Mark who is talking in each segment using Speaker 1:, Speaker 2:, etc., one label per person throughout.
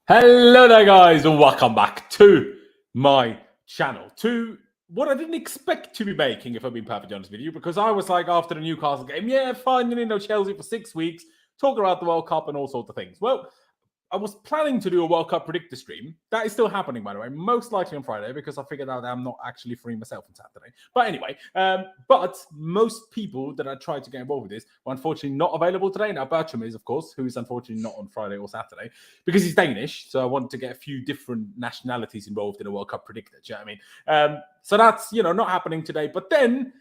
Speaker 1: Hello there, guys, and welcome back to my channel. To what I didn't expect to be making, if I'm being perfectly honest with you, because I was like, after the Newcastle game, yeah, finally, no Chelsea for 6 weeks, talking about the World Cup and all sorts of things. Well, I was planning to do a World Cup predictor stream. That is still happening, by the way, most likely on Friday, because I figured out that I'm not actually free myself on Saturday. But anyway, but most people that I tried to get involved with this were unfortunately not available today. Now, Bertram is, of course, who is unfortunately not on Friday or Saturday, because he's Danish. So I wanted to get a few different nationalities involved in a World Cup predictor. Do you know what I mean? So that's, not happening today. But then,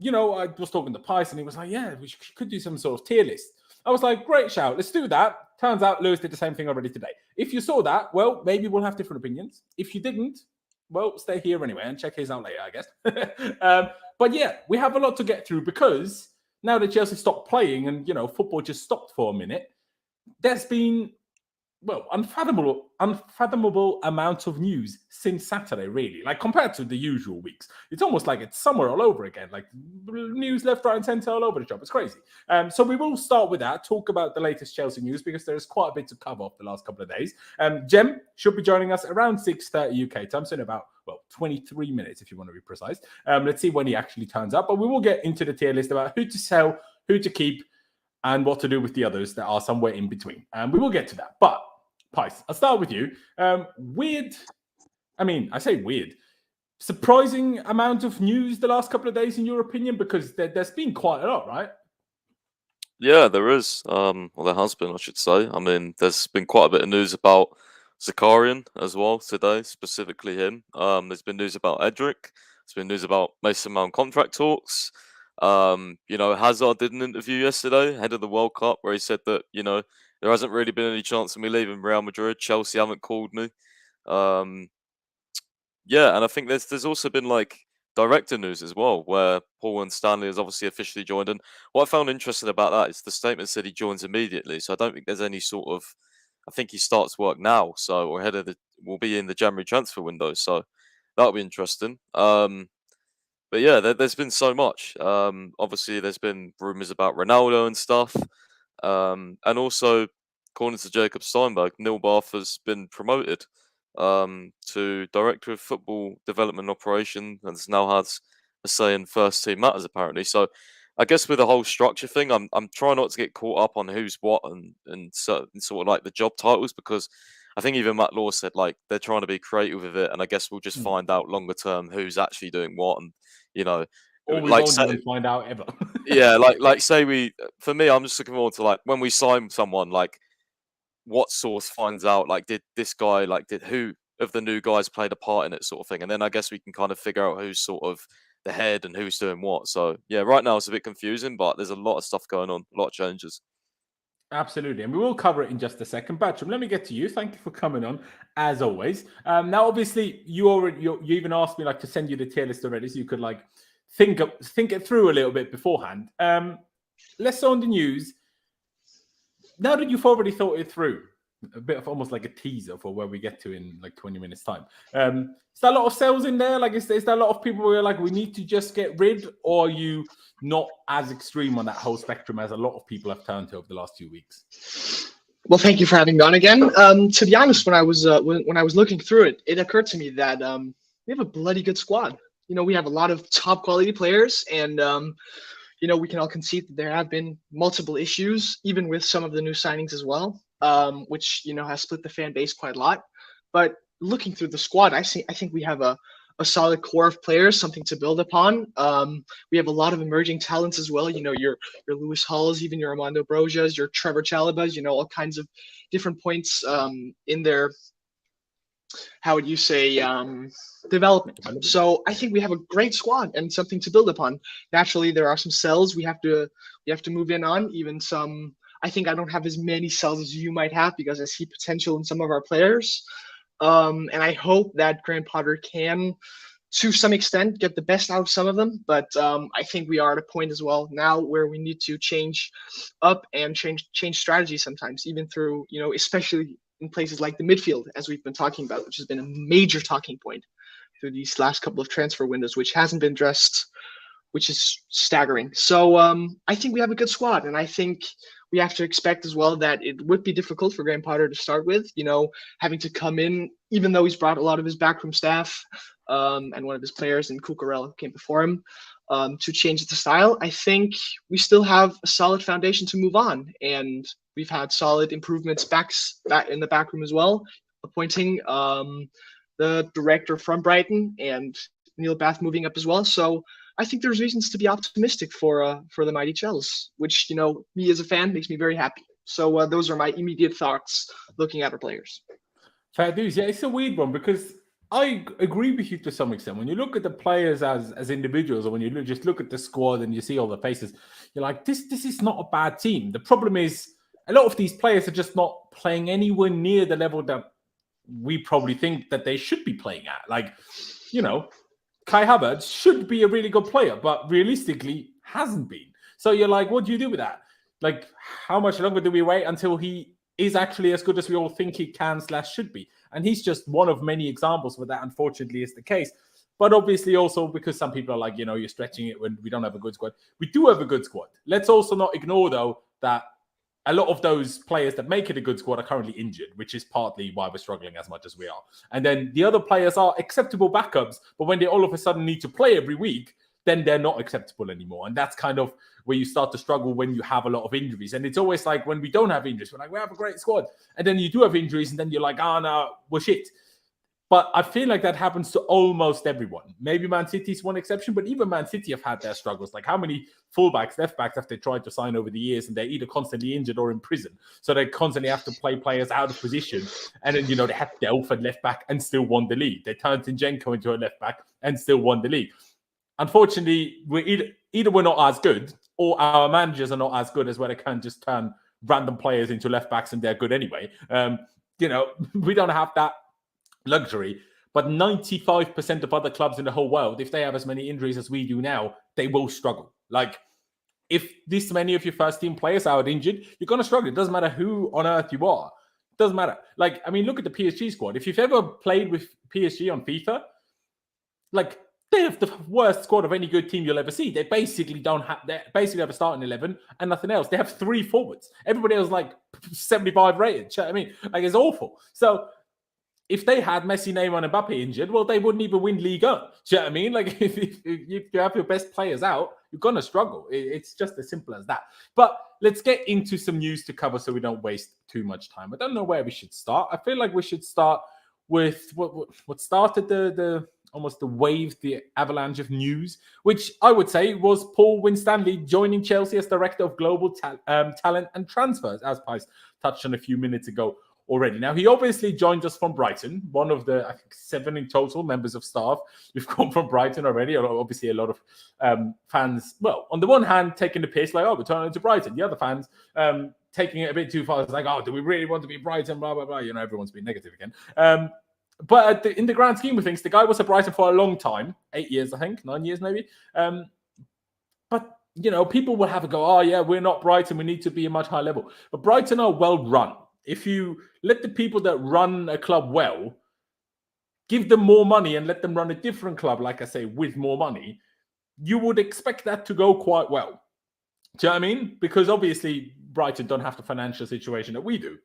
Speaker 1: I was talking to Pice, and he was like, yeah, we could do some sort of tier list. I was like, great shout, let's do that. Turns out Lewis did the same thing already today. If you saw that, well, maybe we'll have different opinions. If you didn't, well, stay here anyway and check his out later, I guess. But yeah, we have a lot to get through because now that Chelsea stopped playing and, football just stopped for a minute, there's been, unfathomable amount of news since Saturday, really. Like, compared to the usual weeks, it's almost like it's somewhere all over again. Like, news left, right, and centre all over the shop. It's crazy. So we will start with that, talk about the latest Chelsea news, because there's quite a bit to cover off the last couple of days. Jem should be joining us around 6:30 UK time, so in about 23 minutes, if you want to be precise. Let's see when he actually turns up. But we will get into the tier list about who to sell, who to keep, and what to do with the others that are somewhere in between. We will get to that. But Pice, I'll start with you. I say weird. Surprising amount of news the last couple of days, in your opinion, because there's been quite a lot, right?
Speaker 2: Yeah, there is. Well, there has been, I should say. I mean, there's been quite a bit of news about Zakarian as well today, specifically him. There's been news about Endrick. There's been news about Mason Mount contract talks. Hazard did an interview yesterday ahead of the World Cup where he said that, there hasn't really been any chance of me leaving Real Madrid. Chelsea haven't called me. And I think there's also been director news as well, where Paul and Stanley has obviously officially joined. And what I found interesting about that is the statement said he joins immediately. So I don't think there's any sort of, I think he starts work now. So we'll be in the January transfer window. So that'll be interesting. But yeah, there's been so much. Obviously, there's been rumours about Ronaldo and stuff. And also, according to Jacob Steinberg, Neil Bath has been promoted to Director of Football Development and Operation, and now has a say in first team matters, apparently. So I guess with the whole structure thing, I'm trying not to get caught up on who's what and sort of like the job titles, because I think even Matt Law said they're trying to be creative with it, and I guess we'll just find out longer term who's actually doing what, and
Speaker 1: or we won't even find out ever.
Speaker 2: Yeah, for me, I'm just looking forward to when we sign someone, what source finds out did this guy did who of the new guys played a part in it, sort of thing, and then I guess we can kind of figure out who's sort of the head and who's doing what. So yeah, right now it's a bit confusing, but there's a lot of stuff going on, a lot of changes.
Speaker 1: Absolutely, and we will cover it in just a second. Bertram, let me get to you. Thank you for coming on, as always. Now, obviously, you even asked me to send you the tier list already, so you could think it through a little bit beforehand. Let's on the news. Now that you've already thought it through, a bit of almost like a teaser for where we get to in 20 minutes time. Is there a lot of sales in there? Is there a lot of people who are we need to just get rid, or are you not as extreme on that whole spectrum as a lot of people have turned to over the last 2 weeks?
Speaker 3: Well, thank you for having me on again. To be honest, when I was looking through it, it occurred to me that we have a bloody good squad. We have a lot of top quality players, and we can all concede that there have been multiple issues, even with some of the new signings as well, which has split the fan base quite a lot. But looking through the squad, I think we have a solid core of players, something to build upon. We have a lot of emerging talents as well. Your Lewis Halls, even your Armando Brojas, your Trevoh Chalobahs, all kinds of different points in their, how would you say, development. So I think we have a great squad and something to build upon. Naturally, there are some sells we have to move in on. Even some, I think I don't have as many sells as you might have, because I see potential in some of our players. And I hope that Graham Potter can, to some extent, get the best out of some of them. But I think we are at a point as well now where we need to change up and change strategy sometimes, even through, especially in places like the midfield, as we've been talking about, which has been a major talking point through these last couple of transfer windows, which hasn't been addressed which is staggering. So I think we have a good squad, and I think we have to expect as well that it would be difficult for Graham Potter to start with, having to come in, even though he's brought a lot of his backroom staff and one of his players, and Cucurella, who came before him, to change the style. I think we still have a solid foundation to move on, and we've had solid improvements back in the backroom as well, appointing the director from Brighton and Neil Bath moving up as well. So I think there's reasons to be optimistic for the mighty Chelsea, which, me as a fan makes me very happy. So those are my immediate thoughts looking at our players.
Speaker 1: Fair dues. Yeah, it's a weird one because I agree with you to some extent. When you look at the players as individuals, or when you just look at the squad and you see all the faces, you're like, this is not a bad team. The problem is a lot of these players are just not playing anywhere near the level that we probably think that they should be playing at. Like, Kai Havertz should be a really good player, but realistically hasn't been. So you're like, what do you do with that? Like, how much longer do we wait until he is actually as good as we all think he can/should be? And he's just one of many examples where that unfortunately is the case. But obviously also because some people are like, you're stretching it when we don't have a good squad. We do have a good squad. Let's also not ignore, though, that a lot of those players that make it a good squad are currently injured, which is partly why we're struggling as much as we are. And then the other players are acceptable backups, but when they all of a sudden need to play every week, then they're not acceptable anymore. And that's kind of where you start to struggle when you have a lot of injuries. And it's always like when we don't have injuries, we're like, we have a great squad. And then you do have injuries, and then you're like, no, we're shit. But I feel like that happens to almost everyone. Maybe Man City's one exception, but even Man City have had their struggles. Like how many fullbacks, left backs have they tried to sign over the years, and they're either constantly injured or in prison. So they constantly have to play players out of position. And then, they had Delph at left back and still won the league. They turned Zinchenko into a left back and still won the league. Unfortunately, we're either we're not as good, or our managers are not as good as where they can just turn random players into left backs and they're good anyway. We don't have that luxury, but 95% of other clubs in the whole world, if they have as many injuries as we do now, they will struggle. Like, if this many of your first team players are injured, you're going to struggle. It doesn't matter who on earth you are. It doesn't matter. Like, I mean, look at the PSG squad. If you've ever played with PSG on FIFA, like, they have the worst squad of any good team you'll ever see. They basically have a starting 11 and nothing else. They have 3 forwards. Everybody else like 75 rated. I mean, like, it's awful. So if they had Messi, Neymar, and Mbappe injured, well, they wouldn't even win Ligue 1. Do you know what I mean? Like, if you have your best players out, you're going to struggle. It's just as simple as that. But let's get into some news to cover so we don't waste too much time. I don't know where we should start. I feel like we should start with what started the wave, the avalanche of news, which I would say was Paul Winstanley joining Chelsea as Director of Global Talent and Transfers, as Pice touched on a few minutes ago already. Now, he obviously joined us from Brighton, one of the, I think, 7 in total members of staff who've come from Brighton already. Obviously, a lot of fans, well, on the one hand, taking the piss, like, we're turning to Brighton. The other fans taking it a bit too far. It's like, do we really want to be Brighton? Blah, blah, blah. Everyone's been negative again. But in the grand scheme of things, the guy was at Brighton for a long time, 8 years, I think, 9 years maybe. But, people will have a go, we're not Brighton, we need to be a much higher level. But Brighton are well run. If you let the people that run a club well, give them more money and let them run a different club, like I say, with more money, you would expect that to go quite well. Do you know what I mean? Because obviously Brighton don't have the financial situation that we do.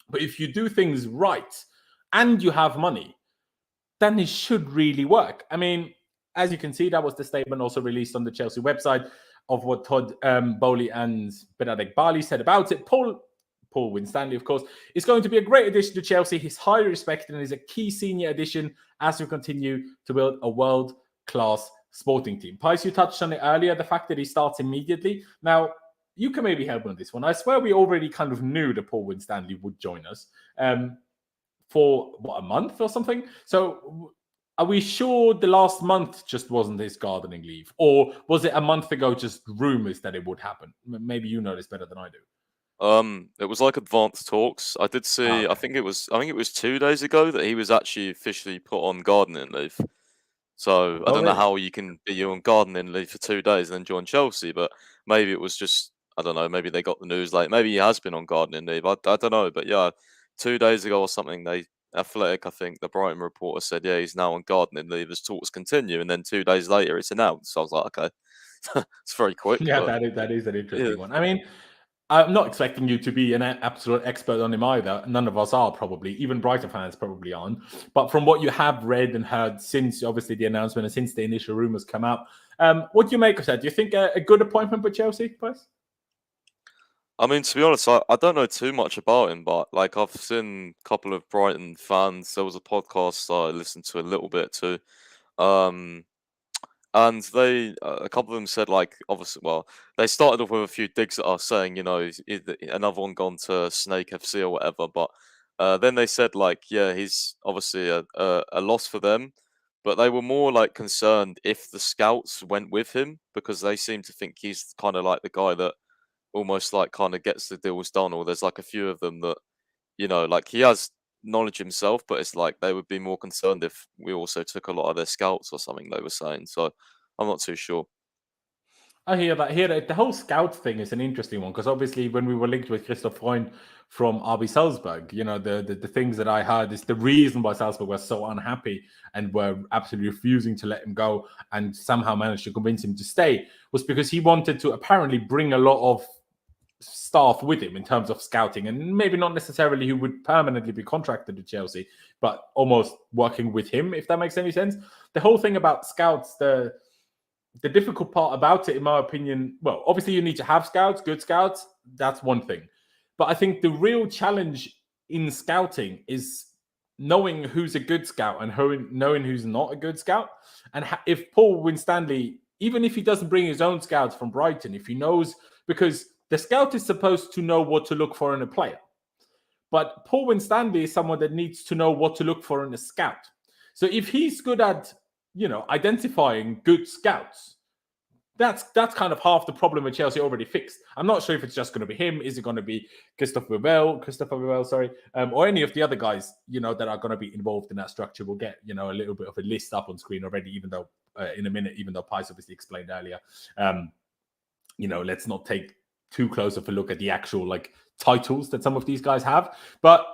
Speaker 1: But if you do things right and you have money, then it should really work. I mean, as you can see, that was the statement also released on the Chelsea website of what Todd Boehly and Benedict Barley said about it. Paul Winstanley, of course, is going to be a great addition to Chelsea. He's highly respected and is a key senior addition as we continue to build a world-class sporting team. Pice, you touched on it earlier, the fact that he starts immediately. Now, you can maybe help me on this one. I swear we already kind of knew that Paul Winstanley would join us for, a month or something? So are we sure the last month just wasn't his gardening leave? Or was it a month ago just rumours that it would happen? Maybe you know this better than I do.
Speaker 2: It was like advanced talks. I did see.
Speaker 1: Okay.
Speaker 2: I think it was 2 days ago that he was actually officially put on gardening leave. So I don't know how you can be on gardening leave for 2 days and then join Chelsea, but maybe it was just, I don't know. Maybe they got the news late. Maybe he has been on gardening leave. I don't know, but yeah, 2 days ago or something, they Athletic, I think the Brighton reporter said, yeah, he's now on gardening leave as talks continue, and then 2 days later it's announced. So I was like, okay, it's very quick.
Speaker 1: Yeah,
Speaker 2: but
Speaker 1: that is an
Speaker 2: yeah.
Speaker 1: interesting one. I mean, I'm not expecting you to be an absolute expert on him either. None of us are probably. Even Brighton fans probably aren't. But from what you have read and heard since, obviously, the announcement and since the initial rumours come out, what do you make of that? Do you think a good appointment for Chelsea, boys?
Speaker 2: I mean, to be honest, I don't know too much about him, but like I've seen a couple of Brighton fans. There was a podcast I listened to a little bit too. Um, And they, a couple of them said, like, obviously, well, they started off with a few digs at us saying, you know, is another one gone to Snake FC or whatever. But then they said, like, yeah, he's obviously a loss for them. But they were more like concerned if the scouts went with him because they seem to think he's kind of like the guy that almost like kind of gets the deals done. Or there's like a few of them that, you know, like he has knowledge himself, but it's like they would be more concerned if we also took a lot of their scouts or something, they were saying. So I'm not too sure.
Speaker 1: I hear that. Here, the whole scout thing is an interesting one because obviously, when we were linked with Christoph Freund from RB Salzburg, you know, the things that I heard is the reason why Salzburg was so unhappy and were absolutely refusing to let him go and somehow managed to convince him to stay was because he wanted to apparently bring a lot of staff with him in terms of scouting, and maybe not necessarily who would permanently be contracted to Chelsea, but almost working with him, if that makes any sense. The whole thing about scouts, the difficult part about it, in my opinion, well, obviously you need to have scouts, good scouts. That's one thing. But I think the real challenge in scouting is knowing who's a good scout and knowing who's not a good scout. And if Paul Winstanley, even if he doesn't bring his own scouts from Brighton, if he knows, because the scout is supposed to know what to look for in a player. But Paul Winstanley is someone that needs to know what to look for in a scout. So if he's good at, you know, identifying good scouts, that's kind of half the problem with Chelsea already fixed. I'm not sure if it's just going to be him. Is it going to be Christopher Vivell, or any of the other guys, you know, that are going to be involved in that structure? We'll get, you know, a little bit of a list up on screen already, even though in a minute, even though Pies obviously explained earlier. You know, let's not take too close of a look at the actual like titles that some of these guys have. But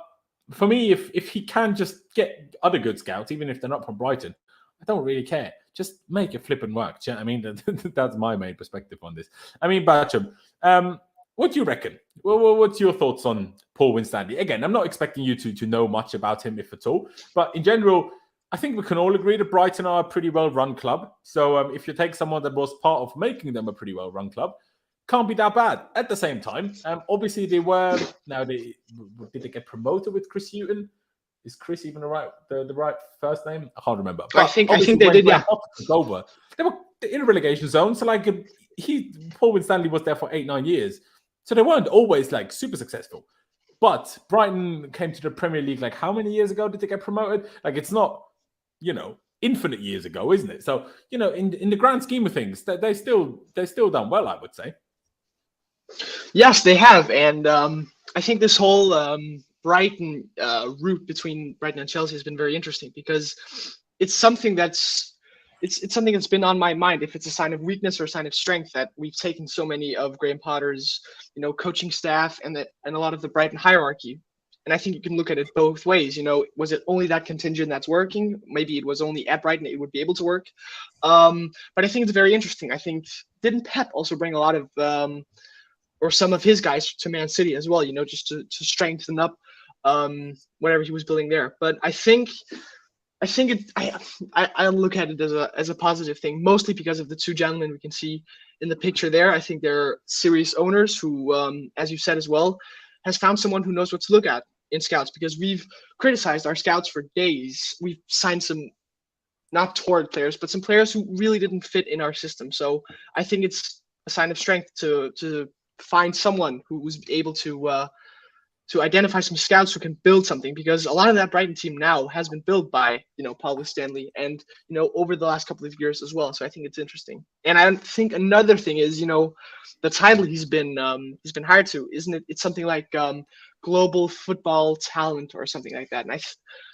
Speaker 1: for me, if he can just get other good scouts, even if they're not from Brighton, I don't really care. Just make it flip and work. Do you know what I mean? That's my main perspective on this. I mean, Bacham, what do you reckon? What's your thoughts on Paul Winstanley? Again, I'm not expecting you to know much about him, if at all. But in general, I think we can all agree that Brighton are a pretty well-run club. So if you take someone that was part of making them a pretty well-run club, can't be that bad. At the same time, obviously they were. Now, did they get promoted with Chris Hughton? Is Chris even the right first name? I can't remember.
Speaker 3: But I think they did. Yeah,
Speaker 1: over. They were in a relegation zone, so like Paul Winstanley was there for 8-9 years, so they weren't always like super successful. But Brighton came to the Premier League like how many years ago did they get promoted? Like it's not, you know, infinite years ago, isn't it? So you know, in the grand scheme of things, they still done well, I would say.
Speaker 3: Yes, they have, and I think this whole Brighton route between Brighton and Chelsea has been very interesting because it's something that's been on my mind. If it's a sign of weakness or a sign of strength that we've taken so many of Graham Potter's, you know, coaching staff and a lot of the Brighton hierarchy. And I think you can look at it both ways. You know, was it only that contingent that's working? Maybe it was only at Brighton it would be able to work. But I think it's very interesting. I think didn't Pep also bring a lot of or some of his guys to Man City as well, you know, just to strengthen up whatever he was building there. But I think I look at it as a positive thing, mostly because of the two gentlemen we can see in the picture there. I think they're serious owners who, as you said as well, has found someone who knows what to look at in scouts, because we've criticized our scouts for days. We've signed some not torrid players, but some players who really didn't fit in our system. So I think it's a sign of strength to find someone who was able to identify some scouts who can build something, because a lot of that Brighton team now has been built by, you know, Paul Winstanley and, you know, over the last couple of years as well. So I think it's interesting. And I think another thing is, you know, the title he's been hired to, isn't it? It's something like global football talent or something like that. And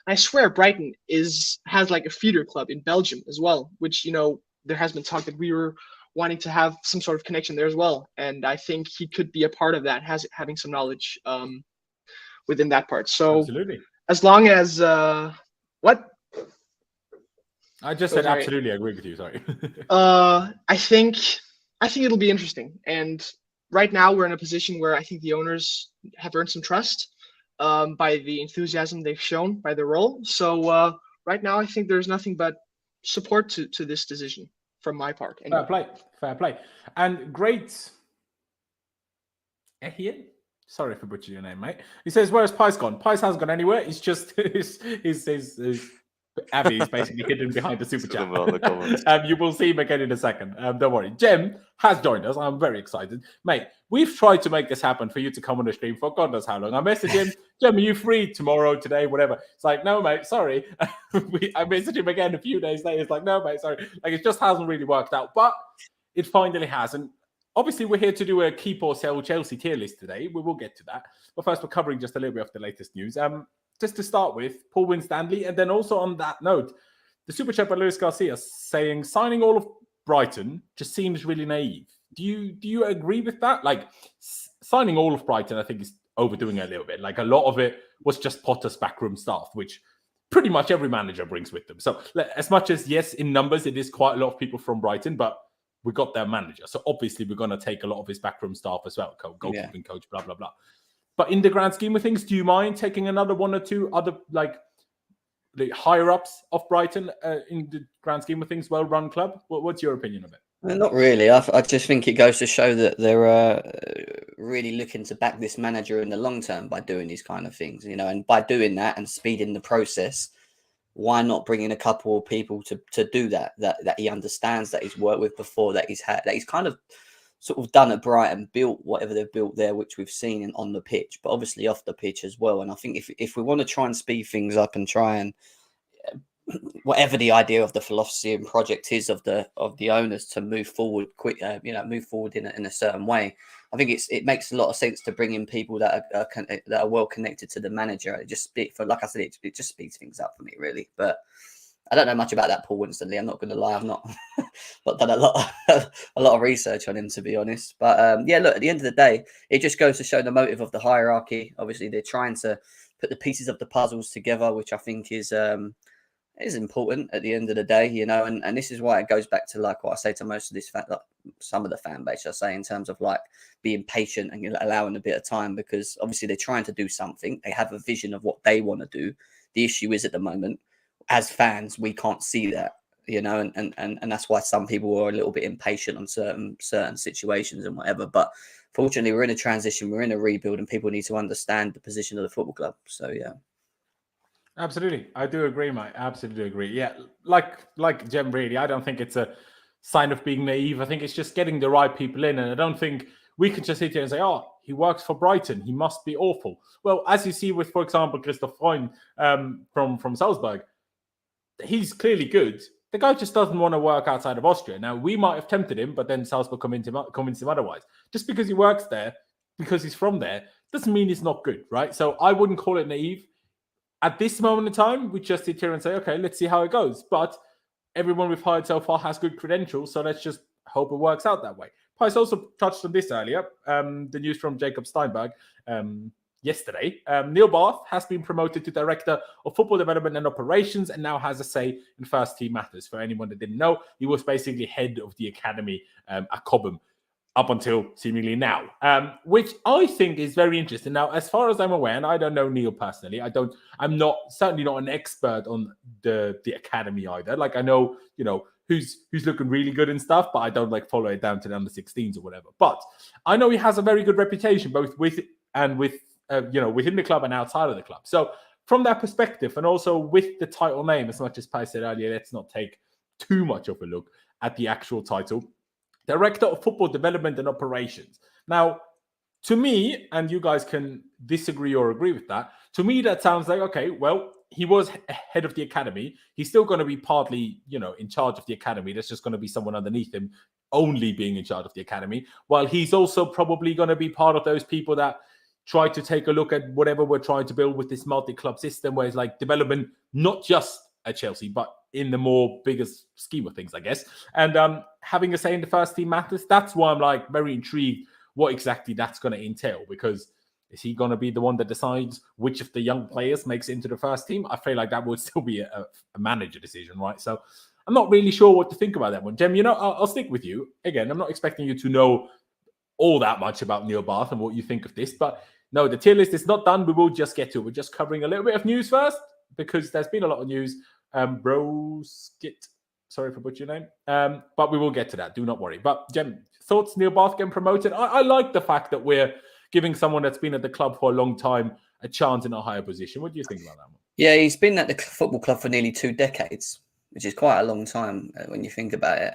Speaker 3: I swear Brighton has like a feeder club in Belgium as well, which, you know, there has been talk that we were wanting to have some sort of connection there as well. And I think he could be a part of that, having some knowledge within that part. So
Speaker 1: absolutely.
Speaker 3: as long as what?
Speaker 1: I just
Speaker 3: So
Speaker 1: said
Speaker 3: sorry.
Speaker 1: absolutely agree with you. Sorry.
Speaker 3: I think it'll be interesting. And right now we're in a position where I think the owners have earned some trust by the enthusiasm they've shown by the role. So right now I think there's nothing but support to this decision from my part.
Speaker 1: Fair play. And great. Ehian? Sorry for butchering your name, mate. He says, "Where's Pice gone? Pice hasn't gone anywhere. It's just his Abby is basically hidden behind the super chat. You will see him again in a second. Don't worry. Jem has joined us. I'm very excited. Mate, we've tried to make this happen for you to come on the stream for God knows how long. I messaged him, Jem, are you free tomorrow, today, whatever? It's like, no, mate, sorry. I messaged him again a few days later. It's like, no, mate, sorry. Like, it just hasn't really worked out. But it finally has. And obviously, we're here to do a keep or sell Chelsea tier list today. We will get to that. But first, we're covering just a little bit of the latest news. Just to start with, Paul Winstanley, and then also on that note, the super chat by Luis Garcia saying signing all of Brighton just seems really naive. Do you agree with that? Like signing all of Brighton, I think is overdoing it a little bit. Like a lot of it was just Potter's backroom staff, which pretty much every manager brings with them. So as much as yes, in numbers it is quite a lot of people from Brighton, but we got their manager, so obviously we're going to take a lot of his backroom staff as well, goalkeeping coach, blah blah blah. But in the grand scheme of things, do you mind taking another one or two other, like, the higher-ups of Brighton in the grand scheme of things, well-run club? What's your opinion of it?
Speaker 4: Well, not really. I just think it goes to show that they're really looking to back this manager in the long term by doing these kind of things, you know, and by doing that and speeding the process, why not bring in a couple of people to do that he understands, that he's worked with before, that he's kind of sort of done at Brighton, built whatever they've built there, which we've seen on the pitch, but obviously off the pitch as well. And I think if we want to try and speed things up and try and whatever the idea of the philosophy and project is of the owners to move forward quick, move forward in a certain way, I think it makes a lot of sense to bring in people that are well connected to the manager. It just like I said, it just speeds things up for me, really. But I don't know much about that Paul Winstanley. I'm not going to lie. I've not done a lot of research on him, to be honest. But yeah, look, at the end of the day, it just goes to show the motive of the hierarchy. Obviously, they're trying to put the pieces of the puzzles together, which I think is important at the end of the day, you know. And this is why it goes back to like what I say to most of this some of the fan base, I say, in terms of like being patient and allowing a bit of time, because obviously they're trying to do something. They have a vision of what they want to do. The issue is at the moment, as fans, we can't see that, you know, and that's why some people are a little bit impatient on certain situations and whatever. But fortunately, we're in a transition, we're in a rebuild, and people need to understand the position of the football club. So yeah,
Speaker 1: absolutely, I do agree, mate. Absolutely agree. Yeah, like Jem, really, I don't think it's a sign of being naive. I think it's just getting the right people in, and I don't think we can just sit here and say, "Oh, he works for Brighton, he must be awful." Well, as you see with, for example, Christoph Freund from Salzburg. He's clearly good. The guy just doesn't want to work outside of Austria. Now, we might have tempted him, but then Salzburg convinced him otherwise. Just because he works there, because he's from there, doesn't mean he's not good, right? So I wouldn't call it naive. At this moment in time, we just sit here and say, okay, let's see how it goes. But everyone we've hired so far has good credentials, so let's just hope it works out that way. Pice also touched on this earlier, the news from Jacob Steinberg, yesterday. Neil Barth has been promoted to Director of Football Development and Operations and now has a say in first team matters. For anyone that didn't know, he was basically head of the academy at Cobham up until seemingly now, which I think is very interesting. Now, as far as I'm aware, and I don't know Neil personally, I'm certainly not an expert on the academy either. Like I know, you know, who's looking really good and stuff, but I don't like follow it down to the under 16s or whatever. But I know he has a very good reputation, both with within the club and outside of the club. So from that perspective, and also with the title name, as much as Pai said earlier, let's not take too much of a look at the actual title. Director of Football Development and Operations. Now, to me, and you guys can disagree or agree with that, to me that sounds like, okay, well, he was head of the academy. He's still going to be partly, in charge of the academy. There's just going to be someone underneath him only being in charge of the academy, while he's also probably going to be part of those people that try to take a look at whatever we're trying to build with this multi-club system, where it's like development, not just at Chelsea, but in the more biggest scheme of things, I guess. And having a say in the first team matters. That's why I'm like very intrigued what exactly that's going to entail, because Is he going to be the one that decides which of the young players makes it into the first team? I feel like that would still be a manager decision, right? So I'm not really sure what to think about that one. Jem, I'll stick with you. Again, I'm not expecting you to know all that much about Neil Bath and what you think of this, but no, the tier list is not done. We will just get to it. We're just covering a little bit of news first because there's been a lot of news. Broskit, sorry for butchering your name, but we will get to that. Do not worry. But Jem, thoughts Neil Bath getting promoted? I like the fact that we're giving someone that's been at the club for a long time a chance in a higher position. What do you think about that one?
Speaker 4: Yeah, he's been at the football club for nearly 2 decades, which is quite a long time when you think about it.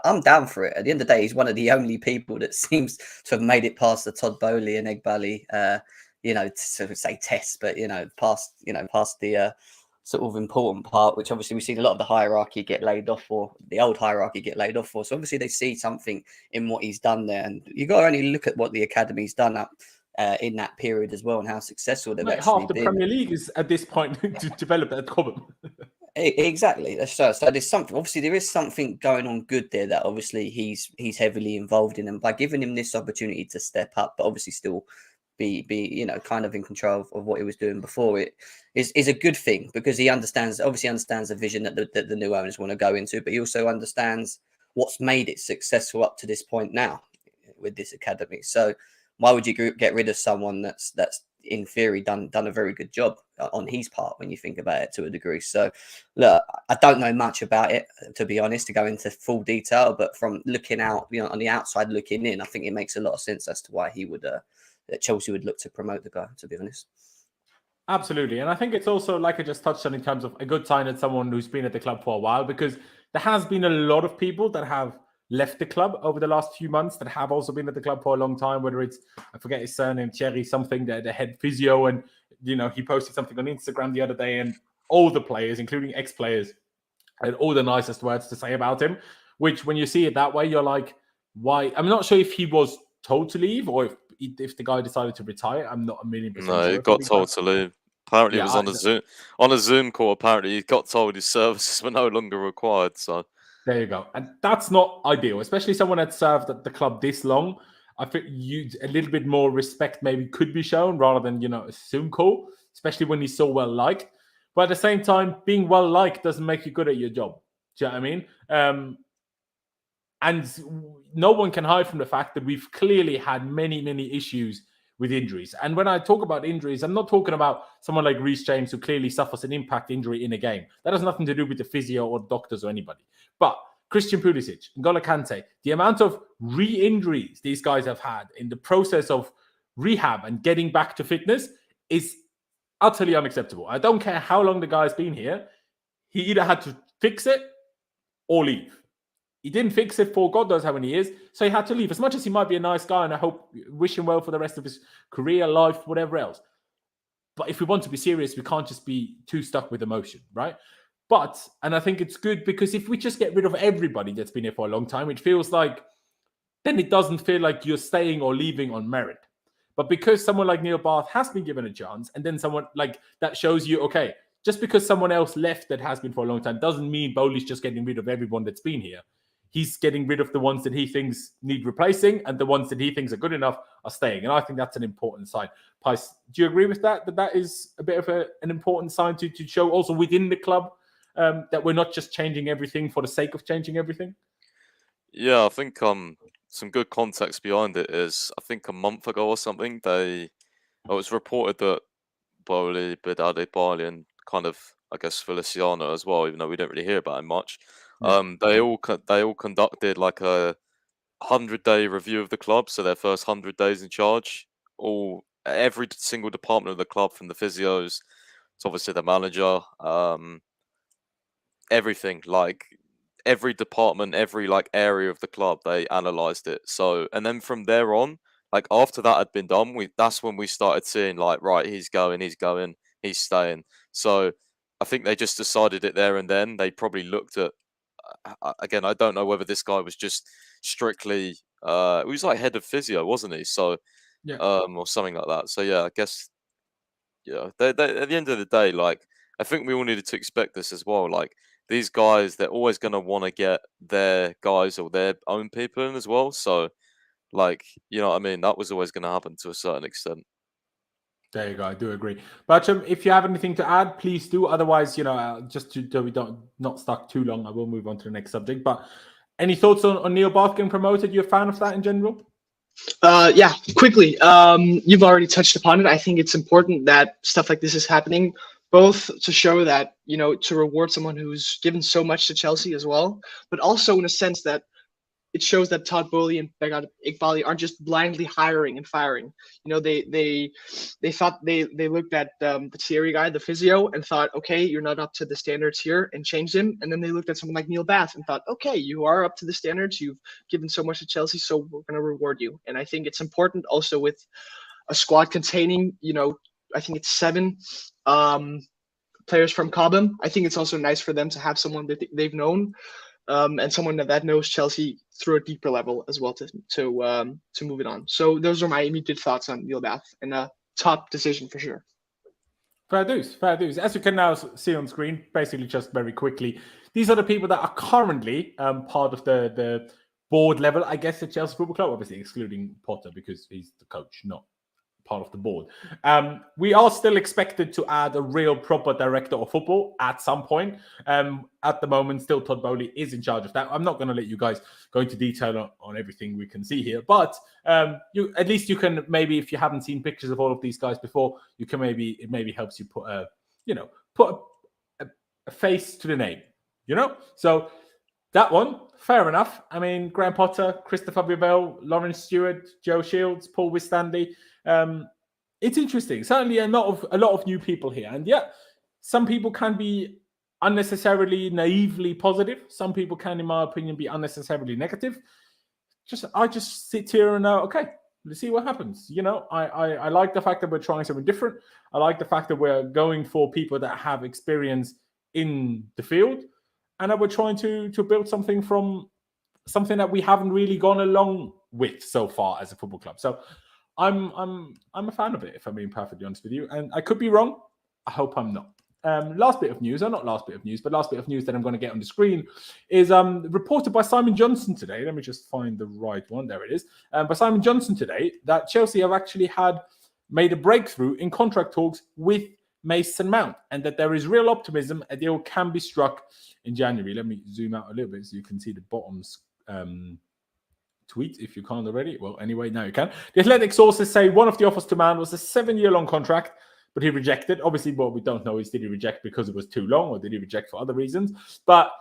Speaker 4: I'm down for it. At the end of the day, he's one of the only people that seems to have made it past the Todd Boehly and Egbali, to say test, but past the sort of important part, which obviously we've seen a lot of the hierarchy get laid off for, the old hierarchy get laid off for. So obviously they see something in what he's done there, and you got to only look at what the academy's done up in that period as well, and how successful they've actually
Speaker 1: half the
Speaker 4: been.
Speaker 1: Premier League is at this point to develop that Cobham.
Speaker 4: Exactly. So there's something. Obviously, there is something going on good there that obviously he's heavily involved in, and by giving him this opportunity to step up, but obviously still be kind of in control of what he was doing before, it is a good thing, because he understands the vision that the new owners want to go into, but he also understands what's made it successful up to this point now with this academy. So why would you get rid of someone that's in theory done a very good job on his part when you think about it to a degree? So look, I don't know much about it, to be honest, to go into full detail, but from looking out, on the outside looking in, I think it makes a lot of sense as to why he would that Chelsea would look to promote the guy, to be honest.
Speaker 1: Absolutely. And I think it's also, like I just touched on, in terms of a good sign at someone who's been at the club for a while, because there has been a lot of people that have left the club over the last few months that have also been at the club for a long time, whether it's, I forget his surname, Thierry something, the head physio, and he posted something on Instagram the other day, and all the players, including ex-players, had all the nicest words to say about him, which when you see it that way, you're like, why? I'm not sure if he was told to leave or if the guy decided to retire. I'm not 1,000,000% sure.
Speaker 2: No, he got told to leave. Apparently, he was on a Zoom call. Apparently, he got told his services were no longer required. So
Speaker 1: there you go, and that's not ideal, especially someone that served at the club this long. I think a little bit more respect maybe could be shown rather than a Zoom call, especially when he's so well liked. But at the same time, being well liked doesn't make you good at your job. Do you know what I mean? And no one can hide from the fact that we've clearly had many, many issues with injuries. And when I talk about injuries, I'm not talking about someone like Reece James, who clearly suffers an impact injury in a game. That has nothing to do with the physio or doctors or anybody. But Christian Pulisic, N'Golo Kante, the amount of re-injuries these guys have had in the process of rehab and getting back to fitness is utterly unacceptable. I don't care how long the guy's been here. He either had to fix it or leave. He didn't fix it for God knows how many years, so he had to leave. As much as he might be a nice guy, and I wish him well for the rest of his career, life, whatever else. But if we want to be serious, we can't just be too stuck with emotion, right? And I think it's good, because if we just get rid of everybody that's been here for a long time, it feels like, then it doesn't feel like you're staying or leaving on merit. But because someone like Neil Bath has been given a chance, and then someone like that shows you, okay, just because someone else left that has been for a long time doesn't mean Boehly's just getting rid of everyone that's been here. He's getting rid of the ones that he thinks need replacing, and the ones that he thinks are good enough are staying. And I think that's an important sign. Pice, do you agree with that? That is a bit of an important sign to show also within the club that we're not just changing everything for the sake of changing everything?
Speaker 2: yeah, I think some good context behind it is, I think a month ago or something, it was reported that Boehly, Boehly, and kind of, I guess, Feliciano as well, even though we don't really hear about him much.
Speaker 1: Yeah.
Speaker 2: They all conducted like a 100-day review of the club, so their first 100 days in charge. Every single department of the club, from the physios to obviously the manager, everything, like every department, every like area of the club, they analysed it. So, and then from there on, like after that had been done, that's when we started seeing like, right, he's going, he's staying. So I think they just decided it there and then. They probably looked at, again, I don't know whether this guy was just strictly, he was like head of physio, wasn't he? So,
Speaker 1: Yeah.
Speaker 2: or something like that. So yeah, I guess, yeah, they, at the end of the day, like, I think we all needed to expect this as well. Like, these guys, they're always going to want to get their guys or their own people in as well. So, like, you know what I mean? That was always going to happen to a certain extent.
Speaker 1: There you go. I do agree. But if you have anything to add, please do. Otherwise, just so we don't not stuck too long, I will move on to the next subject. But any thoughts on Neil Bath getting promoted? You a fan of that in general?
Speaker 3: Yeah, quickly. You've already touched upon it. I think it's important that stuff like this is happening, both to show that, to reward someone who's given so much to Chelsea as well, but also in a sense that it shows that Todd Boehly and Begad Iqbali aren't just blindly hiring and firing. They thought they looked at the Thierry guy, the physio, and thought, okay, you're not up to the standards here, and changed him. And then they looked at someone like Neil Bath and thought, okay, you are up to the standards. You've given so much to Chelsea, so we're going to reward you. And I think it's important also with a squad containing, I think it's 7 players from Cobham. I think it's also nice for them to have someone that they've known. And someone that knows Chelsea through a deeper level as well to move it on. So those are my immediate thoughts on Neil Bath, and a top decision for sure.
Speaker 1: Fair dues. As you can now see on screen, basically just very quickly, these are the people that are currently part of the board level, I guess, at Chelsea Football Club, obviously excluding Potter because he's the coach, not part of the board. We are still expected to add a real proper director of football at some point. At the moment, still Todd Boehly is in charge of that. I'm not going to let you guys go into detail on everything we can see here, but at least you can maybe, if you haven't seen pictures of all of these guys before, it maybe helps you put a face to the name, So that one, fair enough. I mean, Graham Potter, Christopher Bivell, Lawrence Stewart, Joe Shields, Paul Wistanley. It's interesting. Certainly a lot of new people here. And yeah, some people can be unnecessarily naively positive. Some people can, in my opinion, be unnecessarily negative. I just sit here and okay, let's see what happens. I like the fact that we're trying something different. I like the fact that we're going for people that have experience in the field, and that we're trying to build something from something that we haven't really gone along with so far as a football club. So I'm a fan of it, if I'm being perfectly honest with you. And I could be wrong. I hope I'm not. Last bit of news that I'm going to get on the screen is reported by Simon Johnson today. Let me just find the right one. There it is. By Simon Johnson today, that Chelsea have actually made a breakthrough in contract talks with Mason Mount, and that there is real optimism a deal can be struck in January. Let me zoom out a little bit so you can see the bottoms tweet if you can't already. Well, anyway, now you can. The Athletic sources say one of the offers to Mount was a 7-year-long contract, but he rejected. Obviously, what we don't know is, did he reject because it was too long, or did he reject for other reasons? But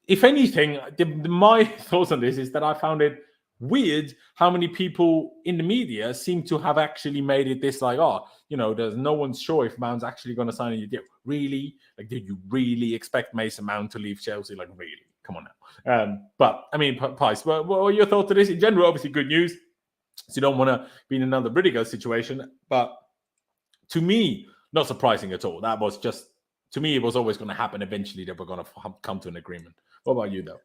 Speaker 1: if anything, my thoughts on this is that I found it weird how many people in the media seem to have actually made it this like, there's no one's sure if Mount's actually going to sign a new deal. Really? Like, did you really expect Mason Mount to leave Chelsea? Like, really? Come on now. But, I mean, Pice, what are your thoughts on this? In general, obviously good news. So you don't want to be in another Rudiger situation. But to me, not surprising at all. That was just, to me, it was always going to happen eventually that we're going to come to an agreement. What about you, though?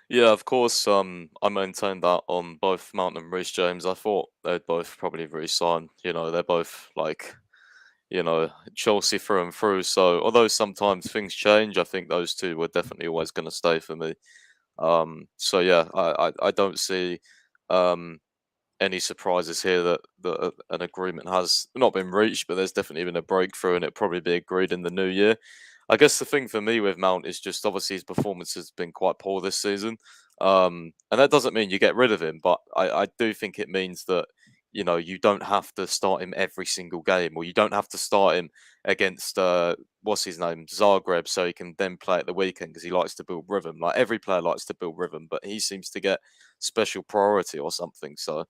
Speaker 2: Yeah, of course. I maintained that on both Mount and Reece James. I thought they'd both probably re-sign. They're both Chelsea through and through. So although sometimes things change, I think those two were definitely always going to stay for me. So yeah, I don't see any surprises here that an agreement has not been reached, but there's definitely been a breakthrough, and it'll probably be agreed in the new year. I guess the thing for me with Mount is just obviously his performance has been quite poor this season. And that doesn't mean you get rid of him, but I do think it means that, you don't have to start him every single game, or you don't have to start him against, what's his name, Zagreb, so he can then play at the weekend because he likes to build rhythm. Like, every player likes to build rhythm, but he seems to get special priority or something. So,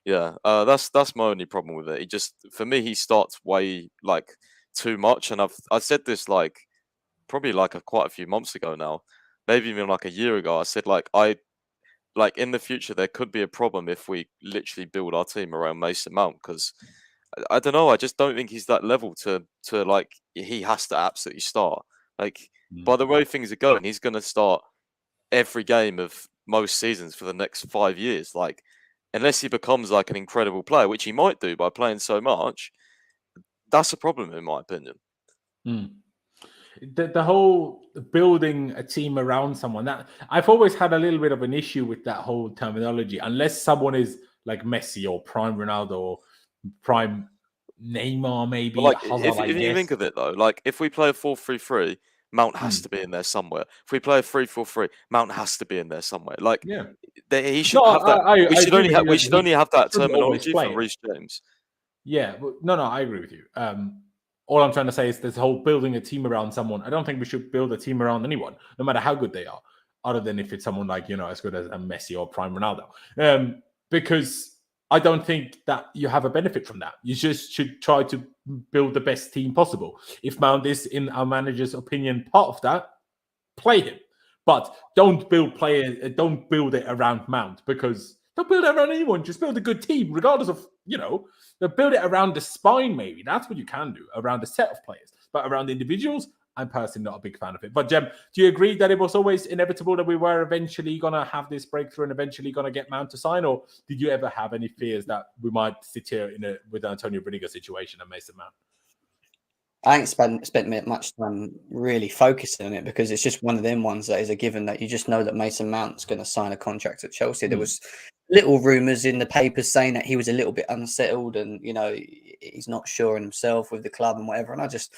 Speaker 2: yeah, that's my only problem with it. He just, for me, he starts way, too much. And I said this, probably quite a few months ago now, maybe even a year ago. I said in the future there could be a problem if we literally build our team around Mason Mount, because I don't know, I just don't think he's that level to he has to absolutely start. By the way things are going, he's going to start every game of most seasons for the next 5 years. Unless he becomes an incredible player, which he might do by playing so much, that's a problem in my opinion.
Speaker 1: The whole building a team around someone, that I've always had a little bit of an issue with that whole terminology, unless someone is like Messi or prime Ronaldo or prime Neymar maybe,
Speaker 2: But like,
Speaker 1: Hazard, I
Speaker 2: if you
Speaker 1: guess.
Speaker 2: think of it though, like if we play a 4-3-3, Mount has to be in there somewhere. If we play a 3-4-3, Mount has to be in there somewhere. Like,
Speaker 1: Yeah.
Speaker 2: he should
Speaker 1: No,
Speaker 2: have that.
Speaker 1: I
Speaker 2: We should
Speaker 1: agree
Speaker 2: only
Speaker 1: with
Speaker 2: have
Speaker 1: you
Speaker 2: we
Speaker 1: that
Speaker 2: should
Speaker 1: he
Speaker 2: only have that
Speaker 1: shouldn't always
Speaker 2: terminology
Speaker 1: play
Speaker 2: for
Speaker 1: it.
Speaker 2: Reece James.
Speaker 1: Yeah, no, I agree with you. All I'm trying to say is this whole building a team around someone. I don't think we should build a team around anyone, no matter how good they are, other than if it's someone like, as good as a Messi or Prime Ronaldo. Because I don't think that you have a benefit from that. You just should try to build the best team possible. If Mount is, in our manager's opinion, part of that, play him. But don't build it around Mount, because don't build it around anyone. Just build a good team, regardless of, build it around the spine, maybe. That's what you can do, around a set of players. But around individuals, I'm personally not a big fan of it. But Jem, do you agree that it was always inevitable that we were eventually going to have this breakthrough and eventually going to get Mount to sign? Or did you ever have any fears that we might sit here with Antonio Rudiger situation and Mason Mount?
Speaker 4: I ain't spent much time really focusing on it, because it's just one of them ones that is a given that you just know that Mason Mount's going to sign a contract at Chelsea. There was little rumours in the papers saying that he was a little bit unsettled and, he's not sure in himself with the club and whatever. And I just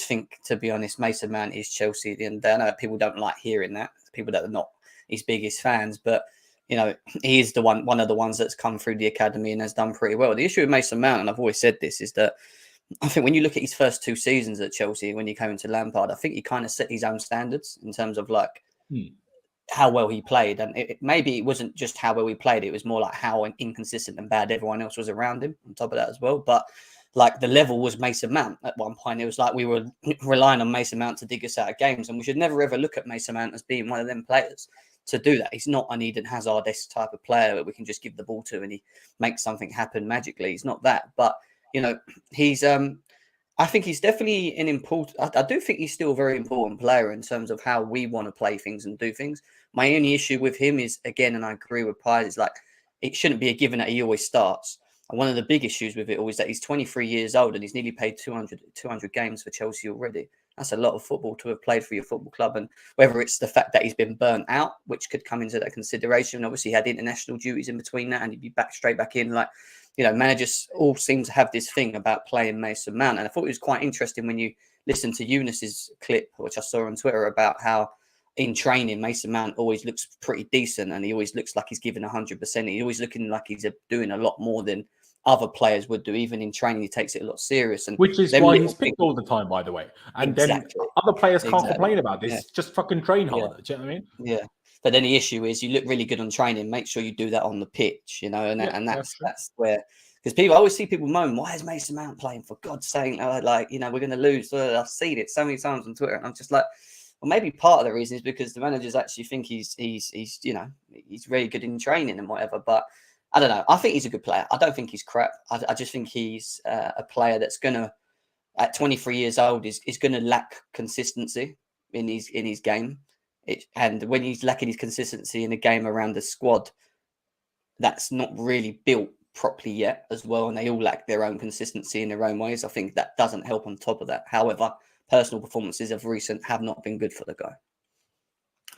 Speaker 4: think, to be honest, Mason Mount is Chelsea at the end of the day. I know people don't like hearing that, people that are not his biggest fans, but he is one of the ones that's come through the academy and has done pretty well. The issue with Mason Mount, and I've always said this, is that I think when you look at his first 2 seasons at Chelsea, when he came into Lampard, I think he kind of set his own standards in terms of how well he played. And maybe it wasn't just how well he played. It was more like how inconsistent and bad everyone else was around him on top of that as well. But like, the level was Mason Mount at one point. It was like we were relying on Mason Mount to dig us out of games. And we should never, ever look at Mason Mount as being one of them players to do that. He's not an Eden Hazard-esque type of player that we can just give the ball to and he makes something happen magically. He's not that. But he's I think he's definitely an important. I do think he's still a very important player in terms of how we want to play things and do things. My only issue with him is, again, and I agree with Pies, is like, it shouldn't be a given that he always starts. And one of the big issues with it all is that he's 23 years old and he's nearly played 200 games for Chelsea already. That's a lot of football to have played for your football club. And whether it's the fact that he's been burnt out, which could come into that consideration. Obviously, he had international duties in between that and he'd be straight back in. Like, managers all seem to have this thing about playing Mason Mount. And I thought it was quite interesting when you listen to Younes's clip, which I saw on Twitter, about how in training, Mason Mount always looks pretty decent and he always looks like he's giving 100%. He's always looking like he's doing a lot more than other players would do. Even in training, he takes it a lot serious. And
Speaker 1: which is why he's picked all the time, by the way. And then other players can't complain about this.
Speaker 4: Yeah.
Speaker 1: Just fucking train harder. Do you know what I mean?
Speaker 4: Yeah. But then the issue is, you look really good on training. Make sure you do that on the pitch, and that's where, because I always see people moan, why is Mason Mount playing? For God's sake, we're going to lose. I've seen it so many times on Twitter, and I'm just like, well, maybe part of the reason is because the managers actually think he's really good in training and whatever. But I don't know. I think he's a good player. I don't think he's crap. I just think he's a player that's gonna, at 23 years old, is gonna lack consistency in his game. And when he's lacking his consistency in a game around the squad that's not really built properly yet as well, and they all lack their own consistency in their own ways, I think that doesn't help on top of that. However, personal performances of recent have not been good for the guy.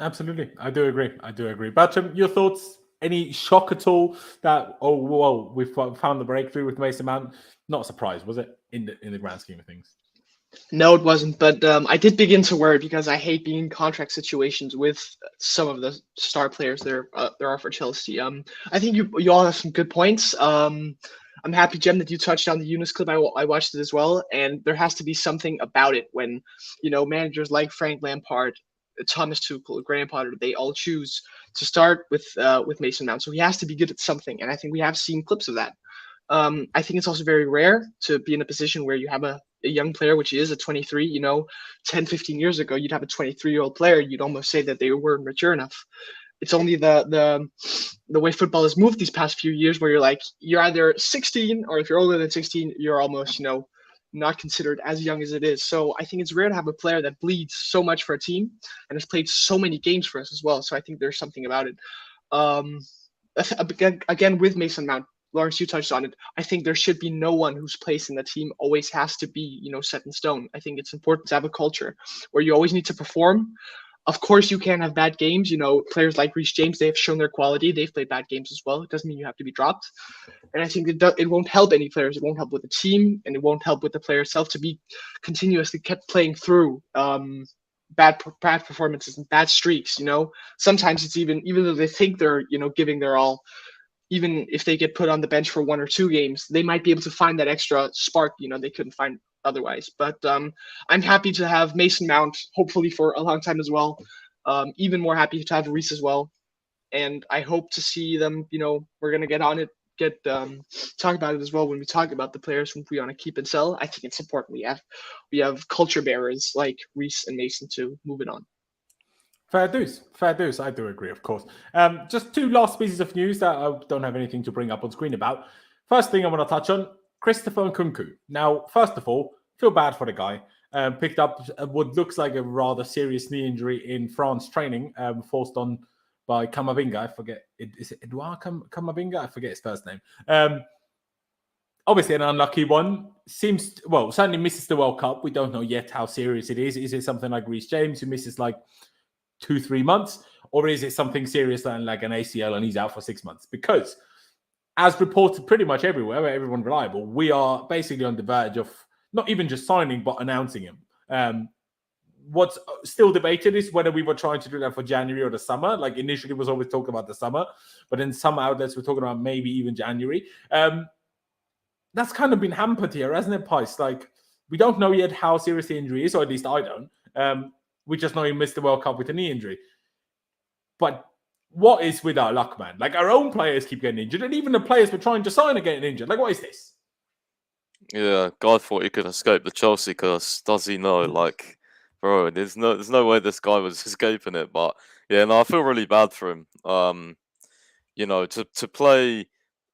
Speaker 1: Absolutely. I do agree. But your thoughts? Any shock at all that, we've found the breakthrough with Mason Mount? Not a surprise, was it, in the grand scheme of things?
Speaker 3: No, it wasn't. But I did begin to worry, because I hate being in contract situations with some of the star players there are for Chelsea. I think you all have some good points. I'm happy, Jem, that you touched on the Younes clip. I watched it as well, and there has to be something about it when managers like Frank Lampard, Thomas Tuchel, Graham Potter, they all choose to start with Mason Mount. So he has to be good at something, and I think we have seen clips of that. I think it's also very rare to be in a position where you have a young player, which is a 23, 10, 15 years ago, you'd have a 23-year-old player. You'd almost say that they weren't mature enough. It's only the way football has moved these past few years where you're either 16, or if you're older than 16, you're almost, not considered as young as it is. So I think it's rare to have a player that bleeds so much for a team and has played so many games for us as well. So I think there's something about it. Again, with Mason Mount, Lawrence, you touched on it. I think there should be no one whose place in the team always has to be, set in stone. I think it's important to have a culture where you always need to perform. Of course, you can have bad games. Players like Reece James, they have shown their quality. They've played bad games as well. It doesn't mean you have to be dropped. And I think it won't help any players. It won't help with the team, and it won't help with the player itself to be continuously kept playing through bad performances and bad streaks. Sometimes it's even though they think they're giving their all, even if they get put on the bench for 1 or 2 games, they might be able to find that extra spark they couldn't find otherwise. But I'm happy to have Mason Mount, hopefully for a long time as well. Even more happy to have Reece as well. And I hope to see them, we're going to get on it, talk about it as well when we talk about the players who we want to keep and sell. I think it's important we have culture bearers like Reece and Mason to move it on.
Speaker 1: Fair dues. I do agree, of course. Just 2 last pieces of news that I don't have anything to bring up on screen about. First thing I want to touch on, Christopher Nkunku. Now, first of all, feel bad for the guy. Picked up what looks like a rather serious knee injury in France training, forced on by Camavinga. I forget. Is it Edouard Camavinga? I forget his first name. Obviously, an unlucky one. Certainly misses the World Cup. We don't know yet how serious it is. Is it something like Reece James who misses like 2-3 months? Or is it something serious like an ACL and he's out for 6 months? Because as reported pretty much everywhere, everyone reliable, we are basically on the verge of not even just signing, but announcing him. What's still debated is whether we were trying to do that for January or the summer. Like initially was always talking about the summer, but in some outlets we're talking about maybe even January. That's kind of been hampered here, hasn't it, Pice? Like we don't know yet how serious the injury is, or at least I don't. We just know he missed the World Cup with a knee injury. But what is with our luck, man? Like our own players keep getting injured, and even the players we're trying to sign are getting injured. Like what is this?
Speaker 2: Yeah, God thought he could escape the Chelsea curse. Does he know? Like, bro, there's no way this guy was escaping it. But yeah, no, I feel really bad for him. To play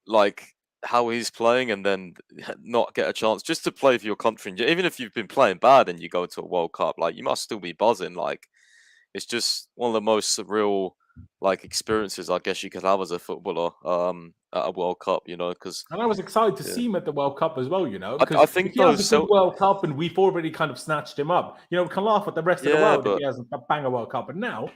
Speaker 2: like how he's playing and then not get a chance just to play for your country. And even if you've been playing bad and you go to a World Cup, like you must still be buzzing. Like it's just one of the most surreal like experiences I guess you could have as a footballer at a World Cup, because
Speaker 1: And I was excited to see him at the World Cup as well, because
Speaker 2: I think
Speaker 1: if he has a good World Cup and we've already kind of snatched him up, we can laugh at the rest of the world if he has a banger World Cup. And now,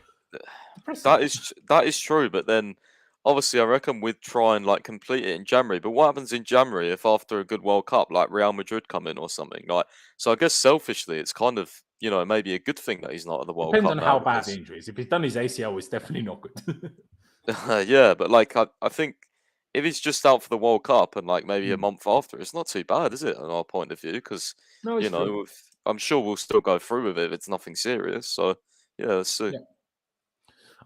Speaker 2: that is true. But then, obviously, I reckon we'd try and like complete it in January. But what happens in January if after a good World Cup, like Real Madrid come in or something? Like, so I guess selfishly, it's kind of maybe a good thing that he's not at the World Cup.
Speaker 1: Depends on how bad the injury is. If he's done his ACL, it's definitely not good.
Speaker 2: Yeah, but like I think if he's just out for the World Cup and like maybe a month after, it's not too bad, is it? In our point of view, because I'm sure we'll still go through with it if it's nothing serious. So yeah, let's see.
Speaker 1: Yeah.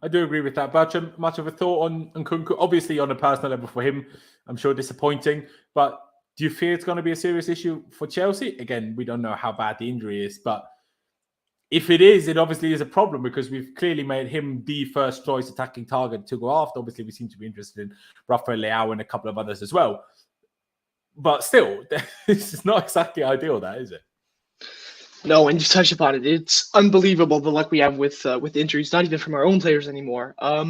Speaker 1: I do agree with that. Bertram, much of a thought on Nkunku? Obviously, on a personal level for him, I'm sure disappointing. But do you fear it's going to be a serious issue for Chelsea? Again, we don't know how bad the injury is, but if it is, it obviously is a problem because we've clearly made him the first choice attacking target to go after. Obviously, we seem to be interested in Rafael Leao and a couple of others as well. But still, this is not exactly ideal, that is it?
Speaker 3: No, and you touched upon it. It's unbelievable the luck we have with injuries, not even from our own players anymore. I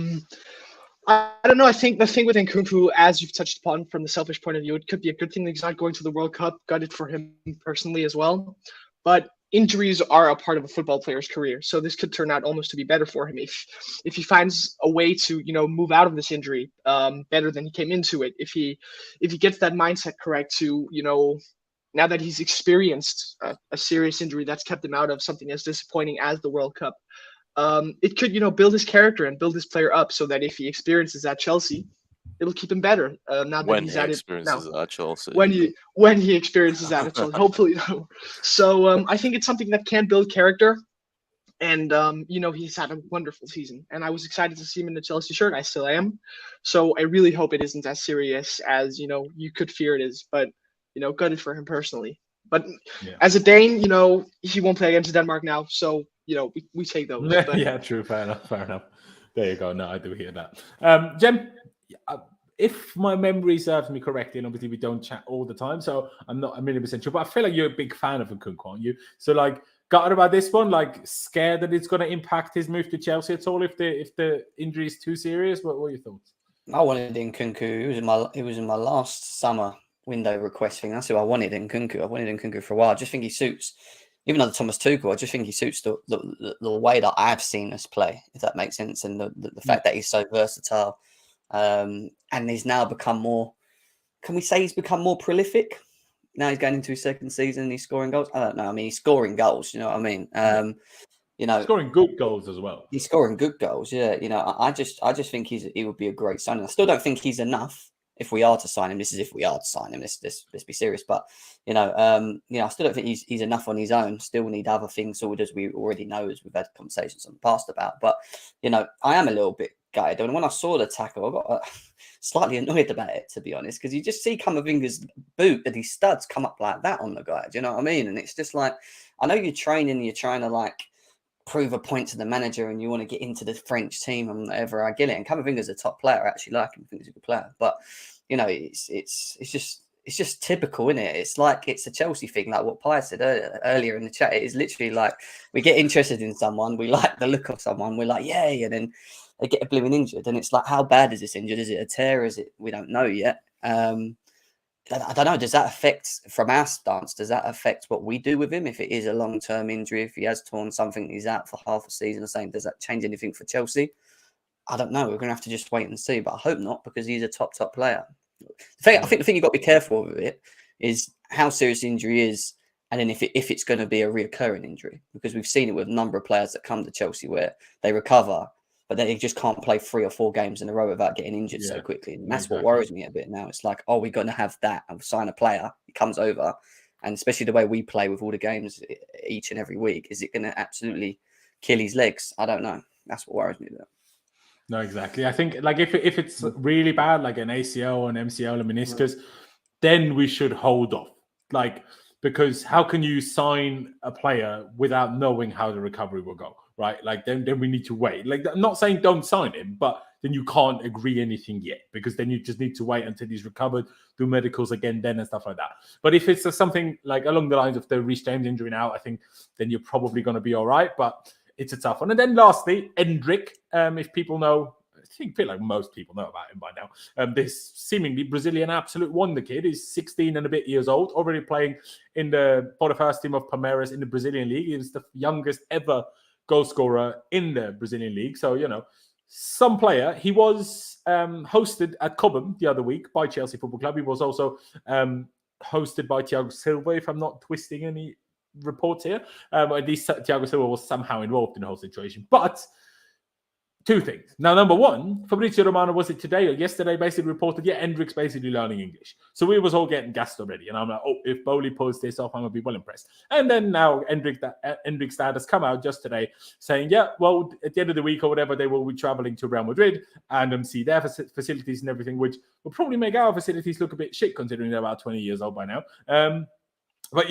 Speaker 3: don't know. I think the thing with Nkunku, as you've touched upon from the selfish point of view, it could be a good thing that he's not going to the World Cup. Got it for him personally as well. But injuries are a part of a football player's career, so this could turn out almost to be better for him if he finds a way to move out of this injury better than he came into it. If he gets that mindset correct to now that he's experienced a serious injury that's kept him out of something as disappointing as the World Cup, it could build his character and build his player up so that if he experiences at Chelsea, it'll keep him better. Now that he's at Chelsea. When he experiences that at Chelsea, hopefully. No. So I think it's something that can build character, and he's had a wonderful season, and I was excited to see him in the Chelsea shirt. I still am. So I really hope it isn't as serious as you could fear it is, but gutted for him personally. But as a Dane, he won't play against Denmark now, so we take those. But...
Speaker 1: Yeah, true. Fair enough. There you go. No, I do hear that. Jem, if my memory serves me correctly, and obviously we don't chat all the time, so I'm not 1,000,000% sure, but I feel like you're a big fan of Nkunku, aren't you? So, like, gutted about this one, like, scared that it's going to impact his move to Chelsea at all if the injury is too serious? What are your thoughts?
Speaker 4: I wanted Nkunku. It was in my last summer window request thing. That's who I wanted, Nkunku. I wanted Nkunku for a while. I just think he suits even though Thomas Tuchel, I just think he suits the way that I've seen us play, if that makes sense, and the fact that he's so versatile, and he's now become more. Can we say he's become more prolific? Now he's going into his second season and he's scoring goals. I don't know. I mean, he's scoring goals. You know what I mean?
Speaker 1: Scoring good goals as well.
Speaker 4: He's scoring good goals. Yeah. I just think he would be a great signing. I still don't think he's enough if we are to sign him. This is if we are to sign him. Let's be serious. But I still don't think he's enough on his own. Still need other things sorted, as we already know, as we've had conversations in the past about. But I am a little bit gutted. And when I saw the tackle, I got slightly annoyed about it, to be honest, because you just see Camavinga's boot and his studs come up like that on the guy. Do you know what I mean? And it's just like, I know you're training, you're trying to like prove a point to the manager and you want to get into the French team and whatever. I get it. And Camavinga's a top player. I actually like him. I think he's a good player. But, it's just typical, isn't it? It's like it's a Chelsea thing, like what Pi said earlier in the chat. It is literally like we get interested in someone, we like the look of someone, we're like, yay, and then they get a blooming injured. And it's like, how bad is this injured? Is it a tear? Is it? We don't know yet. I don't know. Does that affect, from our stance, does that affect what we do with him? If it is a long-term injury, if he has torn something, he's out for half a season or something, does that change anything for Chelsea? I don't know. We're going to have to just wait and see, but I hope not, because he's a top player. I think the thing you've got to be careful with it is how serious the injury is, and then if it's going to be a reoccurring injury, because we've seen it with a number of players that come to Chelsea where they recover, but they just can't play 3 or 4 games in a row without getting injured so quickly. And that's what worries me a bit now. It's like, we're going to have that and sign a player, he comes over, and especially the way we play with all the games each and every week, is it going to absolutely kill his legs? I don't know. That's what worries me a bit.
Speaker 1: No, exactly. I think like if it's really bad, like an ACL, an MCL, a meniscus, then we should hold off. Like, because how can you sign a player without knowing how the recovery will go, right? Like then we need to wait. Like, I'm not saying don't sign him, but then you can't agree anything yet, because then you just need to wait until he's recovered, do medicals again then and stuff like that. But if it's something like along the lines of the Reece James injury now, I think then you're probably going to be all right. But it's a tough one. And then lastly, Endrick, if people know, I feel like most people know about him by now. This seemingly Brazilian absolute wonder kid is 16 and a bit years old, already playing for the first team of Palmeiras in the Brazilian league. He was the youngest ever goal scorer in the Brazilian league. So, some player. He was hosted at Cobham the other week by Chelsea Football Club. He was also hosted by Thiago Silva, if I'm not twisting any reports here. At least Thiago Silva was somehow involved in the whole situation. But 2 things. Now, number one, Fabrizio Romano, was it today or yesterday, basically reported, Endrick's basically learning English. So we was all getting gassed already. And I'm like, if Boehly pulls this off, I'm going to be well impressed. And then now Endrick's dad has come out just today saying, at the end of the week or whatever, they will be traveling to Real Madrid and see their facilities and everything, which will probably make our facilities look a bit shit considering they're about 20 years old by now. But,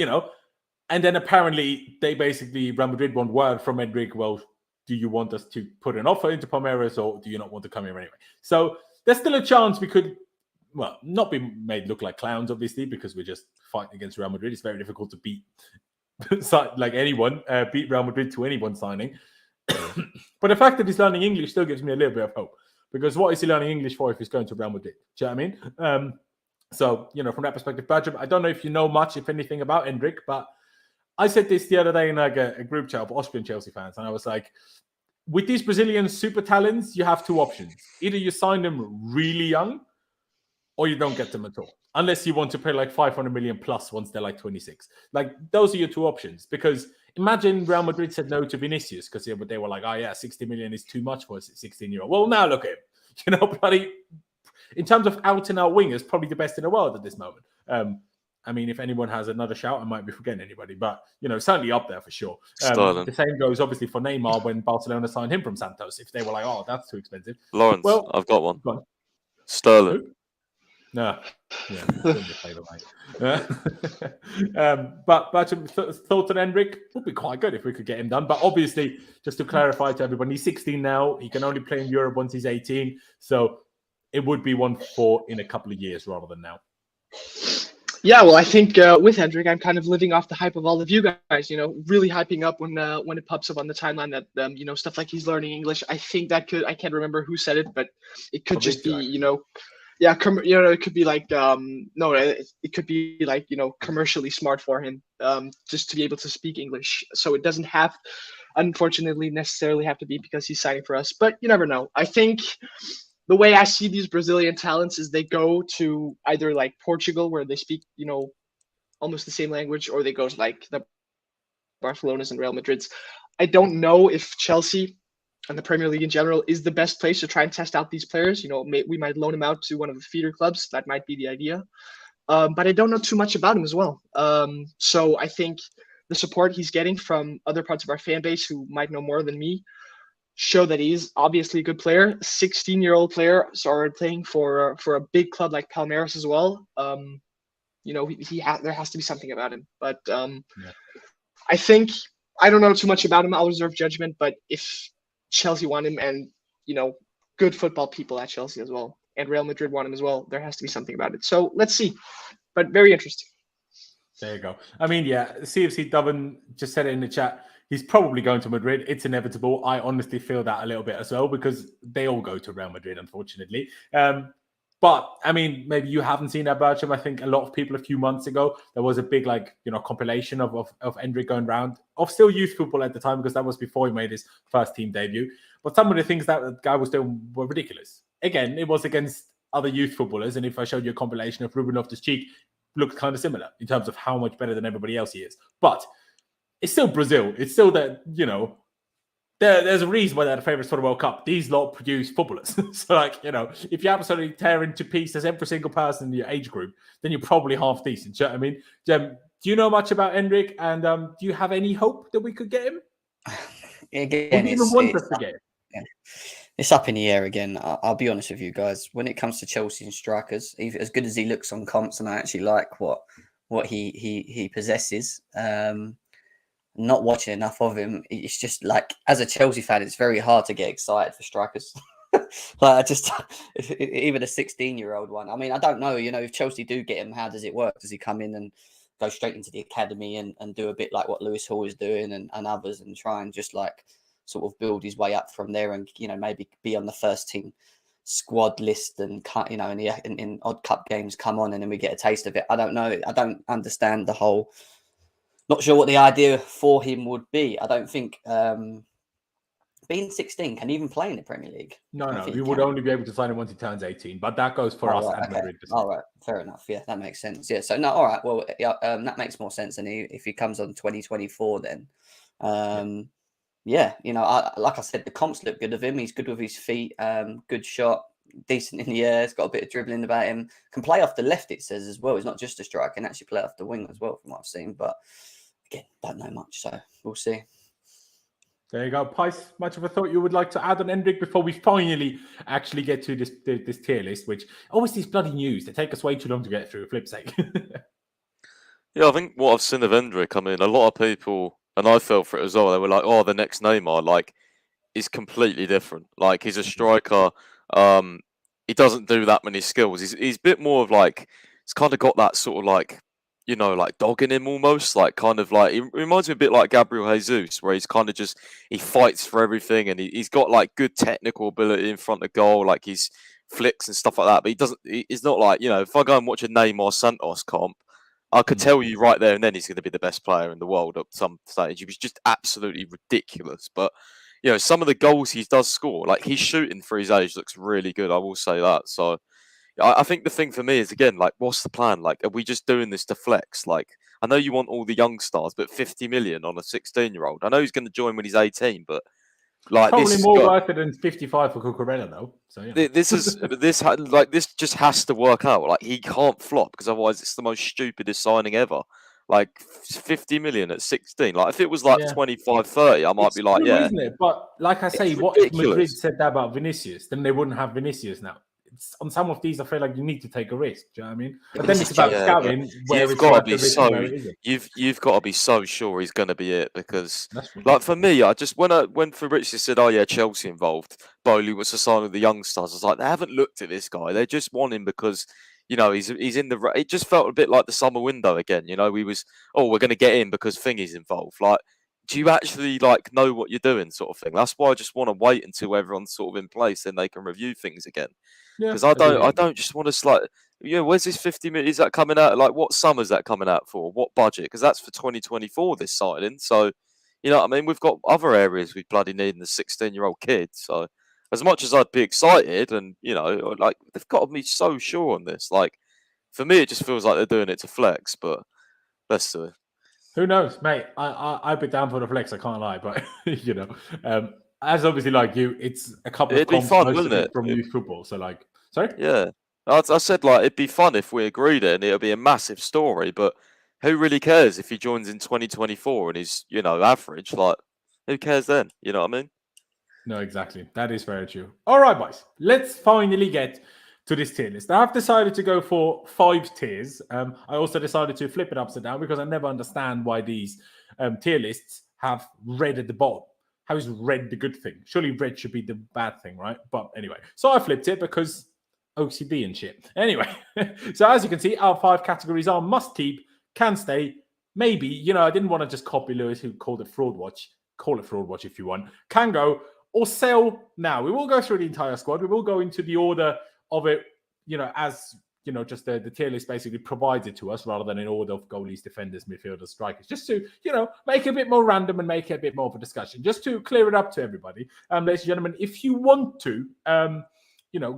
Speaker 1: and then apparently Real Madrid want word from Endrick, well, do you want us to put an offer into Palmeiras or do you not want to come here anyway? So there's still a chance we could, not be made look like clowns, obviously, because we're just fighting against Real Madrid. It's very difficult to beat beat Real Madrid to anyone signing. But the fact that he's learning English still gives me a little bit of hope, because what is he learning English for if he's going to Real Madrid? Do you know what I mean? So, from that perspective, Badger, I don't know if you know much, if anything, about Endrick, but I said this the other day in like a group chat of Austrian Chelsea fans, and I was like, with these Brazilian super talents, you have 2 options. Either you sign them really young, or you don't get them at all. Unless you want to pay like 500 million plus once they're like 26. Like, those are your 2 options. Because imagine Real Madrid said no to Vinicius because they were like, 60 million is too much for a 16-year-old. Well, now look at him. Bloody, in terms of out-and-out wingers, probably the best in the world at this moment. I mean, if anyone has another shout, I might be forgetting anybody, but, certainly up there for sure. The same goes obviously for Neymar when Barcelona signed him from Santos. If they were like, that's too expensive.
Speaker 2: Lawrence, I've got one. Go on. Sterling.
Speaker 1: Who? No. Yeah. But thoughts on Endrick would be quite good if we could get him done. But obviously, just to clarify to everyone, he's 16 now. He can only play in Europe once he's 18. So it would be one for in a couple of years rather than now.
Speaker 3: Yeah, well, I think with Endrick, I'm kind of living off the hype of all of you guys, really hyping up when it pops up on the timeline that, stuff like he's learning English. I think that I can't remember who said it, but it could just be, Yeah, it could be like no, it could be like commercially smart for him, just to be able to speak English. So it doesn't have, unfortunately, necessarily have to be because he's signing for us. But you never know. I think the way I see these Brazilian talents is they go to either like Portugal, where they speak almost the same language, or they go to like the Barcelonas and Real Madrids. I don't know if Chelsea and the Premier League in general is the best place to try and test out these players. We might loan him out to one of the feeder clubs. That might be the idea. But I don't know too much about him as well. So I think the support he's getting from other parts of our fan base who might know more than me show that he's obviously a good player. 16-year-old player, started playing for a big club like Palmeiras as well. There has to be something about him. But I think I don't know too much about him. I'll reserve judgment. But if Chelsea want him, and good football people at Chelsea as well, and Real Madrid want him as well, there has to be something about it. So let's see. But very interesting.
Speaker 1: There you go. I mean, yeah, CFC Dublin just said it in the chat. He's probably going to Madrid. It's inevitable. I honestly feel that a little bit as well because they all go to Real Madrid, unfortunately. But, I mean, maybe you haven't seen that, Bertram. I think a lot of people a few months ago, there was a big, compilation of Endrick going around, of still youth football at the time, because that was before he made his first team debut. But some of the things that the guy was doing were ridiculous. Again, it was against other youth footballers, and if I showed you a compilation of Ruben Loftus-Cheek, looked kind of similar in terms of how much better than everybody else he is. But it's still Brazil. It's still that, there's a reason why they're the favourites for the World Cup. These lot produce footballers. So, if you absolutely tear into pieces every single person in your age group, then you're probably half decent. Do you know what I mean? Jem, do you know much about Endrick? And do you have any hope that we could get him?
Speaker 4: Again,
Speaker 1: do you even want us to get him?
Speaker 4: Yeah. It's up in the air again. I'll be honest with you guys. When it comes to Chelsea and strikers, as good as he looks on comps, and I actually like what he possesses, not watching enough of him, it's just like, as a Chelsea fan, it's very hard to get excited for strikers. Even a 16-year-old one. I mean, I don't know, if Chelsea do get him, how does it work? Does he come in and go straight into the academy and do a bit like what Lewis Hall is doing and others, and try and just sort of build his way up from there, and maybe be on the first team squad list and in odd cup games come on, and then we get a taste of it? I don't know. I don't understand the whole. Not sure what the idea for him would be. I don't think being 16 can even play in the Premier League.
Speaker 1: No, we would only be able to sign him once he turns 18, but that goes for us at Madrid.
Speaker 4: All right, fair enough. Yeah, that makes sense. Yeah, so no, all right. Well, that makes more sense than if he comes on 2024 then. Like I said, the comps look good of him. He's good with his feet, good shot, decent in the air. He's got a bit of dribbling about him. Can play off the left, it says as well. He's not just a striker, can actually play off the wing as well, from what I've seen. But again, don't know much, so we'll see.
Speaker 1: There you go. Pice, much of a thought you would like to add on Endrick before we finally actually get to this tier list, which always these bloody news, they take us way too long to get through, flip's sake.
Speaker 2: Yeah, I think what I've seen of Endrick, I mean, a lot of people, and I fell for it as well, they were like, oh, the next Neymar, is completely different. He's a striker. He doesn't do that many skills. He's a bit more of he's kind of got that sort of dog in him almost, he reminds me a bit like Gabriel Jesus, where he's kind of he fights for everything, and he's got good technical ability in front of goal, he's flicks and stuff like that, but he's not if I go and watch a Neymar Santos comp, I could tell you right there and then he's going to be the best player in the world at some stage. He was just absolutely ridiculous, but some of the goals he does score, his shooting for his age looks really good, I will say that. So I think the thing for me is, again, what's the plan? Are we just doing this to flex? I know you want all the young stars, but 50 million on a 16-year-old. I know he's going to join when he's 18, but
Speaker 1: probably more worth it than 55 for Cucurella, though. So
Speaker 2: this just has to work out. He can't flop, because otherwise it's the most stupidest signing ever. 50 million at 16. If it was 25, 30, I might be
Speaker 1: true,
Speaker 2: yeah.
Speaker 1: Isn't it? But like I say, what if Madrid said that about Vinicius? Then they wouldn't have Vinicius now. On some of these, I feel like you need to take a risk. Do you know what I mean? But then it's about scouting.
Speaker 2: You've got to be so sure he's going to be it, because, for me, when Fabrizio said, "Oh yeah, Chelsea involved," Boehly was a sign of the young stars. I was like, they haven't looked at this guy. They just want him because he's in the. It just felt a bit like the summer window again. We're going to get him because Thingy's involved. do you actually like know what you're doing, sort of thing? That's why I just want to wait until everyone's sort of in place, and they can review things again.
Speaker 1: Yeah,
Speaker 2: Because I don't just want to like, where's this 50 million? Is that coming out? Like, what sum is that coming out for? What budget? Because that's for 2024. This signing, so you know what I mean. We've got other areas we bloody need in the 16-year-old kid. So as much as I'd be excited, and like they've got to be so sure on this. Like for me, it just feels like they're doing it to flex. But let's see.
Speaker 1: Who knows, mate? I'd be down for the flex. I can't lie, but as obviously like you, it's a couple
Speaker 2: It'd
Speaker 1: of
Speaker 2: be
Speaker 1: comps,
Speaker 2: fun,
Speaker 1: most
Speaker 2: wouldn't
Speaker 1: of
Speaker 2: it?
Speaker 1: from youth football. So like, sorry,
Speaker 2: Yeah. I said like it'd be fun if we agreed it, and it'll be a massive story. But who really cares if he joins in 2024 and he's average? Like, who cares then? You know what I mean?
Speaker 1: no, exactly. That is very true. All right, boys, let's finally get to this tier list. I've decided to go for 5 tiers. I also decided to flip it upside down because I never understand why these tier lists have red at the bottom. How is red the good thing? Surely red should be the bad thing, right? But anyway, so I flipped it because OCD and shit. Anyway, so as you can see, our 5 categories are must keep, can stay, maybe. I didn't want to just copy Lewis, who called it fraud watch. Call it fraud watch if you want. Can go or sell now. We will go through the entire squad. We will go into the order of it, as just the tier list basically provides it to us rather than in order of goalies, defenders, midfielders, strikers, just to, make it a bit more random and make it a bit more of a discussion, just to clear it up to everybody. Ladies and gentlemen, if you want to,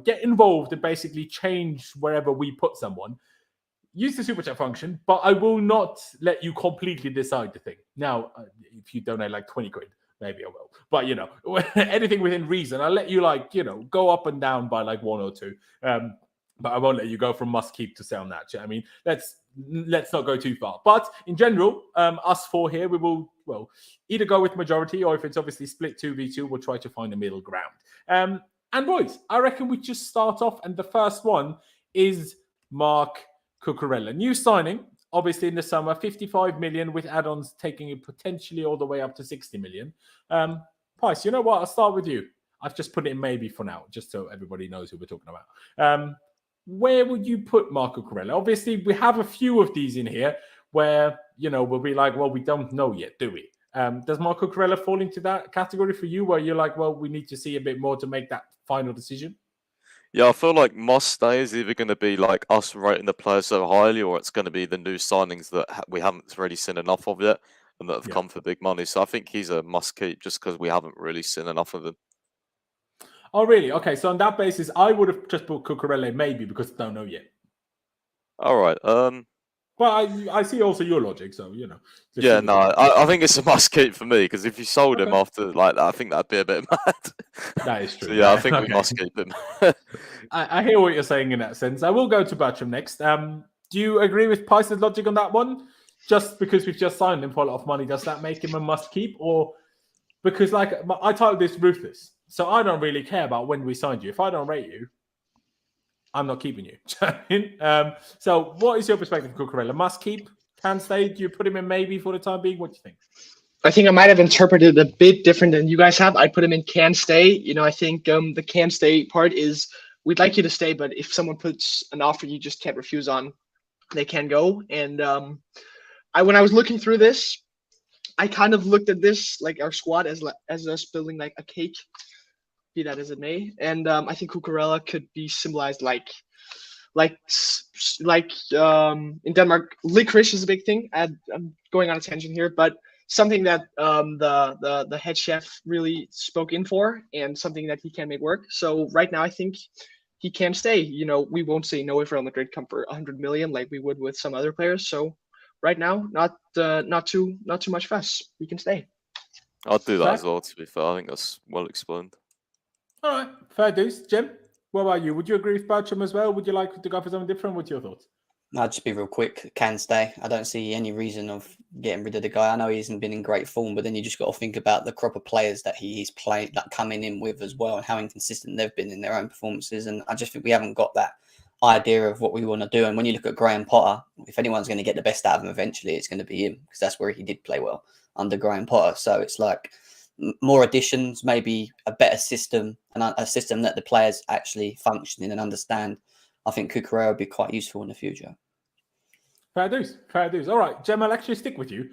Speaker 1: get involved and basically change wherever we put someone, use the super chat function, but I will not let you completely decide the thing. Now, if you donate like 20 quid, maybe I will. But, anything within reason, I'll let you go up and down by like 1 or 2. But I won't let you go from must keep to sell now. I mean, let's not go too far. But in general, us 4 here, we will, either go with majority, or if it's obviously split 2v2, we'll try to find a middle ground. And boys, I reckon we just start off, and the first one is Marc Cucurella. New signing, obviously in the summer, 55 million with add-ons taking it potentially all the way up to 60 million. Pice, you know what? I'll start with you. I've just put it in maybe for now, just so everybody knows who we're talking about. Where would you put Marc Cucurella? Obviously, we have a few of these in here where, we'll be like, well, we don't know yet, do we? Does Marc Cucurella fall into that category for you where you're like, well, we need to see a bit more to make that final decision?
Speaker 2: Yeah, I feel like must stay is either going to be like us rating the players so highly, or it's going to be the new signings that we haven't really seen enough of yet and that have come for big money. So I think he's a must keep just because we haven't really seen enough of him.
Speaker 1: Oh, really? Okay, so on that basis, I would have just put Cucurella maybe because I don't know yet.
Speaker 2: All right.
Speaker 1: But I see also your logic, so
Speaker 2: Yeah, no, I think it's a must keep for me because if you sold him after like that, I think that'd be a bit mad.
Speaker 1: That is true.
Speaker 2: So, yeah, I think we must keep him.
Speaker 1: I hear what you're saying in that sense. I will go to Bertram next. Do you agree with Pice's logic on that one? Just because we've just signed him for a lot of money, does that make him a must keep, or because I titled this Ruthless, so I don't really care about when we signed you. If I don't rate you, I'm not keeping you. So what is your perspective, Cucurella? Must keep, can stay? Do you put him in maybe for the time being? What do you think?
Speaker 3: I think I might have interpreted it a bit different than you guys have. I put him in can stay. I think the can stay part is we'd like you to stay, but if someone puts an offer you just can't refuse on, they can go. And when I was looking through this, I kind of looked at this like our squad as us building like a cake, be that as it may. And I think Cucurella could be symbolized like in Denmark, licorice is a big thing. I'm going on a tangent here, but something that the head chef really spoke in for, and something that he can make work. So right now, I think he can stay. We won't say no if Real Madrid come for 100 million like we would with some other players. So right now, not too much fuss. He can stay.
Speaker 2: I'll do that as well. To be fair, I think that's well explained.
Speaker 1: All right, fair dues. Jim, what about you? Would you agree with Bertram as well? Would you like to go for something different? What's your thoughts?
Speaker 4: I'll just be real quick. Can stay. I don't see any reason of getting rid of the guy. I know he hasn't been in great form, but then you just got to think about the crop of players that he's played, that coming in with as well, and how inconsistent they've been in their own performances. And I just think we haven't got that idea of what we want to do. And when you look at Graham Potter, if anyone's going to get the best out of him eventually, it's going to be him, because that's where he did play well under Graham Potter. So it's like more additions, maybe a better system, and a system that the players actually function in and understand. I think Cucurella would be quite useful in the future.
Speaker 1: Fair dues. All right, Jem, I'll actually stick with you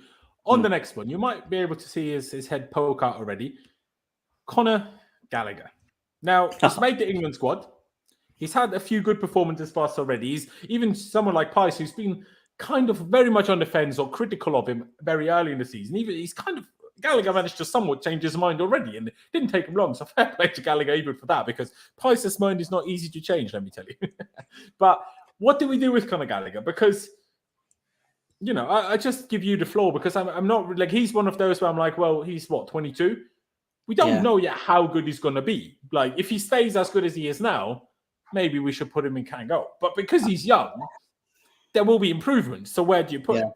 Speaker 1: On the next one, you might be able to see his head poke out already. Conor Gallagher. Now, he's made the England squad. He's had a few good performances for us already. He's even someone like Pice, who's been kind of very much on the fence or critical of him very early in the season. Even Gallagher managed to somewhat change his mind already, and it didn't take him long. So fair play to Gallagher even for that, because Pice's mind is not easy to change, let me tell you. But what do we do with Conor Gallagher? Because, you know, I just give you the floor, because I'm not like, he's one of those where I'm like, well, he's what, 22? We don't know yet how good he's going to be. Like, if he stays as good as he is now, maybe we should put him in can go. But because he's young, there will be improvements. So where do you put him?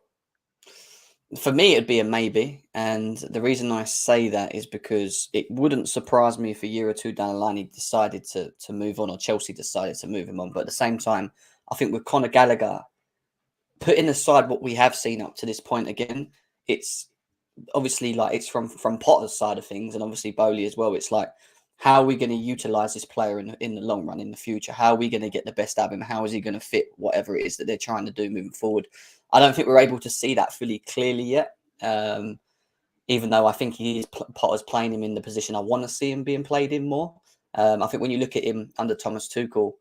Speaker 4: For me, it'd be a maybe. And the reason I say that is because it wouldn't surprise me if a year or two down the line he decided to move on, or Chelsea decided to move him on. But at the same time, I think with Conor Gallagher, putting aside what we have seen up to this point again, it's obviously like it's from Potter's side of things, and obviously Boehly as well. It's like, how are we going to utilize this player in the long run, in the future? How are we going to get the best out of him? How is he going to fit whatever it is that they're trying to do moving forward? I don't think we're able to see that fully clearly yet. Even though I think Potter's playing him in the position I want to see him being played in more. I think when you look at him under Thomas Tuchel,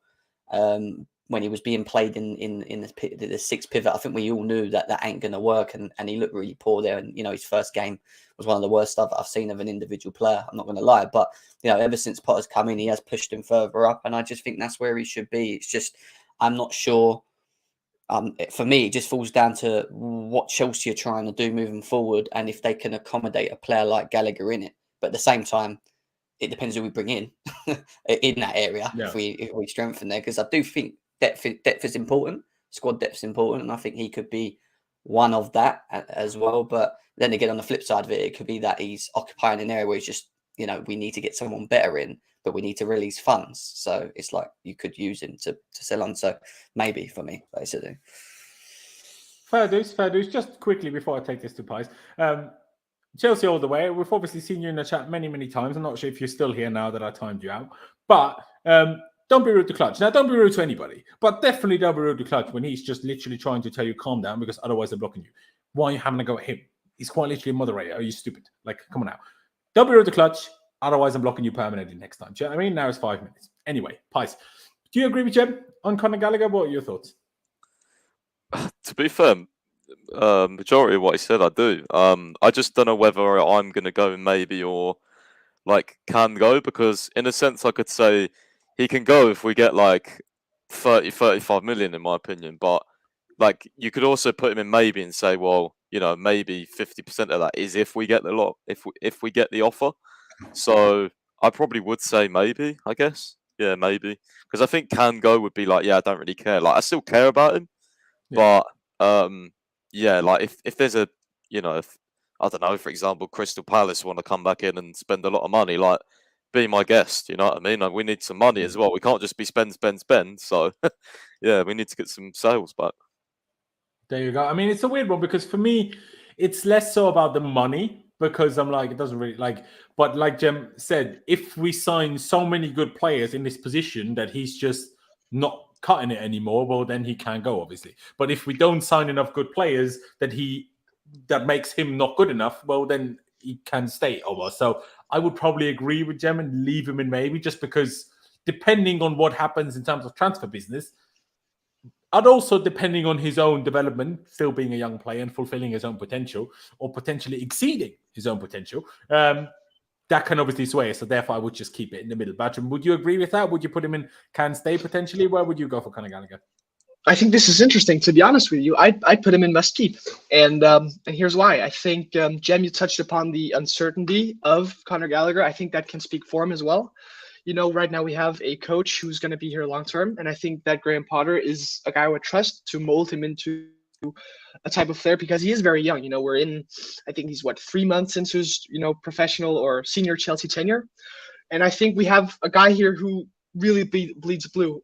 Speaker 4: when he was being played in the sixth pivot, I think we all knew that ain't going to work, and he looked really poor there. And, you know, his first game was one of the worst stuff I've seen of an individual player. I'm not going to lie, but, you know, ever since Potter's come in, he has pushed him further up, and I just think that's where he should be. It's just, I'm not sure. For me, it just falls down to what Chelsea are trying to do moving forward, and if they can accommodate a player like Gallagher in it. But at the same time, it depends who we bring in that area, if we strengthen there, because I do think depth is important. Squad depth is important, and I think he could be one of that as well. But then again, on the flip side of it, it could be that he's occupying an area where he's just, you know, we need to get someone better in, but we need to release funds. So it's like you could use him to sell on. So maybe for me, basically.
Speaker 1: Fair dues. Just quickly before I take this to Pies. Chelsea all the way. We've obviously seen you in the chat many, many times. I'm not sure if you're still here now that I timed you out. But don't be rude to Clutch. Now, don't be rude to anybody. But definitely don't be rude to Clutch when he's just literally trying to tell you calm down, because otherwise they're blocking you. Why are you having a go at him? He's quite literally a moderator. Are you stupid? Like, come on now. Don't be rude to Clutch. Otherwise, I'm blocking you permanently next time. Do you know what I mean? Now it's 5 minutes. Anyway, Pies. Do you agree with Jem on Conor Gallagher? What are your thoughts?
Speaker 2: To be fair, majority of what he said, I do. I just don't know whether I'm going to go maybe or like can go, because in a sense I could say he can go if we get like 35 million, in my opinion. But like you could also put him in maybe and say, well, you know, maybe 50% of that is if we get the lot, if we get the offer. So I probably would say maybe, I guess. Yeah, maybe. Because I think can go would be like, yeah, I don't really care. Like I still care about him. Yeah. But yeah, like if there's a, you know, if I don't know, for example, Crystal Palace want to come back in and spend a lot of money, like be my guest, you know what I mean? Like, we need some money as well. We can't just be spend. So yeah, we need to get some sales back.
Speaker 1: There you go. I mean, it's a weird one, because for me, it's less so about the money, because I'm like, it doesn't really like, but like Jem said, if we sign so many good players in this position that he's just not cutting it anymore, well, then he can go, obviously. But if we don't sign enough good players that makes him not good enough, well, then he can stay over. So I would probably agree with Jem and leave him in maybe, just because depending on what happens in terms of transfer business, and also depending on his own development, still being a young player and fulfilling his own potential, or potentially exceeding his own potential, that can obviously sway. So therefore, I would just keep it in the middle. Bertram, would you agree with that? Would you put him in can stay potentially? Where would you go for Conor Gallagher?
Speaker 3: I think this is interesting. To be honest with you, I'd put him in must keep, and here's why. I think Jem, you touched upon the uncertainty of Conor Gallagher. I think that can speak for him as well. You know, right now we have a coach who's going to be here long term, and I think that Graham Potter is a guy I would trust to mold him into a type of player, because he is very young. You know, we're in, I think he's 3 months into his, you know, professional or senior Chelsea tenure, and I think we have a guy here who really bleeds blue.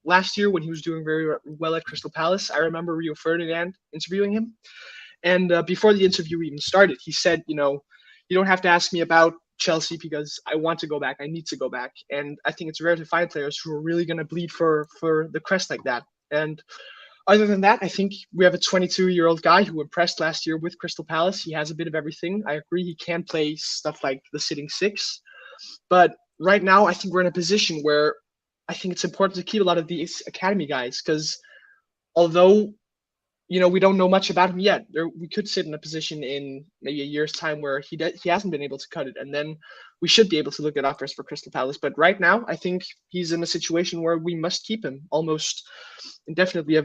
Speaker 3: Last year when he was doing very well at Crystal Palace, I remember Rio Ferdinand interviewing him, and before the interview even started, he said, you know, you don't have to ask me about Chelsea because I want to go back. I need to go back. And I think it's rare to find players who are really going to bleed for the crest like that. And Other than that, I think we have a 22-year-old guy who impressed last year with Crystal Palace. He has a bit of everything. I agree he can play stuff like the sitting six. But right now, I think we're in a position where I think it's important to keep a lot of these academy guys because although we don't know much about him yet, we could sit in a position in maybe a year's time where he hasn't been able to cut it, and then we should be able to look at offers for Crystal Palace. But right now, I think he's in a situation where we must keep him almost indefinitely.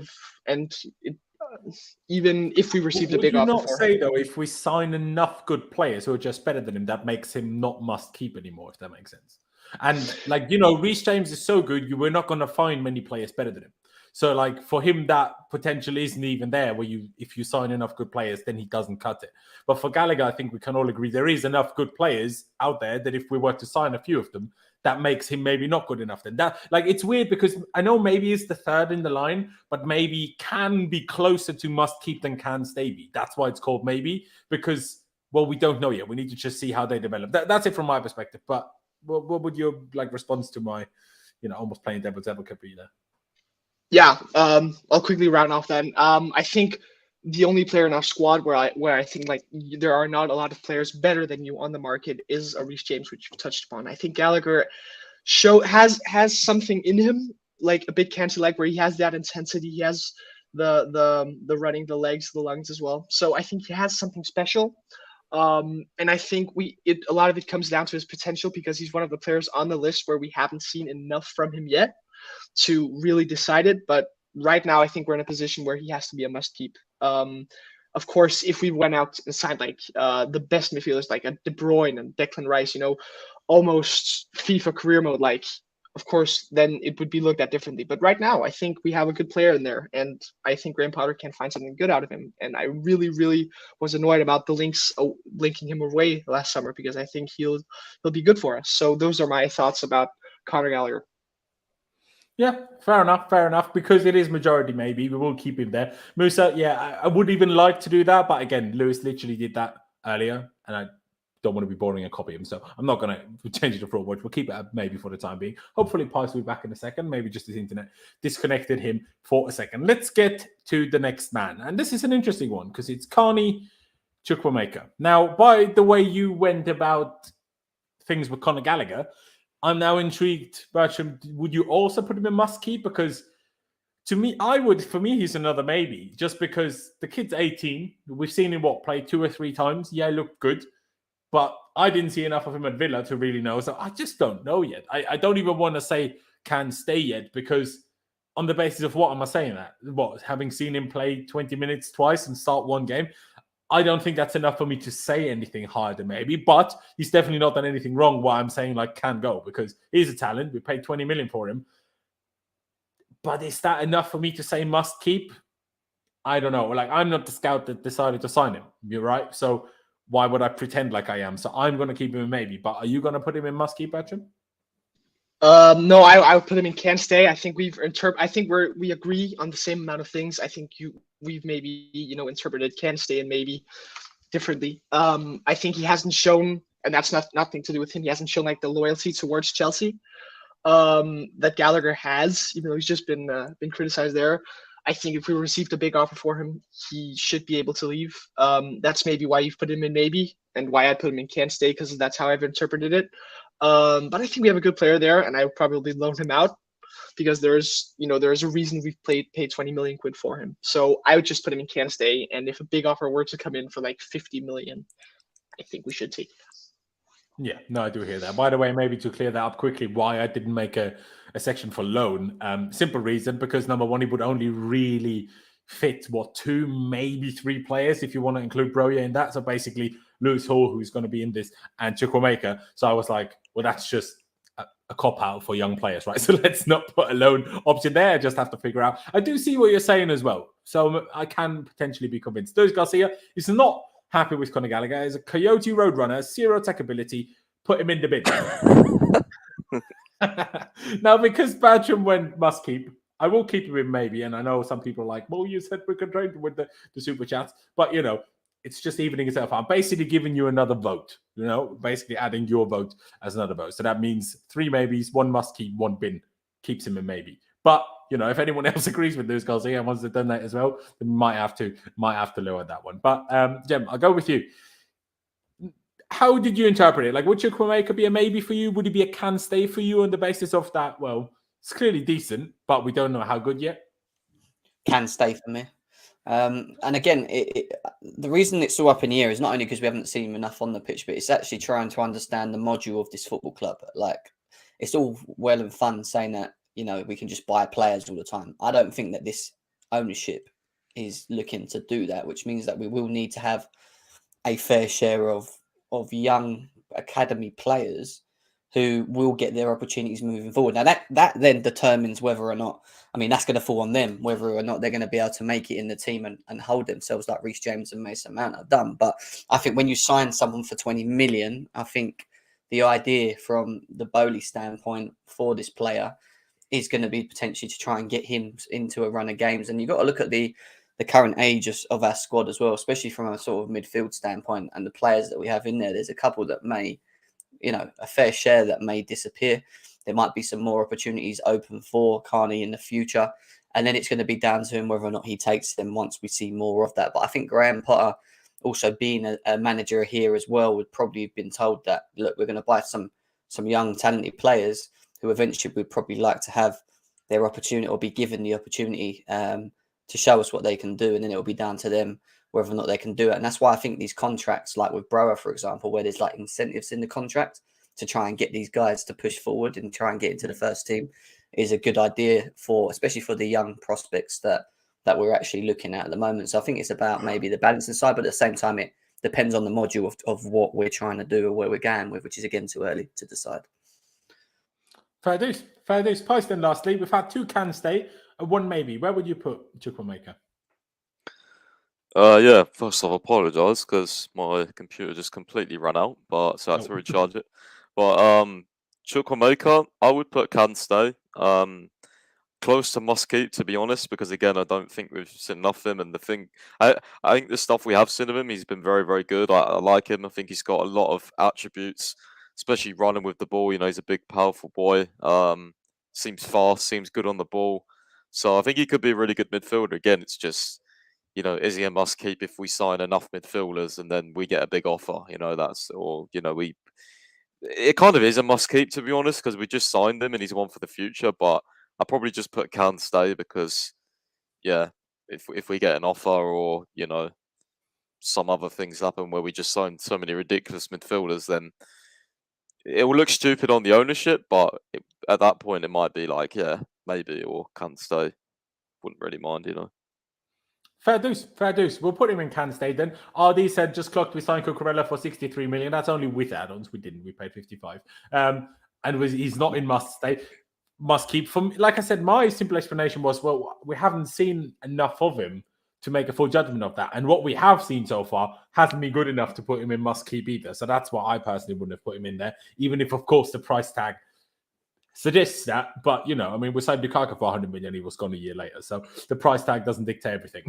Speaker 3: Even if we received a big offer
Speaker 1: Would you not
Speaker 3: for
Speaker 1: say
Speaker 3: him.
Speaker 1: though, if we sign enough good players who are just better than him, that makes him not must keep anymore? If that makes sense. And Reece James is so good, we're not going to find many players better than him. So, for him, that potential isn't even there. If you sign enough good players, then he doesn't cut it. But for Gallagher, I think we can all agree there is enough good players out there that if we were to sign a few of them, that makes him maybe not good enough. Then it's weird because I know maybe he's the third in the line, but maybe can be closer to must keep than can stay be. That's why it's called maybe because we don't know yet. We need to just see how they develop. That's it from my perspective. But what would your response to my, almost playing devil's advocate be there?
Speaker 3: Yeah, I'll quickly round off then. I think the only player in our squad where I think there are not a lot of players better than you on the market is a Reece James, which you've touched upon. I think Gallagher has something in him, like a bit Kante-like, where he has that intensity. He has the running, the legs, the lungs as well. So I think he has something special. And I think a lot of it comes down to his potential because he's one of the players on the list where we haven't seen enough from him yet to really decide it. But right now, I think we're in a position where he has to be a must keep. Of course, if we went out and signed the best midfielders like a De Bruyne and Declan Rice, almost FIFA career mode, of course, then it would be looked at differently. But right now, I think we have a good player in there, and I think Graham Potter can find something good out of him. And I really, really was annoyed about the linking him away last summer because I think he'll be good for us. So those are my thoughts about Conor Gallagher.
Speaker 1: Yeah, fair enough. Because it is majority, maybe we will keep him there. Musa, yeah, I would even like to do that, but again, Lewis literally did that earlier, and I don't want to be boring a copy of him, so I'm not going to change it to fraud watch. We'll keep it up maybe for the time being. Hopefully, Pice will be back in a second. Maybe just his internet disconnected him for a second. Let's get to the next man, and this is an interesting one because it's Carney Chukwuemeka. Now, by the way you went about things with Conor Gallagher, I'm now intrigued, Bertram. Would you also put him in must keep? Because to me, I would. For me, he's another maybe. Just because the kid's 18. We've seen him play 2 or 3 times. Yeah, looked good. But I didn't see enough of him at Villa to really know. So I just don't know yet. I don't even want to say can stay yet because on the basis of what am I saying that? Having seen him play 20 minutes twice and start one game? I don't think that's enough for me to say anything higher than maybe, but he's definitely not done anything wrong why I'm saying can go because he's a talent. We paid 20 million for him. But is that enough for me to say must keep? I don't know. I'm not the scout that decided to sign him. You're right. So why would I pretend like I am? So I'm going to keep him in maybe, but are you going to put him in must keep, Bertram?
Speaker 3: No, I would put him in can stay. I think we agree on the same amount of things. I think we've maybe interpreted can stay and maybe differently. I think he hasn't shown, and that's nothing to do with him. He hasn't shown the loyalty towards Chelsea that Gallagher has, even though he's just been criticized there. I think if we received a big offer for him, he should be able to leave. That's maybe why you've put him in maybe, and why I put him in can stay because that's how I've interpreted it. But I think we have a good player there, and I would probably loan him out because there's a reason we've paid 20 million quid for him. So I would just put him in can stay, and if a big offer were to come in for 50 million, I think we should take it.
Speaker 1: Yeah, no, I do hear that. By the way, maybe to clear that up quickly, why I didn't make a section for loan. Simple reason, because number one, he would only really fit 2, maybe 3 players if you want to include Broja in that. So basically, Lewis Hall, who's going to be in this, and Chukwuemeka. So I was like, well, that's just a cop-out for young players, right? So let's not put a loan option there. I just have to figure out. I do see what you're saying as well. So I can potentially be convinced. Luis Garcia is not happy with Conor Gallagher. He's a Coyote Roadrunner, 0 attack ability. Put him in the bin. Now, because Bertram went must keep, I will keep him in maybe. And I know some people are like, well, you said we could trade with the super chats. But, it's just evening itself. I'm basically giving you another vote, basically adding your vote as another vote. So that means 3 maybes, 1 must keep, 1 bin keeps him in maybe. But if anyone else agrees with those goals and wants to donate as well, then we might have to lower that one. But Jem, I'll go with you. How did you interpret it? Like, would Chukwuemeka be a maybe for you? Would it be a can stay for you on the basis of that? Well, it's clearly decent, but we don't know how good yet.
Speaker 4: Can stay for me. And again, the reason it's all up in the air is not only because we haven't seen him enough on the pitch, but it's actually trying to understand the module of this football club. Like, it's all well and fun saying that, we can just buy players all the time. I don't think that this ownership is looking to do that, which means that we will need to have a fair share of young academy players who will get their opportunities moving forward. Now, that then determines whether or not, that's going to fall on them, whether or not they're going to be able to make it in the team and hold themselves like Reece James and Mason Mount have done. But I think when you sign someone for 20 million, I think the idea from the Boehly standpoint for this player is going to be potentially to try and get him into a run of games. And you've got to look at the current age of our squad as well, especially from a sort of midfield standpoint and the players that we have in there. There's a couple that may, a fair share that may disappear. There might be some more opportunities open for Carney in the future. And then it's going to be down to him whether or not he takes them once we see more of that. But I think Graham Potter, also being a manager here as well, would probably have been told that, look, we're going to buy some young talented players who eventually would probably like to have their opportunity or be given the opportunity to show us what they can do. And then it'll be down to them whether or not they can do it. And that's why I think these contracts, like with Broja, for example, where there's like incentives in the contract to try and get these guys to push forward and try and get into the first team, is a good idea especially for the young prospects that we're actually looking at the moment. So I think it's about maybe the balancing side, but at the same time, it depends on the module of what we're trying to do or where we're going with, which is again too early to decide.
Speaker 1: Fair dues. Post then lastly, we've had 2 can stay and 1 maybe. Where would you put Chukwuemeka?
Speaker 2: Yeah, first off, I apologise because my computer just completely ran out, so I had to recharge it. But Chukwuemeka, I would put can stay. Close to must keep, to be honest, because again, I don't think we've seen enough of him. And I think the stuff we have seen of him, he's been very, very good. I like him. I think he's got a lot of attributes, especially running with the ball. He's a big, powerful boy. Seems fast, seems good on the ball. So I think he could be a really good midfielder. Again, it's just, is he a must keep if we sign enough midfielders and then we get a big offer? It kind of is a must keep, to be honest, because we just signed him and he's one for the future. But I probably just put can stay because, yeah, if we get an offer or some other things happen where we just signed so many ridiculous midfielders, then it will look stupid on the ownership. But at that point, it might be like, yeah, maybe, or can stay. Wouldn't really mind,
Speaker 1: Fair dues. We'll put him in can stay then. RD said just clocked we signed Cucurella for 63 million. That's only with add-ons. We didn't. We paid 55. He's not in must stay. Must keep. Like I said, my simple explanation was, well, we haven't seen enough of him to make a full judgment of that. And what we have seen so far hasn't been good enough to put him in must keep either. So that's why I personally wouldn't have put him in there, even if, of course, the price tag suggests that. But, we signed Lukaku for 100 million. He was gone a year later. So the price tag doesn't dictate everything.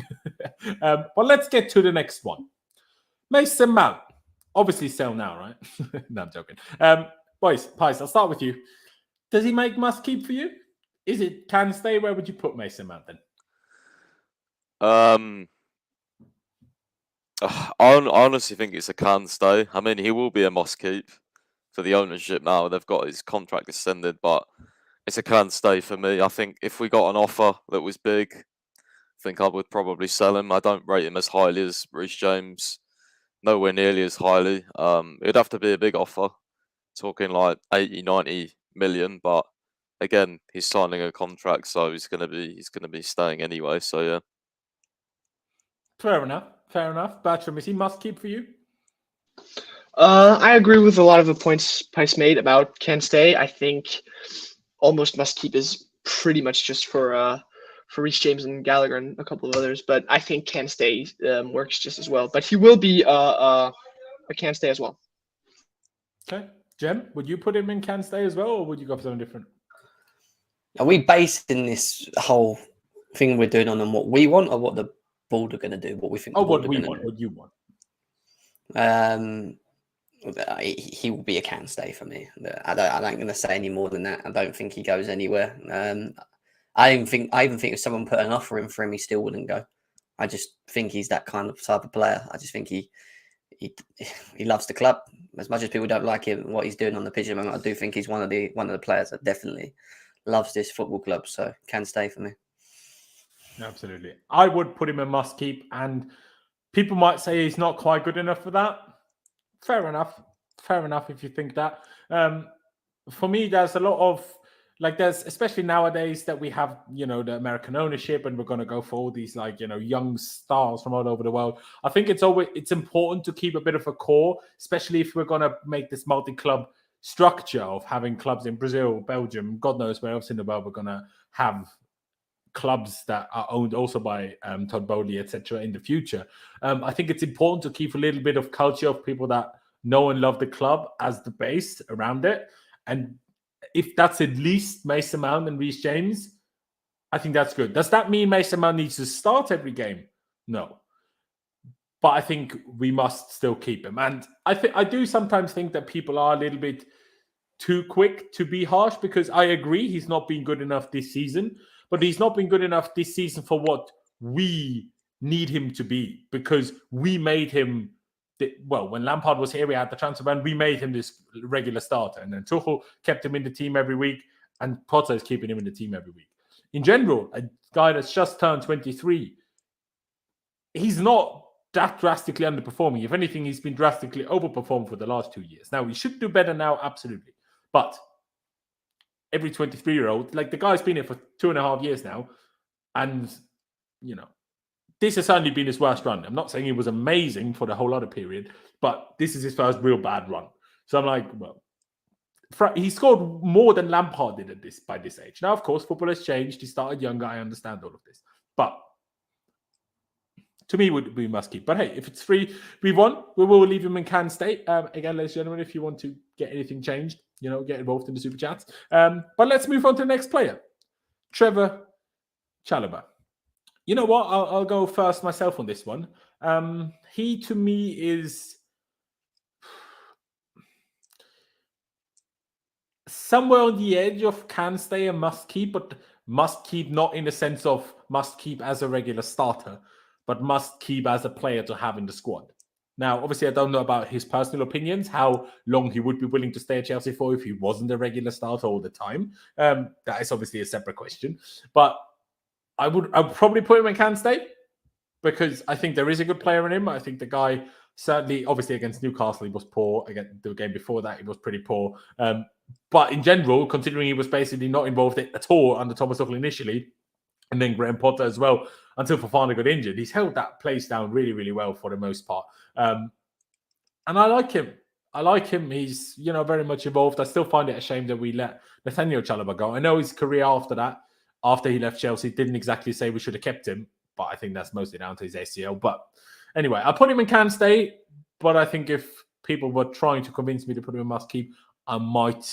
Speaker 1: But let's get to the next one. Mason Mount. Obviously sell now, right? No, I'm joking. Boys, Pies, I'll start with you. Does he make must keep for you? Is it can stay? Where would you put Mason Mount then?
Speaker 2: I honestly think it's a can stay. He will be a must keep for the ownership now. They've got his contract extended, but it's a can stay for me. I think if we got an offer that was big, I think I would probably sell him. I don't rate him as highly as Reece James. Nowhere nearly as highly. It'd have to be a big offer. Talking like 80, 90 million, but again, he's signing a contract, so he's gonna be staying anyway. So yeah.
Speaker 1: Fair enough. Bertram, is he must keep for you?
Speaker 3: I agree with a lot of the points Pice made about can stay. I think almost must keep is pretty much just for Reece James and Gallagher and a couple of others, but I think can stay works just as well. But he will be a can stay as well.
Speaker 1: Okay. Jem, would you put him in can stay as well, or would you go for something different?
Speaker 4: Are we basing this whole thing we're doing on what we want or what the board are going to do? What we think?
Speaker 1: What we want. What you want?
Speaker 4: He will be a can stay for me. I'm not going to say any more than that. I don't think he goes anywhere. I even think if someone put an offer in for him, he still wouldn't go. I just think he's that kind of type of player. I just think he loves the club as much as people don't like him. What he's doing on the pitch at the moment, I do think he's one of the players that definitely loves this football club. So can stay for me.
Speaker 1: Absolutely, I would put him in must keep, and people might say he's not quite good enough for that. Fair enough. If you think that. For me, there's a lot of there's especially nowadays that we have, the American ownership, and we're going to go for all these young stars from all over the world. I think it's important to keep a bit of a core, especially if we're going to make this multi-club structure of having clubs in Brazil, Belgium, God knows where else in the world we're going to have clubs that are owned also by Todd Boehly, etc. in the future. I think it's important to keep a little bit of culture of people that know and love the club as the base around it. And if that's at least Mason Mount and Reece James, I think that's good. Does that mean Mason Mount needs to start every game? No. But I think we must still keep him. And I do sometimes think that people are a little bit too quick to be harsh, because I agree he's not been good enough this season, but he's not been good enough this season for what we need him to be, because we made him, when Lampard was here, we had the transfer ban, we made him this regular starter. And then Tuchel kept him in the team every week, and Potter is keeping him in the team every week. In general, a guy that's just turned 23, he's not that drastically underperforming. If anything, he's been drastically overperformed for the last 2 years. Now, he should do better now, absolutely. But every 23-year-old, the guy's been here for 2.5 years now, and, this has certainly been his worst run. I'm not saying he was amazing for the whole other period, but this is his first real bad run. So I'm like, well, he scored more than Lampard did by this age. Now, of course, football has changed. He started younger. I understand all of this. But to me, we must keep. But hey, if it's 3-1, we will leave him in Can stay. Again, ladies and gentlemen, if you want to get anything changed, get involved in the super chats. But let's move on to the next player, Trevoh Chalobah. You know what? I'll go first myself on this one. He, to me, is somewhere on the edge of can stay and must keep, but must keep not in the sense of must keep as a regular starter, but must keep as a player to have in the squad. Now, obviously, I don't know about his personal opinions, how long he would be willing to stay at Chelsea for if he wasn't a regular starter all the time. That is obviously a separate question. But I would probably put him in can stay, because I think there is a good player in him. I think the guy certainly, obviously against Newcastle, he was poor. Again, the game before that, he was pretty poor. But in general, considering he was basically not involved at all under Thomas Tuchel initially, and then Graham Potter as well, until Fofana got injured, he's held that place down really, really well for the most part. And I like him. He's, very much involved. I still find it a shame that we let Nathaniel Chalobah go. I know his career after that, after he left Chelsea, didn't exactly say we should have kept him, but I think that's mostly down to his ACL. But anyway, I put him in can stay, but I think if people were trying to convince me to put him in must keep, I might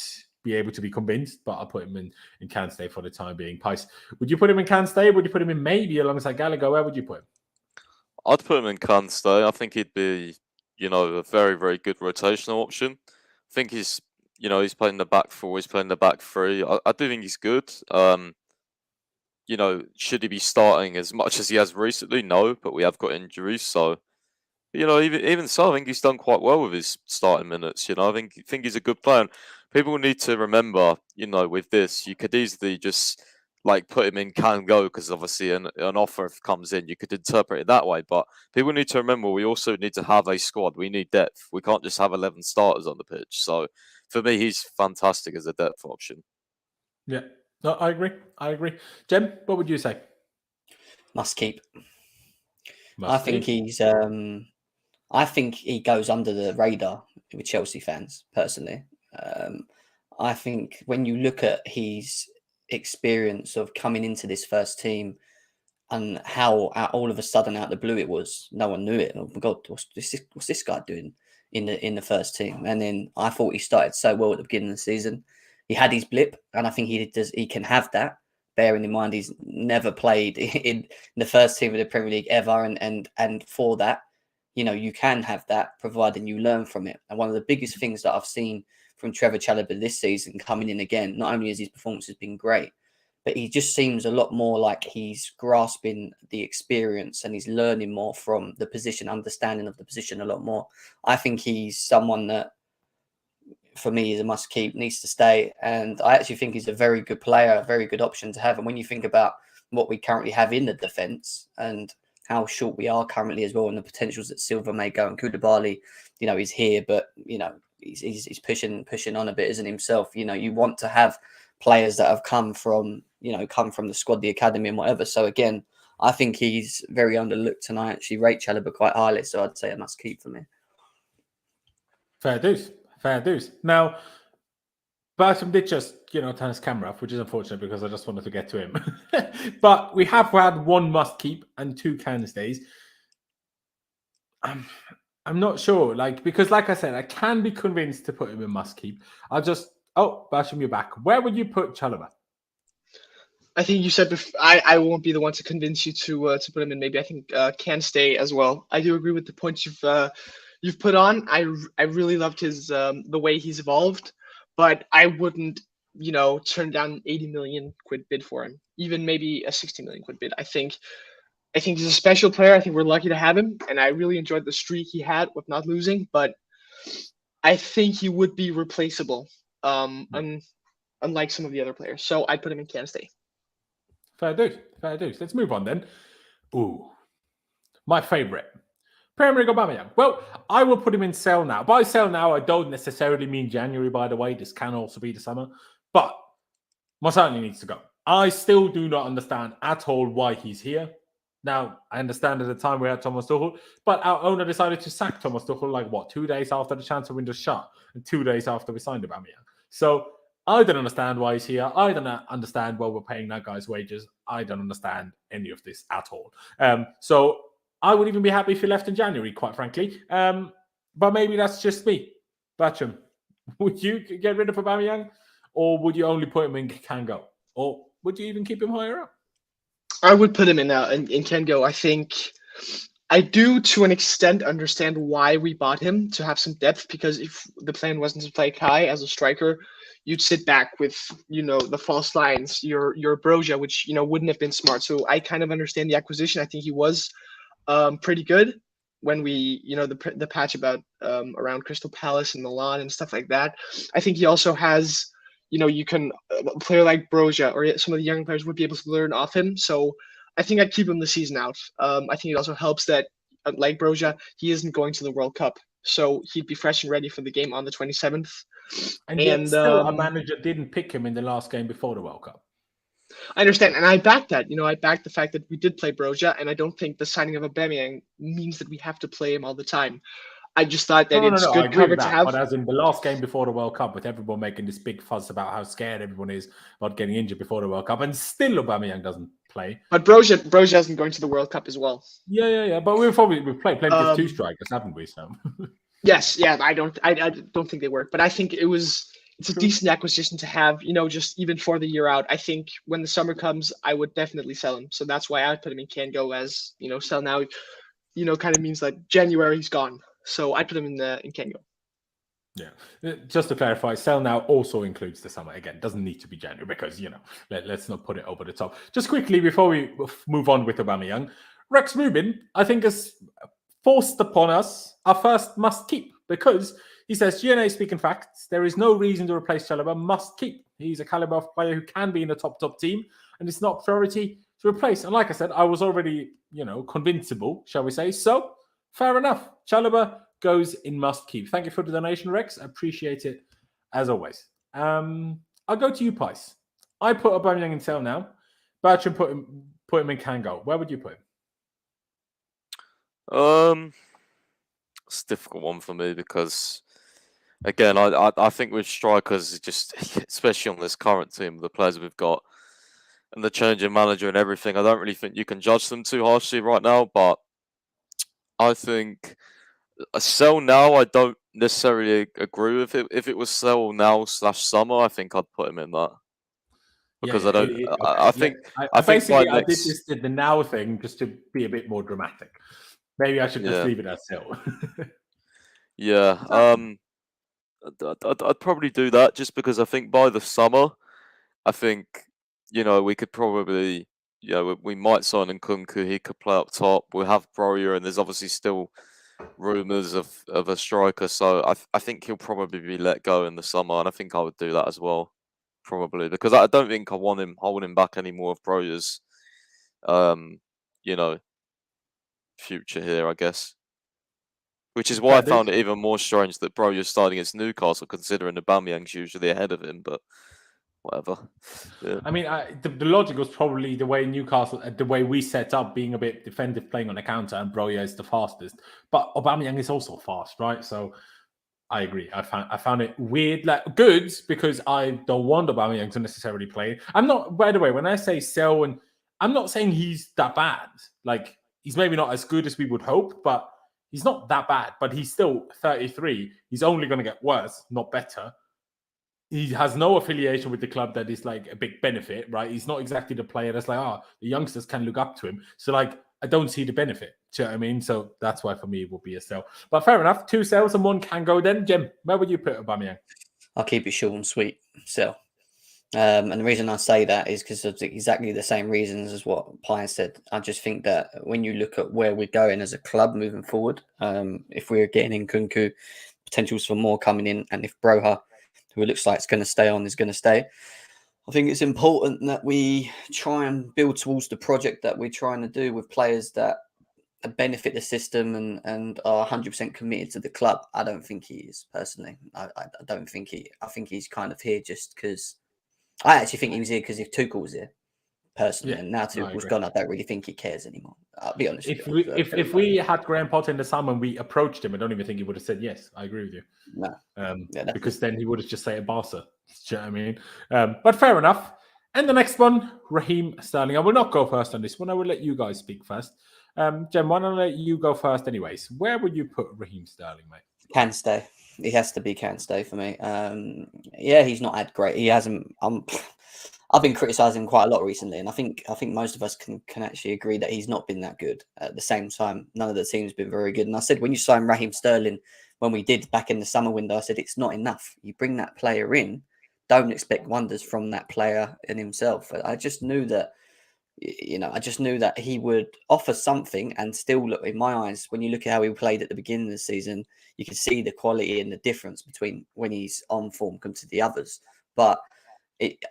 Speaker 1: be able to be convinced, but I'll put him in can stay for the time being. Pice, would you put him in can stay? Would you put him in maybe alongside Gallagher? Where would you put him?
Speaker 2: I'd put him in can stay. I think he'd be, a very, very good rotational option. I think he's playing the back four, he's playing the back three. I do think he's good. Should he be starting as much as he has recently? No, but we have got injuries, so even so, I think he's done quite well with his starting minutes. I think he's a good player. And people need to remember, with this, you could easily just put him in can go, because obviously an offer comes in, you could interpret it that way. But people need to remember, we also need to have a squad. We need depth. We can't just have 11 starters on the pitch. So for me, he's fantastic as a depth option.
Speaker 1: Yeah. No, I agree. Jem, what would you say?
Speaker 4: Must keep. I think he goes under the radar with Chelsea fans, personally. I think when you look at his experience of coming into this first team and how all of a sudden out the blue it was, no one knew it. Oh my God, what's this guy doing in the first team? And then I thought he started so well at the beginning of the season. He had his blip, and I think he can have that, bearing in mind he's never played in the first team of the Premier League ever. And for that, you can have that, providing you learn from it. And one of the biggest things that I've seen from Trevoh Chalobah this season coming in again, not only has his performance has been great, but he just seems a lot more like he's grasping the experience and he's learning more from the position, understanding of the position a lot more. I think he's someone that, for me, is a must keep, needs to stay. And I actually think he's a very good player, a very good option to have. And when you think about what we currently have in the defence and how short we are currently as well, and the potentials that Silva may go, and Koulibaly, is here, but, he's pushing on a bit, isn't himself. You want to have players that have come from the squad, the academy and whatever. So again, I think he's very underlooked, and I actually rate Chalobah quite highly. So I'd say a must keep for me.
Speaker 1: Fair dues. Now, Bertram did just, turn his camera off, which is unfortunate because I just wanted to get to him. But we have had one must keep and two can stays. I'm not sure, because like I said, I can be convinced to put him in must keep. Bertram, you're back. Where would you put Chalobah?
Speaker 3: I think you said before, I won't be the one to convince you to put him in. Maybe I think can stay as well. I do agree with the points you've put on. I really loved his the way he's evolved, but I wouldn't turn down 80 million quid bid for him, even maybe a 60 million quid bid. I think he's a special player. I think we're lucky to have him, and I really enjoyed the streak he had with not losing. But I think he would be replaceable, unlike some of the other players. So I'd put him in can stay.
Speaker 1: Fair dues. Let's move on then. Ooh, my favourite, Pierre Emerick Aubameyang. Well, I will put him in sell now. By sell now, I don't necessarily mean January, by the way. This can also be the summer. But most certainly needs to go. I still do not understand at all why he's here. Now, I understand at the time we had Thomas Tuchel, but our owner decided to sack Thomas Tuchel 2 days after the transfer window shut and 2 days after we signed Aubameyang. So I don't understand why he's here. I don't understand why we're paying that guy's wages. I don't understand any of this at all. So I would even be happy if he left in January, quite frankly. But maybe that's just me. Bertram, would you get rid of Aubameyang? Or would you only put him in can go? Or would you even keep him higher up?
Speaker 3: I would put him in can go. I think I do, to an extent, understand why we bought him, to have some depth, because if the plan wasn't to play Kai as a striker, you'd sit back with, the false lines, your Broja, which, wouldn't have been smart. So I kind of understand the acquisition. I think he was pretty good when we, the patch about around Crystal Palace and Milan and stuff like that. I think he also has, you can, a player like Broja or some of the young players would be able to learn off him. So I think I'd keep him the season out. I think it also helps that, like Broja, he isn't going to the World Cup. So he'd be fresh and ready for the game on the 27th.
Speaker 1: And yet still, a manager didn't pick him in the last game before the World Cup.
Speaker 3: I understand, and I back that. I back the fact that we did play Broja, and I don't think the signing of Aubameyang means that we have to play him all the time. I just thought that it's good cover to have.
Speaker 1: But as in the last game before the World Cup, with everyone making this big fuss about how scared everyone is about getting injured before the World Cup, and still Aubameyang doesn't play.
Speaker 3: But Broja isn't going to the World Cup as well.
Speaker 1: Yeah. But we've played plenty of two strikers, haven't we? So.
Speaker 3: Yes, yeah. I don't think they work, but I think it's a decent acquisition to have. Just even for the year out. I think when the summer comes, I would definitely sell him. So that's why I put him in can go, as sell now. Kind of means that January he's gone. So I put him in can go.
Speaker 1: Yeah, just to clarify, sell now also includes the summer. Again, doesn't need to be January because let's not put it over the top. Just quickly before we move on with Aubameyang, Rex Rubin, I think, has forced upon us our first must keep, because he says, Younes speaking facts, there is no reason to replace Chalobah, must keep. He's a caliber of player who can be in a top team, and it's not priority to replace. And like I said, I was already, convincible, shall we say. So, fair enough. Chalobah goes in must keep. Thank you for the donation, Rex. I appreciate it, as always. I'll go to you, Pice. I put Aubameyang in sell now. Bertram put him in can go. Where would you put him?
Speaker 2: It's a difficult one for me because, again, I think with strikers, just especially on this current team, the players we've got and the change in manager and everything, I don't really think you can judge them too harshly right now. But I think a sell now, I don't necessarily agree with it. If it was sell now / summer, I think I'd put him in that. Because I think
Speaker 1: basically I did the now thing just to be a bit more dramatic. Maybe I should just leave it as sell.
Speaker 2: Yeah, I'd probably do that just because I think by the summer, I think we could probably, we might sign Nkunku. He could play up top. We'll have Broja, and there's obviously still rumours of a striker. So I think he'll probably be let go in the summer, and I think I would do that as well, probably, because I don't think I want him back anymore of Broja's, you know, future here, I guess. Which is why I found it even more strange that Broja's starting against Newcastle, considering Aubameyang's usually ahead of him, but whatever. Yeah.
Speaker 1: I mean, the logic was probably the way Newcastle, the way we set up, being a bit defensive, playing on the counter, and Broja is the fastest. But Aubameyang is also fast, right? So I agree. I found it weird, like good, because I don't want Aubameyang to necessarily play. I'm not, by the way, when I say sell, and I'm not saying he's that bad. Like, he's maybe not as good as we would hope, but he's not that bad. But he's still 33. He's only going to get worse, not better. He has no affiliation with the club that is like a big benefit, right? He's not exactly the player that's like, the youngsters can look up to him. So, like, I don't see the benefit. Do you know what I mean? So that's why for me it will be a sell. But fair enough. 2 sells and 1 can go then. Jim, where would you put Aubameyang?
Speaker 4: I'll keep it short and sweet. Sell. And the reason I say that is because of exactly the same reasons as what Pine said. I just think that when you look at where we're going as a club moving forward, if we're getting in Nkunku, potentials for more coming in, and if Broja, who it looks like is going to stay on, is going to stay, I think it's important that we try and build towards the project that we're trying to do with players that benefit the system and are 100% committed to the club. I don't think he is, personally. I don't think I think he's kind of here just because... I actually think he was here because if Tuchel was here, personally, and now Tuchel's gone, I don't really think he cares anymore. I'll be honest.
Speaker 1: If we had Graham Potter in the summer and we approached him, I don't even think he would have said yes. I agree with you.
Speaker 4: No,
Speaker 1: because then he would have just said Barca. Do you know what I mean? But fair enough. And the next one, Raheem Sterling. I will not go first on this one. I will let you guys speak first. Jem, why don't I let you go first anyways? Where would you put Raheem Sterling, mate?
Speaker 4: Can stay. He has to be can stay for me. Yeah, he's not had great. He hasn't. I've been criticising him quite a lot recently, and I think most of us can actually agree that he's not been that good. At the same time, none of the team's been very good. And I said when you sign Raheem Sterling, when we did back in the summer window, I said it's not enough. You bring that player in, don't expect wonders from that player in himself. I just knew that. I just knew that he would offer something, and still, look, in my eyes, when you look at how he played at the beginning of the season, you can see the quality and the difference between when he's on form compared to the others. But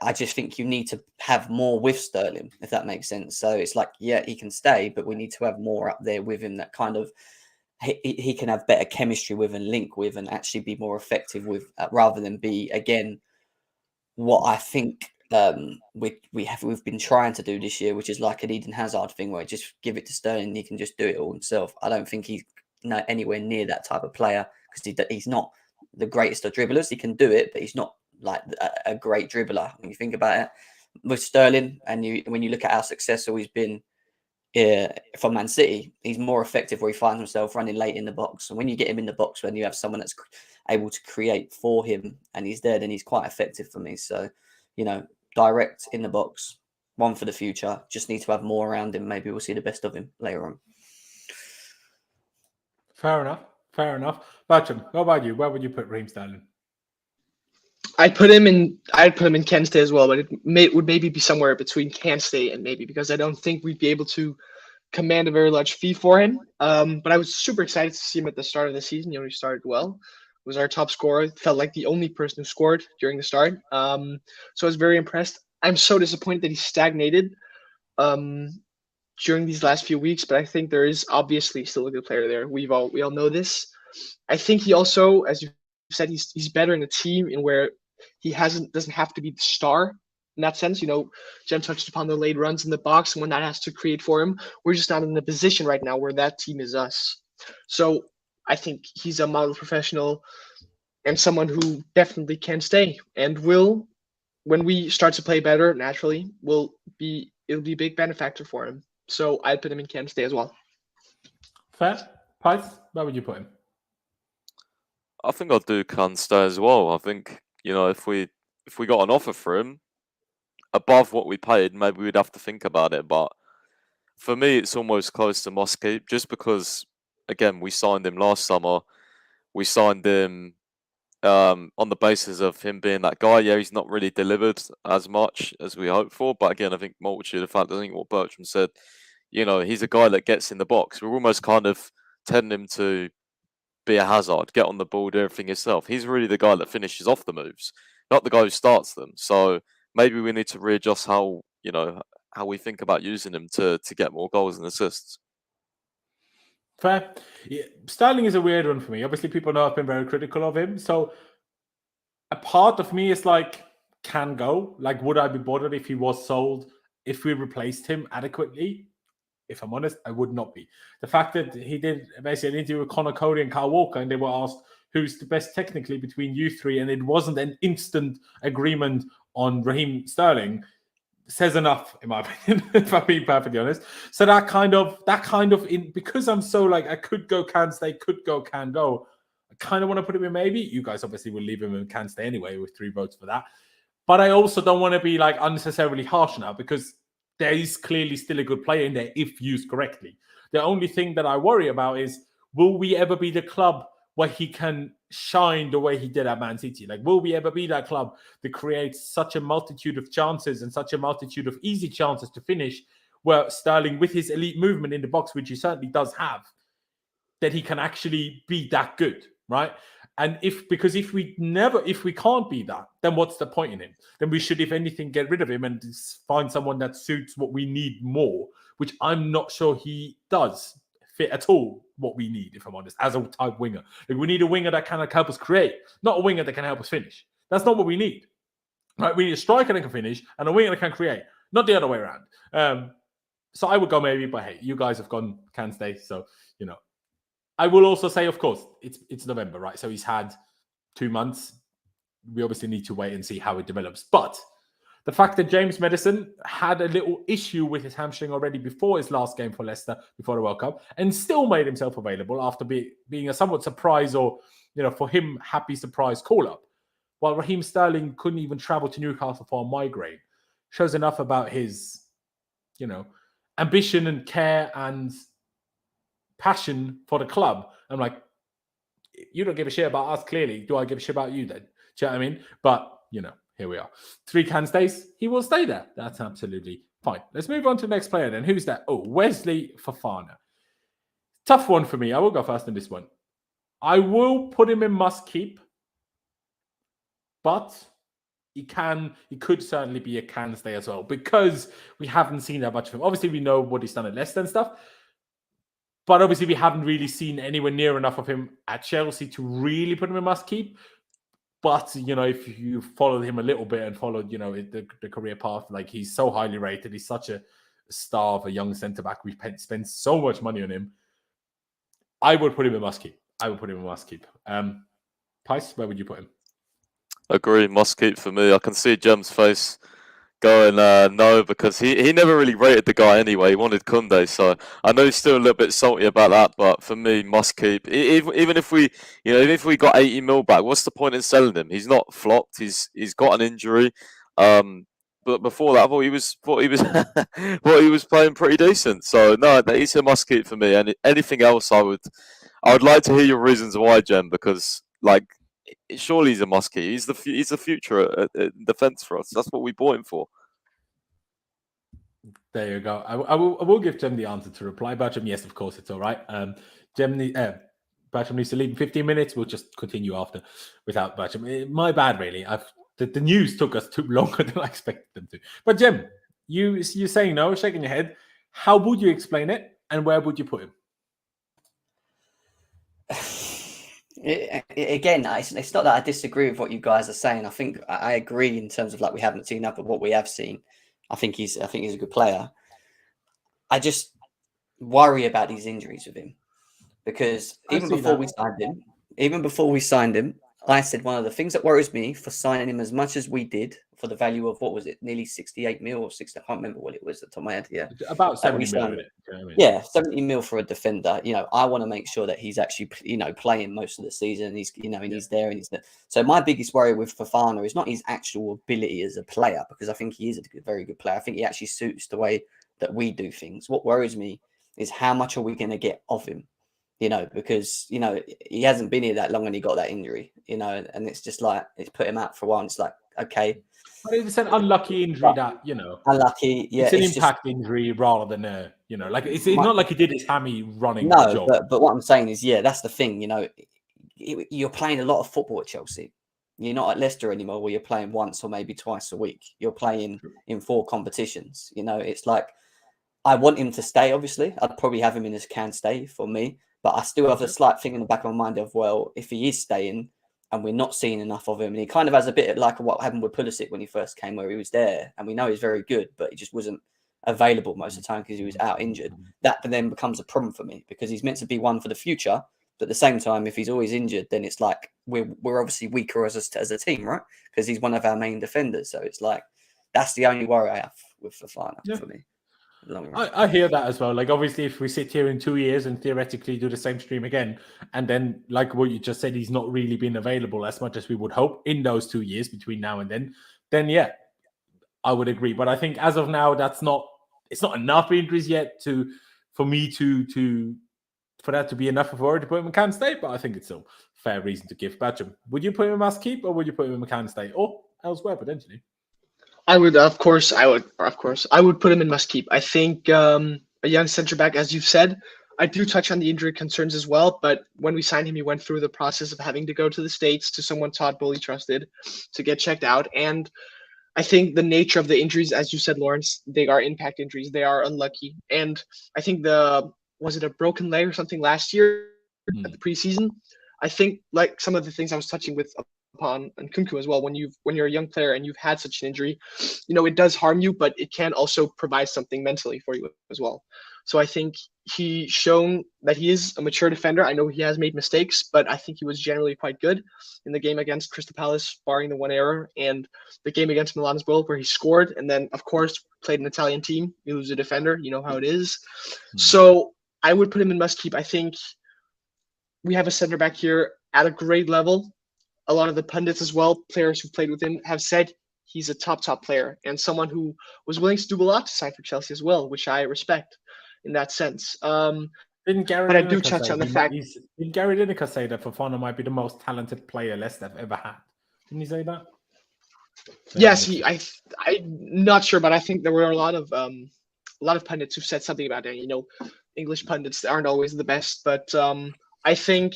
Speaker 4: I just think you need to have more with Sterling, if that makes sense. So it's like, yeah, he can stay, but we need to have more up there with him that kind of he can have better chemistry with and link with and actually be more effective with, rather than be, again, what I think we've been trying to do this year, which is like an Eden Hazard thing where just give it to Sterling and he can just do it all himself. I don't think he's anywhere near that type of player because he's not the greatest of dribblers. He can do it, but he's not like a great dribbler when you think about it. With Sterling, and when you look at how successful he's been for Man City, he's more effective where he finds himself running late in the box. And when you get him in the box, when you have someone that's able to create for him and he's there, then he's quite effective for me. So, direct in the box, one for the future. Just need to have more around him. Maybe we'll see the best of him later on.
Speaker 1: Fair enough. Bertram, what about you? Where would you put Raheem Sterling?
Speaker 3: I'd put him in Kent Stay as well, but it would maybe be somewhere between Kent Stay and maybe, because I don't think we'd be able to command a very large fee for him. But I was super excited to see him at the start of the season. He started well. Was our top scorer. Felt like the only person who scored during the start. So I was very impressed. I'm so disappointed that he stagnated during these last few weeks, but I think there is obviously still a good player there. We all know this. I think he also, as you said, he's better in a team in where he doesn't have to be the star in that sense. Jem touched upon the late runs in the box and when that has to create for him. We're just not in the position right now where that team is us. So I think he's a model professional and someone who definitely can stay and will, when we start to play better, naturally, it'll be a big benefactor for him. So I'd put him in can stay as well.
Speaker 1: Fair. Pies, where would you put him?
Speaker 2: I think I'll do can stay as well. I think, if we got an offer for him above what we paid, maybe we'd have to think about it. But for me, it's almost close to must keep, just because, again, we signed him last summer. We signed him on the basis of him being that guy. Yeah, he's not really delivered as much as we hoped for. But again, I think multitude of factors. I think what Bertram said, he's a guy that gets in the box. We're almost kind of telling him to be a Hazard, get on the ball, do everything himself. He's really the guy that finishes off the moves, not the guy who starts them. So maybe we need to readjust how we think about using him to get more goals and assists.
Speaker 1: Fair. Yeah, Sterling is a weird one for me. Obviously, people know I've been very critical of him. So a part of me is like, can go. Like, would I be bothered if he was sold, if we replaced him adequately? If I'm honest, I would not be. The fact that he did basically an interview with Conor Cody and Kyle Walker, and they were asked who's the best technically between you three, and it wasn't an instant agreement on Raheem Sterling, says enough, in my opinion, if I'm being perfectly honest. So that kind of because I'm so like, I could go, can stay, could go, can go. I kind of want to put him in maybe. You guys obviously will leave him in can stay anyway with 3 votes for that. But I also don't want to be like unnecessarily harsh now, because there is clearly still a good player in there if used correctly. The only thing that I worry about is, will we ever be the club where he can shine the way he did at Man City? Like, will we ever be that club that creates such a multitude of chances and such a multitude of easy chances to finish, where Sterling, with his elite movement in the box, which he certainly does have, that he can actually be that good, right? And if we can't be that, then what's the point in him? Then we should, if anything, get rid of him and find someone that suits what we need more, which I'm not sure he does fit at all what we need, if I'm honest, as a type winger. Like, we need a winger that can help us create, not a winger that can help us finish. That's not what we need. Right? We need a striker that can finish and a winger that can create, not the other way around. So I would go maybe, but hey, you guys have gone can stay, so I will also say, of course, it's November, right? So he's had 2 months. We obviously need to wait and see how it develops. But the fact that James Maddison had a little issue with his hamstring already before his last game for Leicester, before the World Cup, and still made himself available after being a somewhat surprise, or, for him, happy surprise call-up, while Raheem Sterling couldn't even travel to Newcastle for a migraine, shows enough about his, ambition and care and passion for the club. I'm like, you don't give a shit about us, clearly. Do I give a shit about you then? Do you know what I mean? But, here we are. 3 can stays. He will stay there. That's absolutely fine. Let's move on to the next player then. Who's that? Oh, Wesley Fofana. Tough one for me. I will go first in this one. I will put him in must keep, but he could certainly be a can stay as well, because we haven't seen that much of him. Obviously, we know what he's done at Leicester and stuff, but obviously we haven't really seen anywhere near enough of him at Chelsea to really put him in must keep. But, if you followed him a little bit and followed, the career path, like, he's so highly rated. He's such a star of a young centre-back. We've spent so much money on him. I would put him in must keep. Pice, where would you put him?
Speaker 2: Agree, must keep for me. I can see Jem's face going no, because he never really rated the guy anyway. He wanted Kunde, so I know he's still a little bit salty about that, but for me, must keep. Even if we got 80 mil back, what's the point in selling him? He's not flopped. He's got an injury. But before that, I thought he was thought he was playing pretty decent. So no, he's a must keep for me. And anything else, I would like to hear your reasons why, Jem, because surely he's a must keep. He's the future at defence for us. That's what we bought him for.
Speaker 1: There you go. I will give Jem the answer to reply. Bertram, yes, of course, it's all right. Bertram needs to leave in 15 minutes. We'll just continue after without Bertram. My bad, really. The news took us too longer than I expected them to. But Jem, you're saying no, shaking your head. How would you explain it, and where would you put him?
Speaker 4: Again, it's not that I disagree with what you guys are saying. I think I agree in terms of we haven't seen enough of what we have seen. I think he's a good player. I just worry about these injuries with him, because even before we signed him, I said one of the things that worries me for signing him as much as we did for the value of, what was it, nearly 68 mil or 60? I can't remember what it was at the top of my head. Yeah,
Speaker 1: about 70 mil.
Speaker 4: Yeah, 70 mil for a defender. I want to make sure that he's actually, playing most of the season. He's, and he's there and he's there. So my biggest worry with Fofana is not his actual ability as a player, because I think he is a very good player. I think he actually suits the way that we do things. What worries me is how much are we going to get of him? because he hasn't been here that long and he got that injury, and it's just like it's put him out for a while. And it's like, okay,
Speaker 1: but it's an unlucky injury that
Speaker 4: unlucky. Yeah,
Speaker 1: it's an impact injury rather than like it's not like he did his hammy running.
Speaker 4: No,
Speaker 1: job.
Speaker 4: but what I'm saying is, that's the thing. You're playing a lot of football at Chelsea. You're not at Leicester anymore, where you're playing once or maybe twice a week. You're playing in 4 competitions. It's like I want him to stay. Obviously, I'd probably have him in as can stay for me, but I still have a slight thing in the back of my mind of, well, if he is staying and we're not seeing enough of him, and he kind of has a bit like what happened with Pulisic when he first came, where he was there and we know he's very good, but he just wasn't available most of the time because he was out injured. That then becomes a problem for me because he's meant to be one for the future. But at the same time, if he's always injured, then it's like we're obviously weaker as a team, right? Because he's one of our main defenders. So it's like that's the only worry I have with Fofana for me.
Speaker 1: I hear that as well. Like, obviously, if we sit here in 2 years and theoretically do the same stream again, and then, like what you just said, he's not really been available as much as we would hope in those 2 years between now and then yeah, I would agree. But I think as of now, it's not enough injuries yet for that to be enough of a worry to put him in can stay. But I think it's still fair reason to give Batcham. Would you put him in must keep or would you put him in can stay or elsewhere potentially?
Speaker 3: I would put him in must keep. I think a young centre back, as you've said, I do touch on the injury concerns as well. But when we signed him, he went through the process of having to go to the States to someone Todd Boehly trusted to get checked out. And I think the nature of the injuries, as you said, Lawrence, they are impact injuries. They are unlucky. And I think was it a broken leg or something last year at the preseason? I think like some of the things I was touching upon and Kunku as well, when you're a young player and you've had such an injury, it does harm you, but it can also provide something mentally for you as well. So I think he's shown that he is a mature defender. I know he has made mistakes, but I think he was generally quite good in the game against Crystal Palace, barring the one error, and the game against Milan as well, where he scored. And then, of course, played an Italian team. You lose a defender, you know how it is. So I would put him in must keep. I think we have a center back here at a great level. A lot of the pundits as well, players who played with him, have said he's a top player and someone who was willing to do a lot to sign for Chelsea as well, which I respect in that sense.
Speaker 1: Didn't Gary
Speaker 3: but I do touch on the fact.
Speaker 1: Didn't Gary Lineker say that Fofana might be the most talented player Leicester have ever had? Didn't he say that?
Speaker 3: Yes, I'm not sure, but I think there were a lot of pundits who said something about it. English pundits aren't always the best, but I think,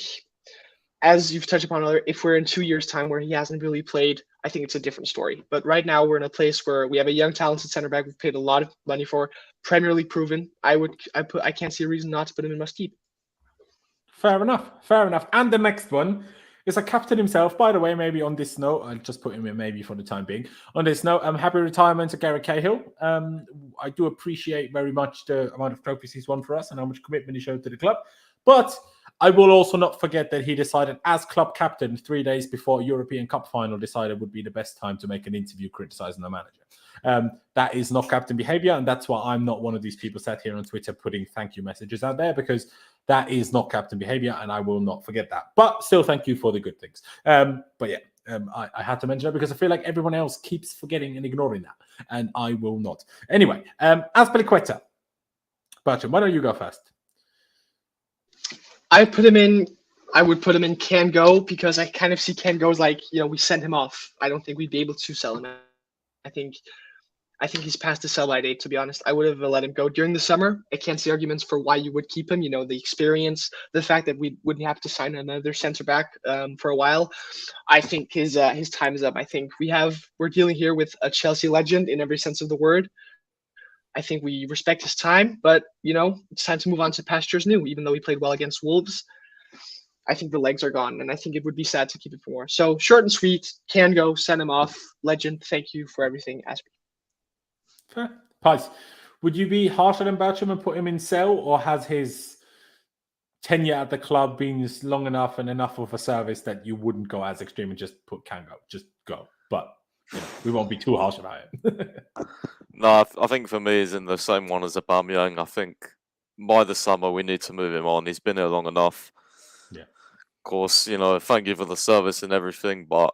Speaker 3: as you've touched upon earlier, if we're in 2 years' time where he hasn't really played, I think it's a different story. But right now we're in a place where we have a young, talented center back we've paid a lot of money for, Premier League proven. I can't see a reason not to put him in must keep.
Speaker 1: Fair enough. And the next one is a captain himself. By the way, maybe on this note, I'll just put him in maybe for the time being. On this note, happy retirement to Gary Cahill. I do appreciate very much the amount of trophies he's won for us and how much commitment he showed to the club. But I will also not forget that he decided as club captain 3 days before European Cup final decided would be the best time to make an interview criticizing the manager. That is not captain behavior. And that's why I'm not one of these people sat here on Twitter putting thank you messages out there, because that is not captain behavior. And I will not forget that. But still, thank you for the good things. But yeah, I had to mention it because I feel like everyone else keeps forgetting and ignoring that. And I will not. Anyway, Azpilicueta. Bertrand, why don't you go first?
Speaker 3: I would put him in can go, because I kind of see can go as like, we send him off. I don't think we'd be able to sell him. I think he's past the sell-by date, to be honest. I would have let him go during the summer. I can't see arguments for why you would keep him. The experience, the fact that we wouldn't have to sign another center back for a while. I think his time is up. I think we're dealing here with a Chelsea legend in every sense of the word. I think we respect his time, but, it's time to move on to pastures new, even though he played well against Wolves. I think the legs are gone, and I think it would be sad to keep it for more. So short and sweet, can go, send him off. Legend, thank you for everything, Asper.
Speaker 1: Fair. Pice, would you be harsher than Bertram and put him in sell, or has his tenure at the club been long enough and enough of a service that you wouldn't go as extreme and just put can go? Just go. But we won't be too harsh about it.
Speaker 2: No, I think for me, he's in the same one as Aubameyang. I think by the summer, we need to move him on. He's been here long enough.
Speaker 1: Yeah.
Speaker 2: Of course, thank you for the service and everything, but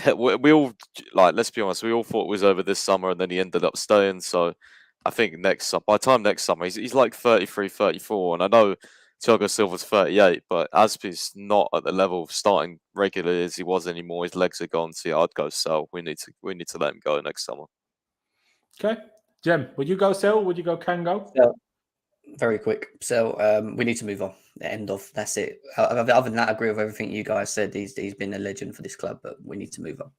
Speaker 2: we all, let's be honest, we all thought it was over this summer, and then he ended up staying. So I think by the time next summer, he's like 33, 34, and I know Thiago Silva's 38, but Aspie's not at the level of starting regularly as he was anymore. His legs are gone, so yeah, I'd go sell. We need to let him go next summer.
Speaker 1: Okay. Jem, would you go sell? Would you go can go?
Speaker 4: So, very quick. So we need to move on. The end of. That's it. Other than that, I agree with everything you guys said. He's been a legend for this club, but we need to move on.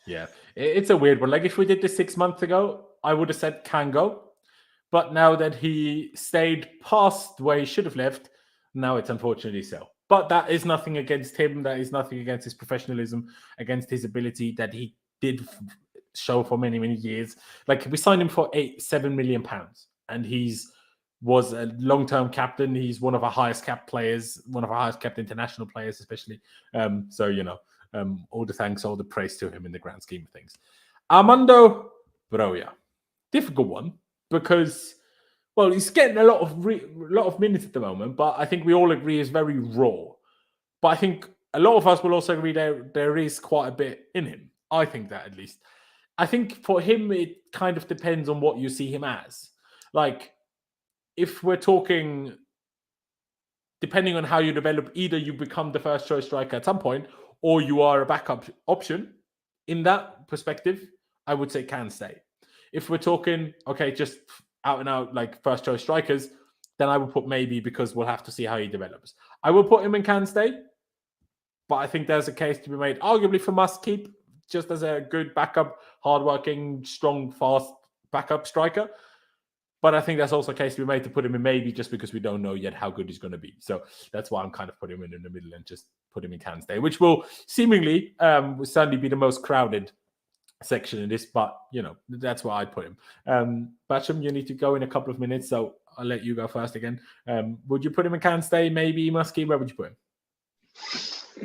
Speaker 1: Yeah, it's a weird one. Like if we did this 6 months ago, I would have said can go. But now that he stayed past where he should have left, now it's unfortunately so. But that is nothing against him. That is nothing against his professionalism, against his ability that he did show for many, many years. Like we signed him for £7 million, and was a long-term captain. He's one of our highest capped players, one of our highest capped international players, especially. So all the thanks, all the praise to him in the grand scheme of things. Armando Broja, difficult one. Because, well, he's getting a lot of minutes at the moment, but I think we all agree is very raw. But I think a lot of us will also agree there is quite a bit in him. I think that at least. I think for him, it kind of depends on what you see him as. Like, if we're talking, depending on how you develop, either you become the first choice striker at some point, or you are a backup option. In that perspective, I would say can stay. If we're talking, okay, just out and out like first choice strikers, then I would put maybe, because we'll have to see how he develops. I will put him in can stay, but I think there's a case to be made, arguably for must keep, just as a good backup, hardworking, strong, fast backup striker. But I think there's also a case to be made to put him in maybe, just because we don't know yet how good he's going to be. So that's why I'm kind of putting him in the middle and just put him in can stay, which will seemingly will certainly be the most crowded section in this, but that's where I'd put him. Bacham, you need to go in a couple of minutes, so I'll let you go first again. Would you put him in can stay? Maybe must keep. Where would you put him?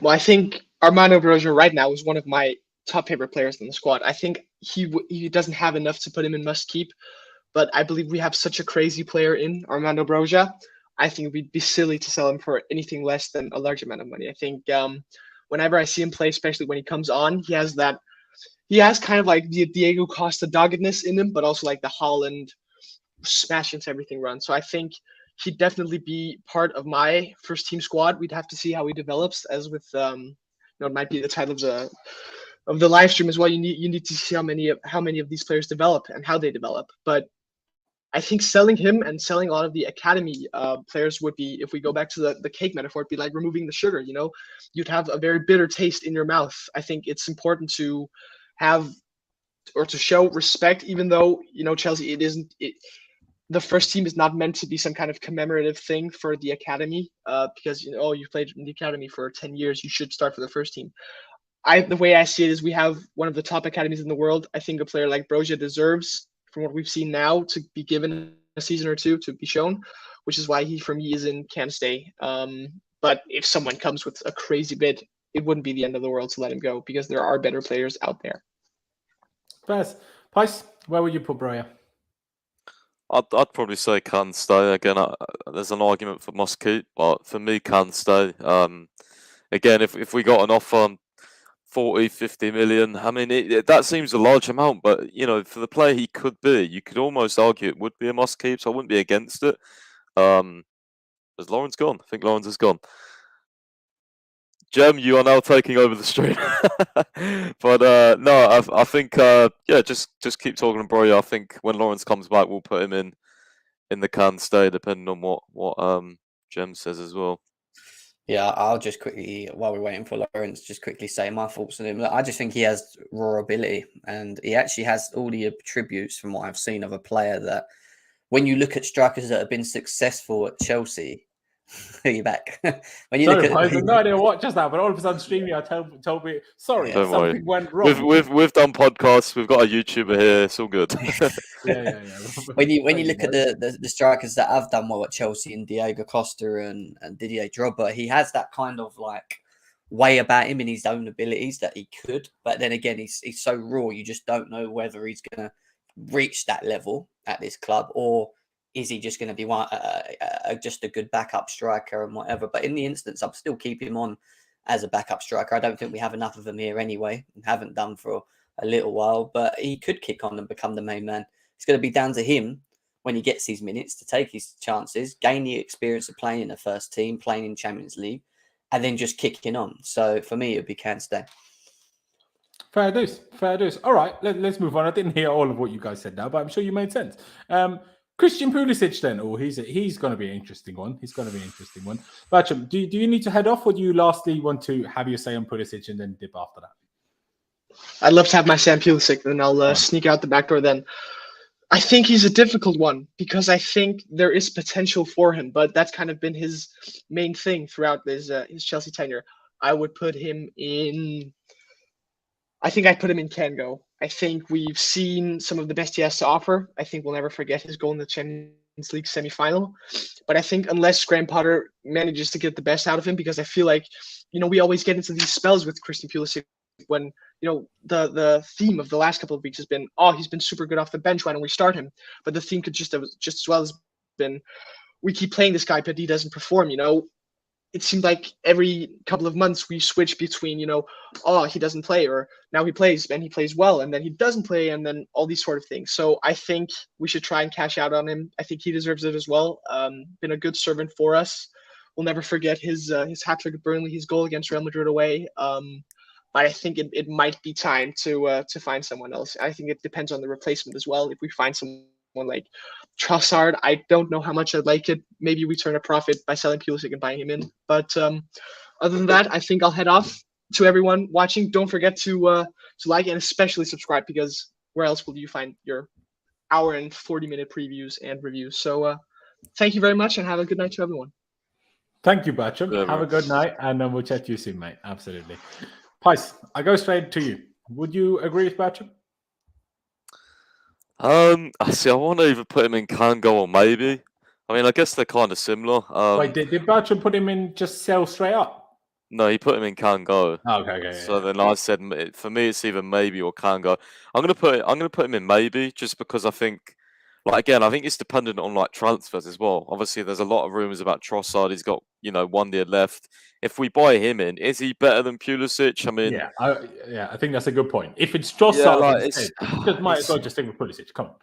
Speaker 3: Well, I think Armando Broja right now is one of my top favorite players in the squad. I think he doesn't have enough to put him in must keep, but I believe we have such a crazy player in Armando Broja. I think we'd be silly to sell him for anything less than a large amount of money. I think whenever I see him play, especially when he comes on, he has kind of like the Diego Costa doggedness in him, but also like the Holland smash into everything run. So I think he'd definitely be part of my first team squad. We'd have to see how he develops, as with it might be the title of the live stream as well. You need to see how many of these players develop and how they develop. But I think selling him and selling a lot of the academy players would be, if we go back to the cake metaphor, it'd be like removing the sugar. You'd have a very bitter taste in your mouth. I think it's important to have, or to show respect, even though Chelsea, the first team is not meant to be some kind of commemorative thing for the academy, because you've played in the academy for 10 years, you should start for the first team. The way I see it is we have one of the top academies in the world. I think a player like Broja deserves, from what we've seen now, to be given a season or two to be shown, which is why he, for me, is in can stay. But if someone comes with a crazy bid, it wouldn't be the end of the world to let him go, because there are better players out there.
Speaker 1: Pice, where would you put Broja?
Speaker 2: I'd probably say can stay. Again, there's an argument for must keep, but for me, can stay. Again, if we got an offer 40, 50 million, I mean, that seems a large amount, but, for the player he could be, you could almost argue it would be a must keep, so I wouldn't be against it. Has Laurenz gone? I think Laurenz has gone. Jem, you are now taking over the stream. But no, I think just keep talking to Broja. I think when Laurenz comes back, we'll put him in the can stay, depending on what Jem says as well.
Speaker 4: Yeah, I'll just quickly, while we're waiting for Laurenz, just quickly say my thoughts on him. Look, I just think he has raw ability, and he actually has all the attributes, from what I've seen, of a player that, when you look at strikers that have been successful at Chelsea, are you back? When you
Speaker 1: Sorry,
Speaker 4: look at,
Speaker 1: I have no idea what just happened. All of a sudden, streaming, told me, sorry,
Speaker 2: Don't
Speaker 1: something
Speaker 2: worry.
Speaker 1: went wrong.
Speaker 2: We've done podcasts. We've got a YouTuber here. It's all good.
Speaker 1: Yeah.
Speaker 4: when you look at the strikers that have done well at Chelsea, and Diego Costa and Didier Drogba, he has that kind of like way about him in his own abilities that he could. But then again, he's so raw, you just don't know whether he's going to reach that level at this club, or is he just going to be just a good backup striker and whatever. But in the instance, I'm still keeping him on as a backup striker. I don't think we have enough of him here anyway, and haven't done for a little while. But he could kick on and become the main man. It's going to be down to him when he gets these minutes to take his chances, gain the experience of playing in the first team, playing in Champions League, and then just kicking on. So for me, it would be Kante stay.
Speaker 1: Fair dues. Fair dues. All right, let's move on. I didn't hear all of what you guys said now, but I'm sure you made sense. Christian Pulisic then. Oh, he's going to be an interesting one. He's going to be an interesting one. Bertram, do you need to head off, or do you lastly want to have your say on Pulisic and then dip after that?
Speaker 3: I'd love to have my Sam Pulisic, then I'll sneak out the back door then. I think he's a difficult one because I think there is potential for him, but that's kind of been his main thing throughout his Chelsea tenure. I would put him in... I think I'd put him in can go. I think we've seen some of the best he has to offer. I think we'll never forget his goal in the Champions League semi-final. But I think unless Graham Potter manages to get the best out of him, because I feel like, we always get into these spells with Christian Pulisic when, the theme of the last couple of weeks has been, he's been super good off the bench, why don't we start him? But the theme could just as well as been, we keep playing this guy, but he doesn't perform, It seemed like every couple of months we switch between, he doesn't play, or now he plays and he plays well, and then he doesn't play, and then all these sort of things. So I think we should try and cash out on him. I think he deserves it as well. Been a good servant for us. We'll never forget his hat-trick at Burnley, his goal against Real Madrid away. But I think it might be time to find someone else. I think it depends on the replacement as well. If we find someone like Trossard, I don't know how much I'd like it. Maybe we turn a profit by selling Pulisic and buying him in. But other than that, I think I'll head off. To everyone watching, don't forget to like and especially subscribe, because where else will you find your hour and 40-minute previews and reviews? So thank you very much and have a good night to everyone.
Speaker 1: Thank you, Bertram.
Speaker 2: Yeah,
Speaker 1: have a good night, and then we'll chat to you soon, mate. Absolutely. Pice, I go straight to you. Would you agree with Bertram?
Speaker 2: I want to either put him in can go or maybe. I mean, I guess they're kind of similar.
Speaker 1: Wait, did Bertram put him in just sell straight up?
Speaker 2: No, he put him in can go.
Speaker 1: Okay.
Speaker 2: So then I said, for me, it's either maybe or can go. I'm gonna put him in maybe, just because I think, I think it's dependent on transfers as well. Obviously, there's a lot of rumors about Trossard. He's got 1 year left. If we buy him in, is he better than Pulisic? I mean,
Speaker 1: I think that's a good point. If it's Trossard, just might as well just stick with Pulisic. Come on.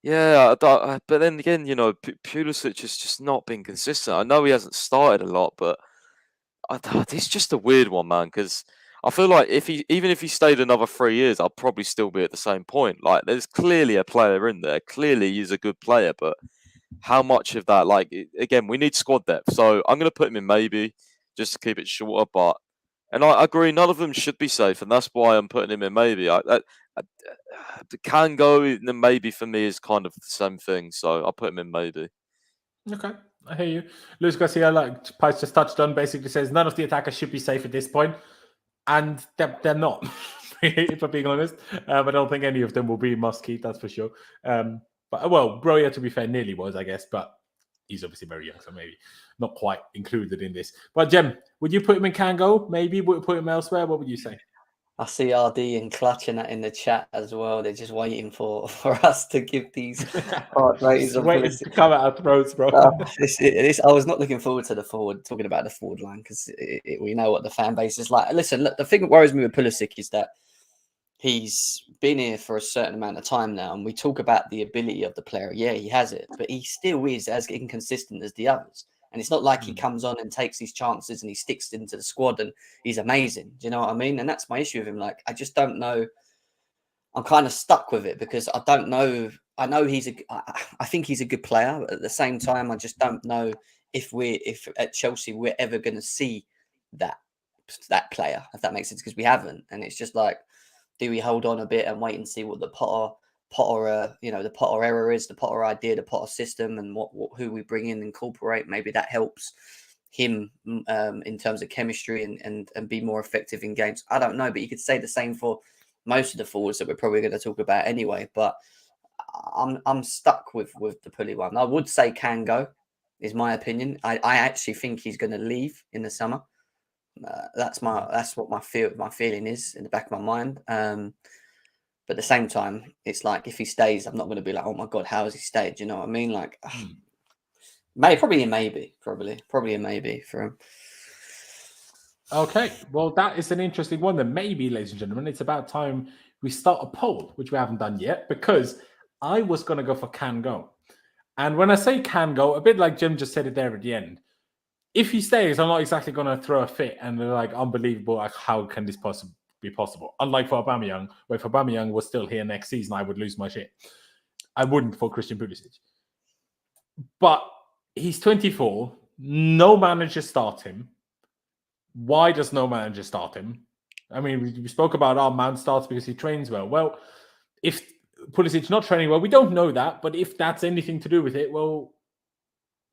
Speaker 2: Yeah, but then again, Pulisic has just not been consistent. I know he hasn't started a lot, but it's just a weird one, man. Because I feel like even if he stayed another 3 years, I'd probably still be at the same point. There's clearly a player in there. Clearly, he's a good player, but how much of that? Again, we need squad depth. So I'm going to put him in maybe, just to keep it shorter. And I agree, none of them should be safe, and that's why I'm putting him in maybe. The can go, and then maybe for me is kind of the same thing. So I'll put him in maybe.
Speaker 1: Okay, I hear you. Luis Garcia, like Pice just touched on, basically says none of the attackers should be safe at this point, and they're not, if I'm being honest. But I don't think any of them will be must keep, that's for sure. But Broja, to be fair, nearly was, I guess, but he's obviously very young, so maybe not quite included in this. But Jem, would you put him in can go? Maybe would you put him elsewhere? What would you say?
Speaker 4: I see RD and clutching that in the chat as well. They're just waiting for us to give these hard ratings.
Speaker 1: Waiting to come at our throats, bro.
Speaker 4: I was not looking forward to talking about the forward line, because we know what the fan base is like. Listen, look, the thing that worries me with Pulisic is that he's been here for a certain amount of time now, and we talk about the ability of the player. Yeah, he has it, but he still is as inconsistent as the others. And it's not like he comes on and takes his chances and he sticks into the squad and he's amazing. Do you know what I mean? And that's my issue with him. I just don't know. I'm kind of stuck with it because I don't know. I know I think he's a good player, but at the same time, I just don't know if at Chelsea we're ever going to see that player, if that makes sense, because we haven't. And it's just do we hold on a bit and wait and see what the Potter the Potter era is, the Potter idea, the Potter system, and who we bring in and incorporate? Maybe that helps him in terms of chemistry and be more effective in games. I don't know, but you could say the same for most of the forwards that we're probably going to talk about anyway. But I'm stuck with the Pully one. I would say can go, is my opinion. I actually think he's going to leave in the summer. That's what my feeling is in the back of my mind. But at the same time, it's if he stays, I'm not going to be oh my God, how has he stayed? Do you know what I mean? Probably a maybe for him.
Speaker 1: Okay, well, that is an interesting one then. Maybe, ladies and gentlemen, it's about time we start a poll, which we haven't done yet, because I was going to go for can go. And when I say can go, a bit like Jim just said it there at the end, if he stays, I'm not exactly going to throw a fit and they're like, unbelievable, like, how can this be possible? Unlike for Aubameyang, where if Aubameyang was still here next season, I would lose my shit. I wouldn't for Christian Pulisic. But he's 24. No manager start him. Why does no manager start him? I mean, we spoke about our Mount starts because he trains well. Well, if Pulisic not training well, we don't know that. But if that's anything to do with it, well,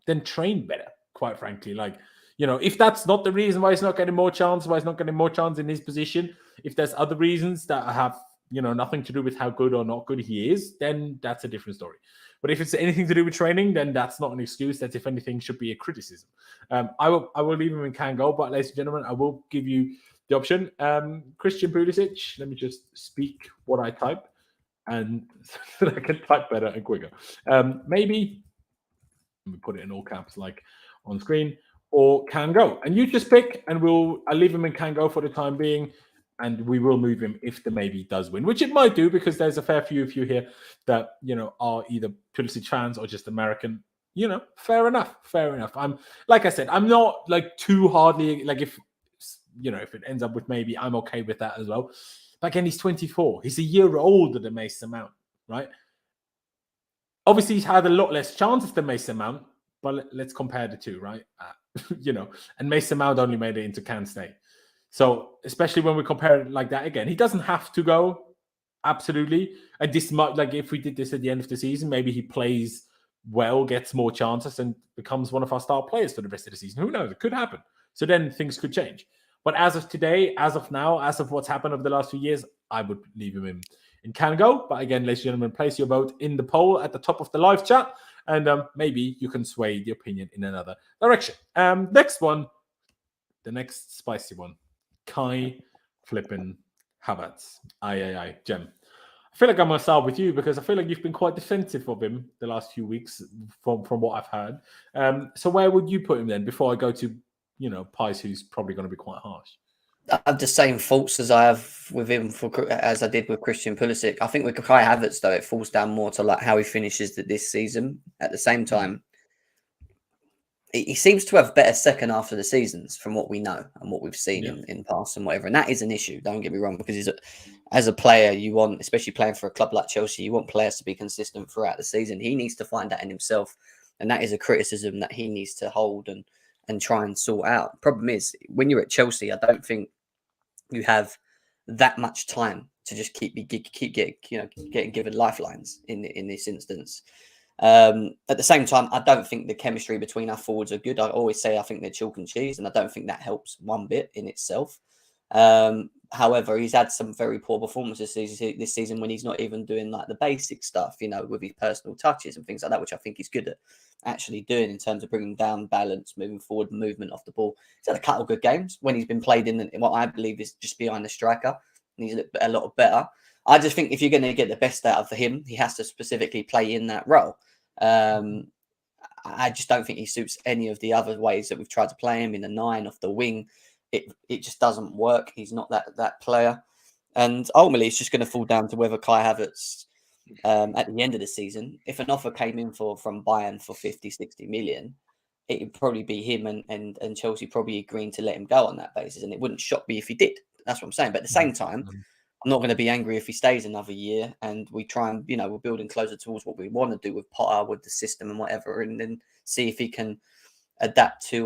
Speaker 1: then train better, quite frankly. Like, you know, if that's not the reason why he's not getting more chance, why he's not getting more chance in his position, if there's other reasons that have, you know, nothing to do with how good or not good he is, then that's a different story. But if it's anything to do with training, then that's not an excuse. That, if anything, should be a criticism. I will leave him in can go, but ladies and gentlemen, I will give you the option. Christian Pulisic, let me just speak what I type, and so that I can type better and quicker. Maybe, let me put it in all caps like on screen, or can go. And you just pick, and I'll leave him in can go for the time being. And we will move him if the maybe does win, which it might do, because there's a fair few of you here that, you know, are either Pulisic fans or just American. You know, fair enough. I'm, like I said, I'm not like too hardly, like, if, you know, if it ends up with maybe, I'm okay with that as well. But again, he's 24. He's a year older than Mason Mount, right? Obviously, he's had a lot less chances than Mason Mount, but let's compare the two, right? You know, and Mason Mount only made it into Can stay. So, especially when we compare it like that again, he doesn't have to go, absolutely. And this might, like, if we did this at the end of the season, maybe he plays well, gets more chances, and becomes one of our star players for the rest of the season. Who knows? It could happen. So then things could change. But as of today, as of now, as of what's happened over the last few years, I would leave him in can go. But again, ladies and gentlemen, place your vote in the poll at the top of the live chat, and maybe you can sway the opinion in another direction. Next one, the next spicy one. Kai flipping Havertz. Aye. Jem. I feel like I'm going to start with you, because I feel like you've been quite defensive of him the last few weeks from what I've heard. So where would you put him then, before I go to, you know, Pies, who's probably going to be quite harsh?
Speaker 4: I have the same faults as I have with him as I did with Christian Pulisic. I think with Kai Havertz, though, it falls down more to like how he finishes this season. At the same time, he seems to have better second half of the seasons from what we know and what we've seen in past and whatever. And that is an issue, don't get me wrong, because as a player, you want, especially playing for a club like Chelsea, you want players to be consistent throughout the season. He needs to find that in himself. And that is a criticism that he needs to hold and try and sort out. Problem is, when you're at Chelsea, I don't think you have that much time to just keep getting given lifelines in this instance. At the same time, I don't think the chemistry between our forwards are good. I always say I think they're chalk and cheese, and I don't think that helps one bit in itself. However, he's had some very poor performances this season when he's not even doing like the basic stuff, you know, with his personal touches and things like that, which I think he's good at actually doing in terms of bringing down balance, moving forward, movement off the ball. He's had a couple of good games when he's been played in what I believe is just behind the striker, and he's a lot better. I just think if you're going to get the best out of him, he has to specifically play in that role. I just don't think he suits any of the other ways that we've tried to play him in the 9 off the wing. It just doesn't work. He's not that player. And ultimately, it's just going to fall down to whether Kai Havertz, at the end of the season, if an offer came in from Bayern for 50, 60 million, it would probably be him and Chelsea probably agreeing to let him go on that basis. And it wouldn't shock me if he did. That's what I'm saying. But at the same time, I'm not going to be angry if he stays another year and we try and, you know, we're building closer towards what we want to do with Potter, with the system and whatever, and then see if he can adapt to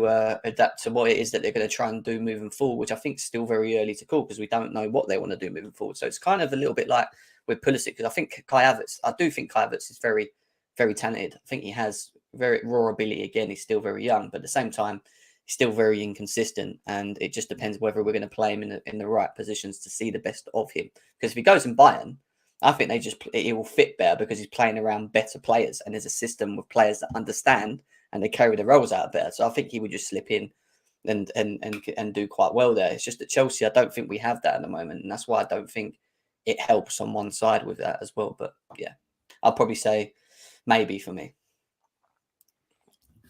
Speaker 4: what it is that they're going to try and do moving forward, which I think is still very early to call because we don't know what they want to do moving forward. So it's kind of a little bit like with Pulisic, because I do think Kai Havertz is very, very talented. I think he has very raw ability. Again, he's still very young, but at the same time, he's still very inconsistent, and it just depends whether we're going to play him in the right positions to see the best of him. Because if he goes in Bayern, I think it will fit better because he's playing around better players, and there's a system with players that understand and they carry the roles out better. So I think he would just slip in and do quite well there. It's just that Chelsea, I don't think we have that at the moment, and that's why I don't think it helps on one side with that as well. But yeah, I'll probably say maybe for me.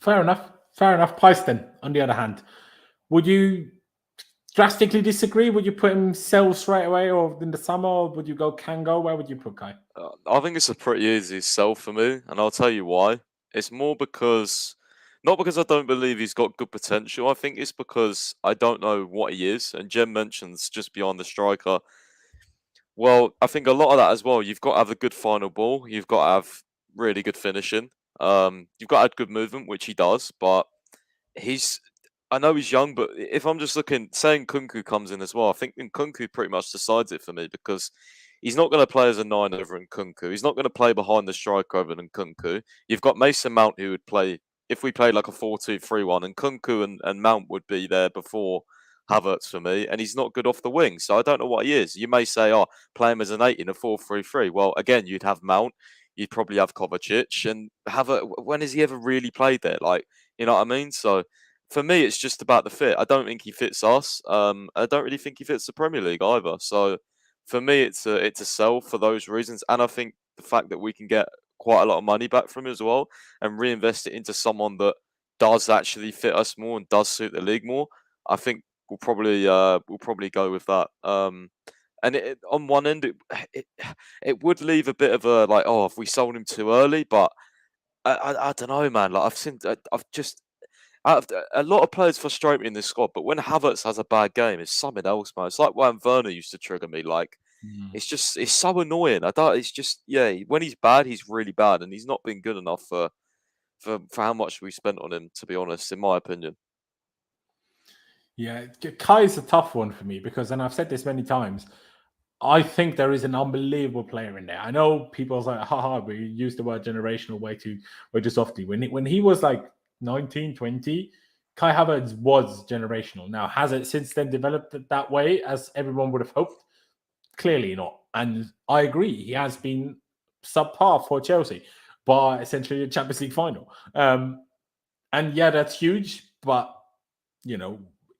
Speaker 1: Fair enough. Pyston, on the other hand, would you drastically disagree? Would you put him sell straight away or in the summer, or would you go can go? Where would you put Kai?
Speaker 2: I think it's a pretty easy sell for me, and I'll tell you why. it's more because not because I don't believe he's got good potential. I think it's because I don't know what he is. And Jem mentions just beyond the striker. Well, I think a lot of that as well. You've got to have a good final ball. You've got to have really good finishing. You've got to have good movement, which he does. But he's, I know he's young, but if I'm just looking, saying Kunku comes in as well, I think Kunku pretty much decides it for me because he's not going to play as a 9 over in Kunku. He's not going to play behind the striker over in Kunku. You've got Mason Mount who would play, if we played like a 4-2-3-1, and Kunku and Mount would be there before Havertz for me, and he's not good off the wing. So I don't know what he is. You may say, oh, play him as an 8 in a 4-3-3. Well, again, you'd have Mount, you'd probably have Kovacic, and Havertz. When has he ever really played there? Like, you know what I mean? So for me, it's just about the fit. I don't think he fits us. I don't really think he fits the Premier League either. So for me, it's a sell for those reasons, and I think the fact that we can get quite a lot of money back from him as well and reinvest it into someone that does actually fit us more and does suit the league more, I think we'll probably go with that. And on one end, it would leave a bit of a like, oh, if we sold him too early, but I don't know, man. Like I've just a lot of players frustrate me in this squad, but when Havertz has a bad game, it's something else, man. It's like when Werner used to trigger me. Like it's so annoying. It's just when he's bad, he's really bad, and he's not been good enough for how much we spent on him, to be honest, in my opinion.
Speaker 1: Yeah, Kai is a tough one for me because, and I've said this many times, I think there is an unbelievable player in there. I know people's like, haha, we use the word generational way too softly. When he was like 19, 20, Kai Havertz was generational. Now, has it since then developed that way as everyone would have hoped? Clearly not. And I agree, he has been subpar for Chelsea by essentially a Champions League final. And yeah, that's huge, but you know,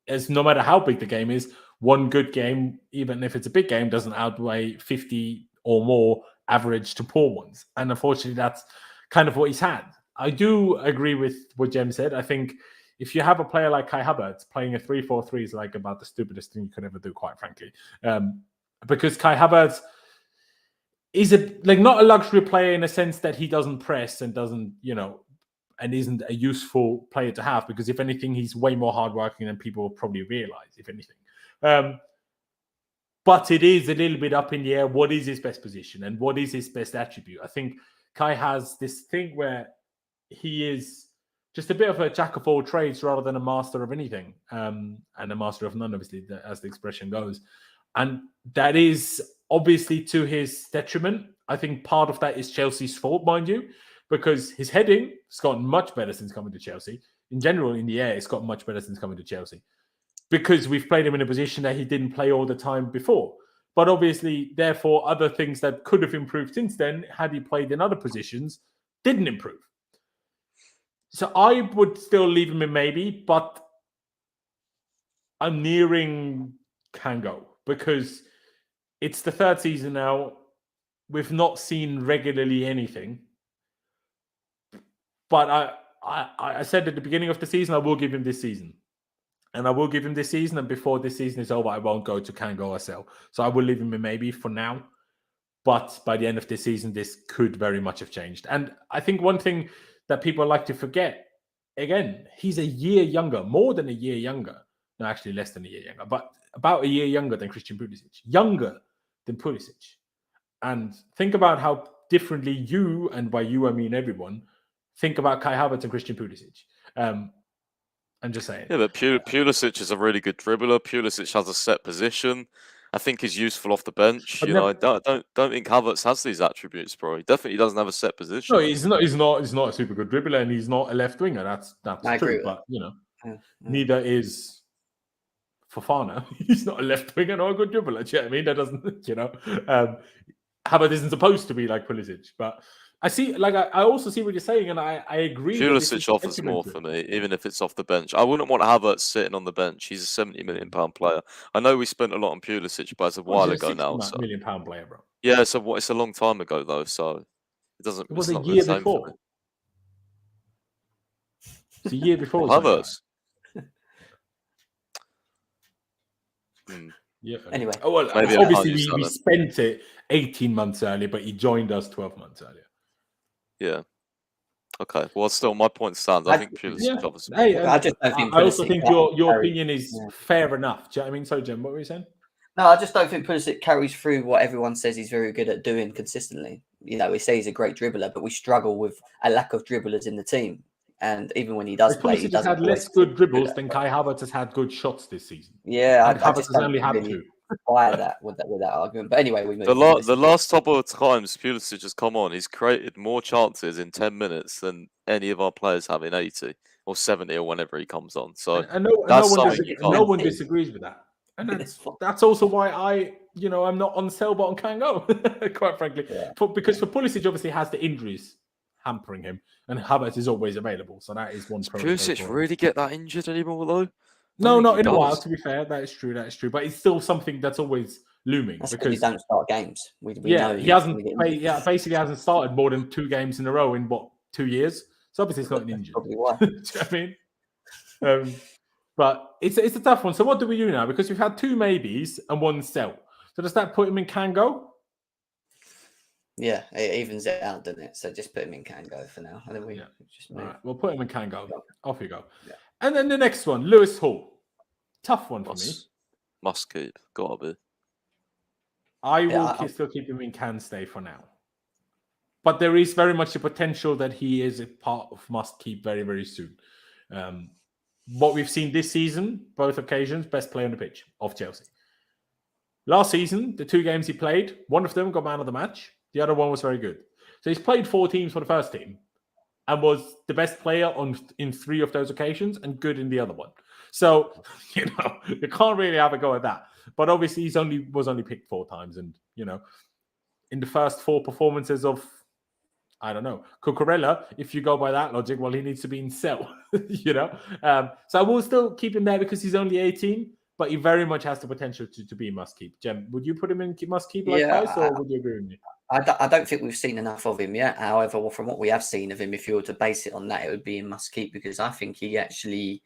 Speaker 1: as no matter how big the game is, one good game, even if it's a big game, doesn't outweigh 50 or more average to poor ones. And unfortunately, that's kind of what he's had. I do agree with what Jem said. I think if you have a player like Kai Havertz, playing a 3-4-3 is like about the stupidest thing you could ever do, quite frankly. Because Kai Havertz is not a luxury player in a sense that he doesn't press and doesn't, and isn't a useful player to have, because if anything, he's way more hardworking than people will probably realize, if anything. But it is a little bit up in the air. What is his best position and what is his best attribute? I think Kai has this thing where he is just a bit of a jack of all trades rather than a master of anything, and a master of none, obviously, as the expression goes. And that is obviously to his detriment. I think part of that is Chelsea's fault, mind you, because his heading has gotten much better since coming to Chelsea. In general, in the air, it's gotten much better since coming to Chelsea, because we've played him in a position that he didn't play all the time before. But obviously, therefore, other things that could have improved since then, had he played in other positions, didn't improve. So I would still leave him in maybe, but I'm nearing can go, because it's the third season now. We've not seen regularly anything. But I said at the beginning of the season, I will give him this season. And I will give him this season. And before this season is over, I won't go to can go or sell. So I will leave him in maybe for now. But by the end of this season, this could very much have changed. And I think one thing that people like to forget, again, he's a year younger, more than a year younger. No, actually less than a year younger, but about a year younger than Christian Pulisic. Younger than Pulisic. And think about how differently you, and by you I mean everyone, think about Kai Havertz and Christian Pulisic. I'm just saying.
Speaker 2: Yeah, but Pulisic is a really good dribbler. Pulisic has a set position. I think he's useful off the bench. I don't think Havertz has these attributes, bro. He definitely doesn't have a set position.
Speaker 1: No, he's not. He's not a super good dribbler, and he's not a left winger. That's true. But neither is Fofana. He's not a left winger nor a good dribbler. Do you know what I mean? That doesn't. Havertz isn't supposed to be like Pulisic, but I see. Like I also see what you're saying, and I agree.
Speaker 2: Pulisic offers more for me, even if it's off the bench. I wouldn't want Havertz sitting on the bench. He's a £70 million player. I know we spent a lot on Pulisic, but it's a while ago now.
Speaker 1: £60 million player, bro.
Speaker 2: Yeah, so it's a long time ago though, so it doesn't.
Speaker 1: It was a year before. It's a year before
Speaker 2: Havertz.
Speaker 1: Yeah.
Speaker 4: Anyway,
Speaker 1: well, obviously we spent it 18 months earlier, but he joined us 12 months earlier.
Speaker 2: Yeah. Okay. Well, still, my point stands. I think Pulisic obviously.
Speaker 1: Hey,
Speaker 4: I just don't think
Speaker 1: I also
Speaker 4: Pulisic
Speaker 1: think
Speaker 4: carries-
Speaker 1: your opinion is fair enough. Do you know what I mean? So, Jem, what were you saying?
Speaker 4: No, I just don't think Pulisic carries through what everyone says he's very good at doing consistently. You know, we say he's a great dribbler, but we struggle with a lack of dribblers in the team. And even when he does play, he
Speaker 1: Pulisic has
Speaker 4: doesn't
Speaker 1: had less
Speaker 4: always
Speaker 1: good dribbles than Kai Havertz has had good shots this season.
Speaker 4: Yeah,
Speaker 1: And
Speaker 4: I
Speaker 1: Havertz
Speaker 4: just
Speaker 1: has
Speaker 4: don't
Speaker 1: only had
Speaker 4: really
Speaker 1: two.
Speaker 4: buy that with that argument. But anyway, we move
Speaker 2: The,
Speaker 4: on. This
Speaker 2: the
Speaker 4: is-
Speaker 2: last couple of times Pulisic has come on, he's created more chances in 10 minutes than any of our players have in 80 or 70 or whenever he comes on. So
Speaker 1: And no
Speaker 2: that's
Speaker 1: one,
Speaker 2: something you
Speaker 1: no
Speaker 2: can't.
Speaker 1: one disagrees with that. And that's also why I'm not on sell but on Kango, quite frankly.
Speaker 4: Yeah.
Speaker 1: Because for Pulisic obviously has the injuries hampering him, and Havertz is always available. So that is one.
Speaker 2: Does Pulisic really get that injured anymore, though?
Speaker 1: No,
Speaker 2: I
Speaker 1: not
Speaker 2: think
Speaker 1: in
Speaker 2: he
Speaker 1: a while.
Speaker 2: does.
Speaker 1: To be fair, that is true. But it's still something that's always looming
Speaker 4: That's because
Speaker 1: because
Speaker 4: he don't start games. We know
Speaker 1: he
Speaker 4: he's
Speaker 1: hasn't.
Speaker 4: gonna get injured.
Speaker 1: Yeah, basically hasn't started more than 2 games in a row in 2 years. So obviously it's not an injury.
Speaker 4: Probably why.
Speaker 1: Do you know what I mean? But it's a tough one. So what do we do now? Because we've had 2 maybes and 1 sell. So does that put him in Kango?
Speaker 4: Yeah, it evens it out, doesn't it? So just put him in Kango for now, and then we just
Speaker 1: All
Speaker 4: move.
Speaker 1: right, we'll put him in Kango. Off you go.
Speaker 4: Yeah.
Speaker 1: And then the next one, Lewis Hall. Tough one for me.
Speaker 2: Must keep. Gotta be.
Speaker 1: I will
Speaker 4: Yeah,
Speaker 1: still keep him in can stay for now. But there is very much the potential that he is a part of must keep very, very soon. What we've seen this season, both occasions, best player on the pitch of Chelsea. Last season, the 2 games he played, one of them got man of the match. The other one was very good. So he's played 4 teams for the first team and was the best player in 3 of those occasions and good in the other one. So, you can't really have a go at that. But obviously, was only picked 4 times. And, in the first 4 performances of, I don't know, Cucurella, if you go by that logic, well, he needs to be in sell, So I will still keep him there because he's only 18, but he very much has the potential to be must keep. Jem, would you put him in must keep like Price, or would you agree with me?
Speaker 4: I don't think we've seen enough of him yet. However, from what we have seen of him, if you were to base it on that, it would be in must keep because I think he actually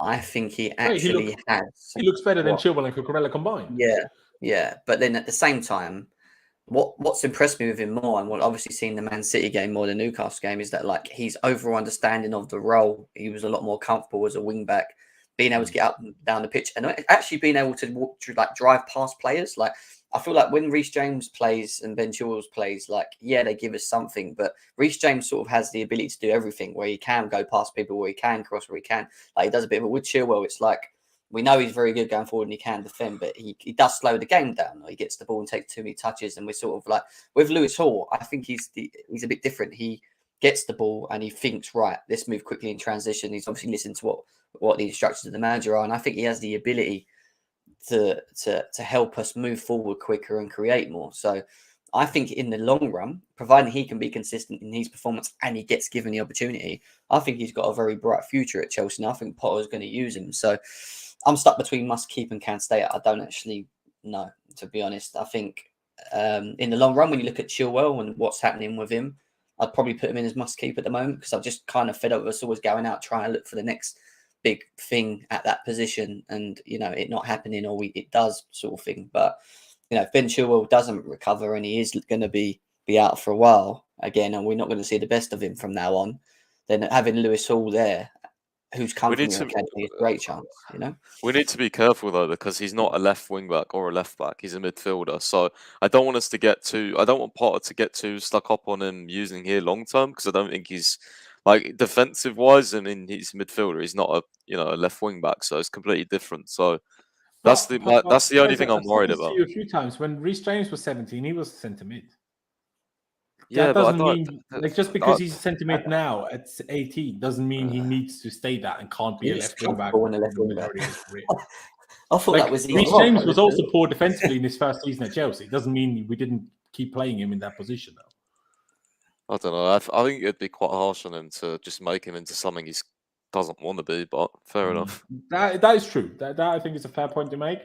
Speaker 4: has.
Speaker 1: He looks better than Chilwell and Cucurella combined.
Speaker 4: Yeah. But then at the same time, what's impressed me with him more, and what obviously seen the Man City game more than the Newcastle game, is that like his overall understanding of the role. He was a lot more comfortable as a wing back, being able to get up and down the pitch, and actually being able to walk through, like drive past players. Like I feel like when Reece James plays and Ben Chilwell plays, like they give us something, but Reece James sort of has the ability to do everything, where he can go past people, where he can cross, where he can. Like he does a bit, but with Chilwell, it's like. We know he's very good going forward and he can defend, but he does slow the game down. Or he gets the ball and takes too many touches. And we're sort of like, with Lewis Hall, I think he's a bit different. He gets the ball and he thinks, right, let's move quickly in transition. He's obviously listened to what the instructions of the manager are. And I think he has the ability to help us move forward quicker and create more. So I think in the long run, providing he can be consistent in his performance and he gets given the opportunity, I think he's got a very bright future at Chelsea. And I think Potter's going to use him. So I'm stuck between must keep and can stay. I don't actually know, to be honest. I think in the long run, when you look at Chilwell and what's happening with him, I'd probably put him in as must keep at the moment because I've just kind of fed up with us always going out trying to look for the next big thing at that position and, it not happening or it does sort of thing. But, if Ben Chilwell doesn't recover and he is going to be out for a while again, and we're not going to see the best of him from now on, then having Lewis Hall there, who's come from the academy, is a great chance,
Speaker 2: We need to be careful though because he's not a left wing back or a left back. He's a midfielder. So I don't want Potter to get too stuck up on him using here long term because I don't think he's like defensive wise. I mean, he's a midfielder. He's not a left wing back. So it's completely different. So that's the only thing I'm worried about.
Speaker 1: A few times when Reece James was 17, he was centre mid.
Speaker 2: Yeah,
Speaker 1: that doesn't mean just because he's centre mid now at 18 doesn't mean he needs to stay that and can't be a left wing back.
Speaker 4: I thought that was
Speaker 1: Reece James was also poor defensively in his first season at Chelsea. It doesn't mean we didn't keep playing him in that position though.
Speaker 2: I don't know. I think it'd be quite harsh on him to just make him into something he doesn't want to be. But fair enough.
Speaker 1: That is true. That I think is a fair point to make.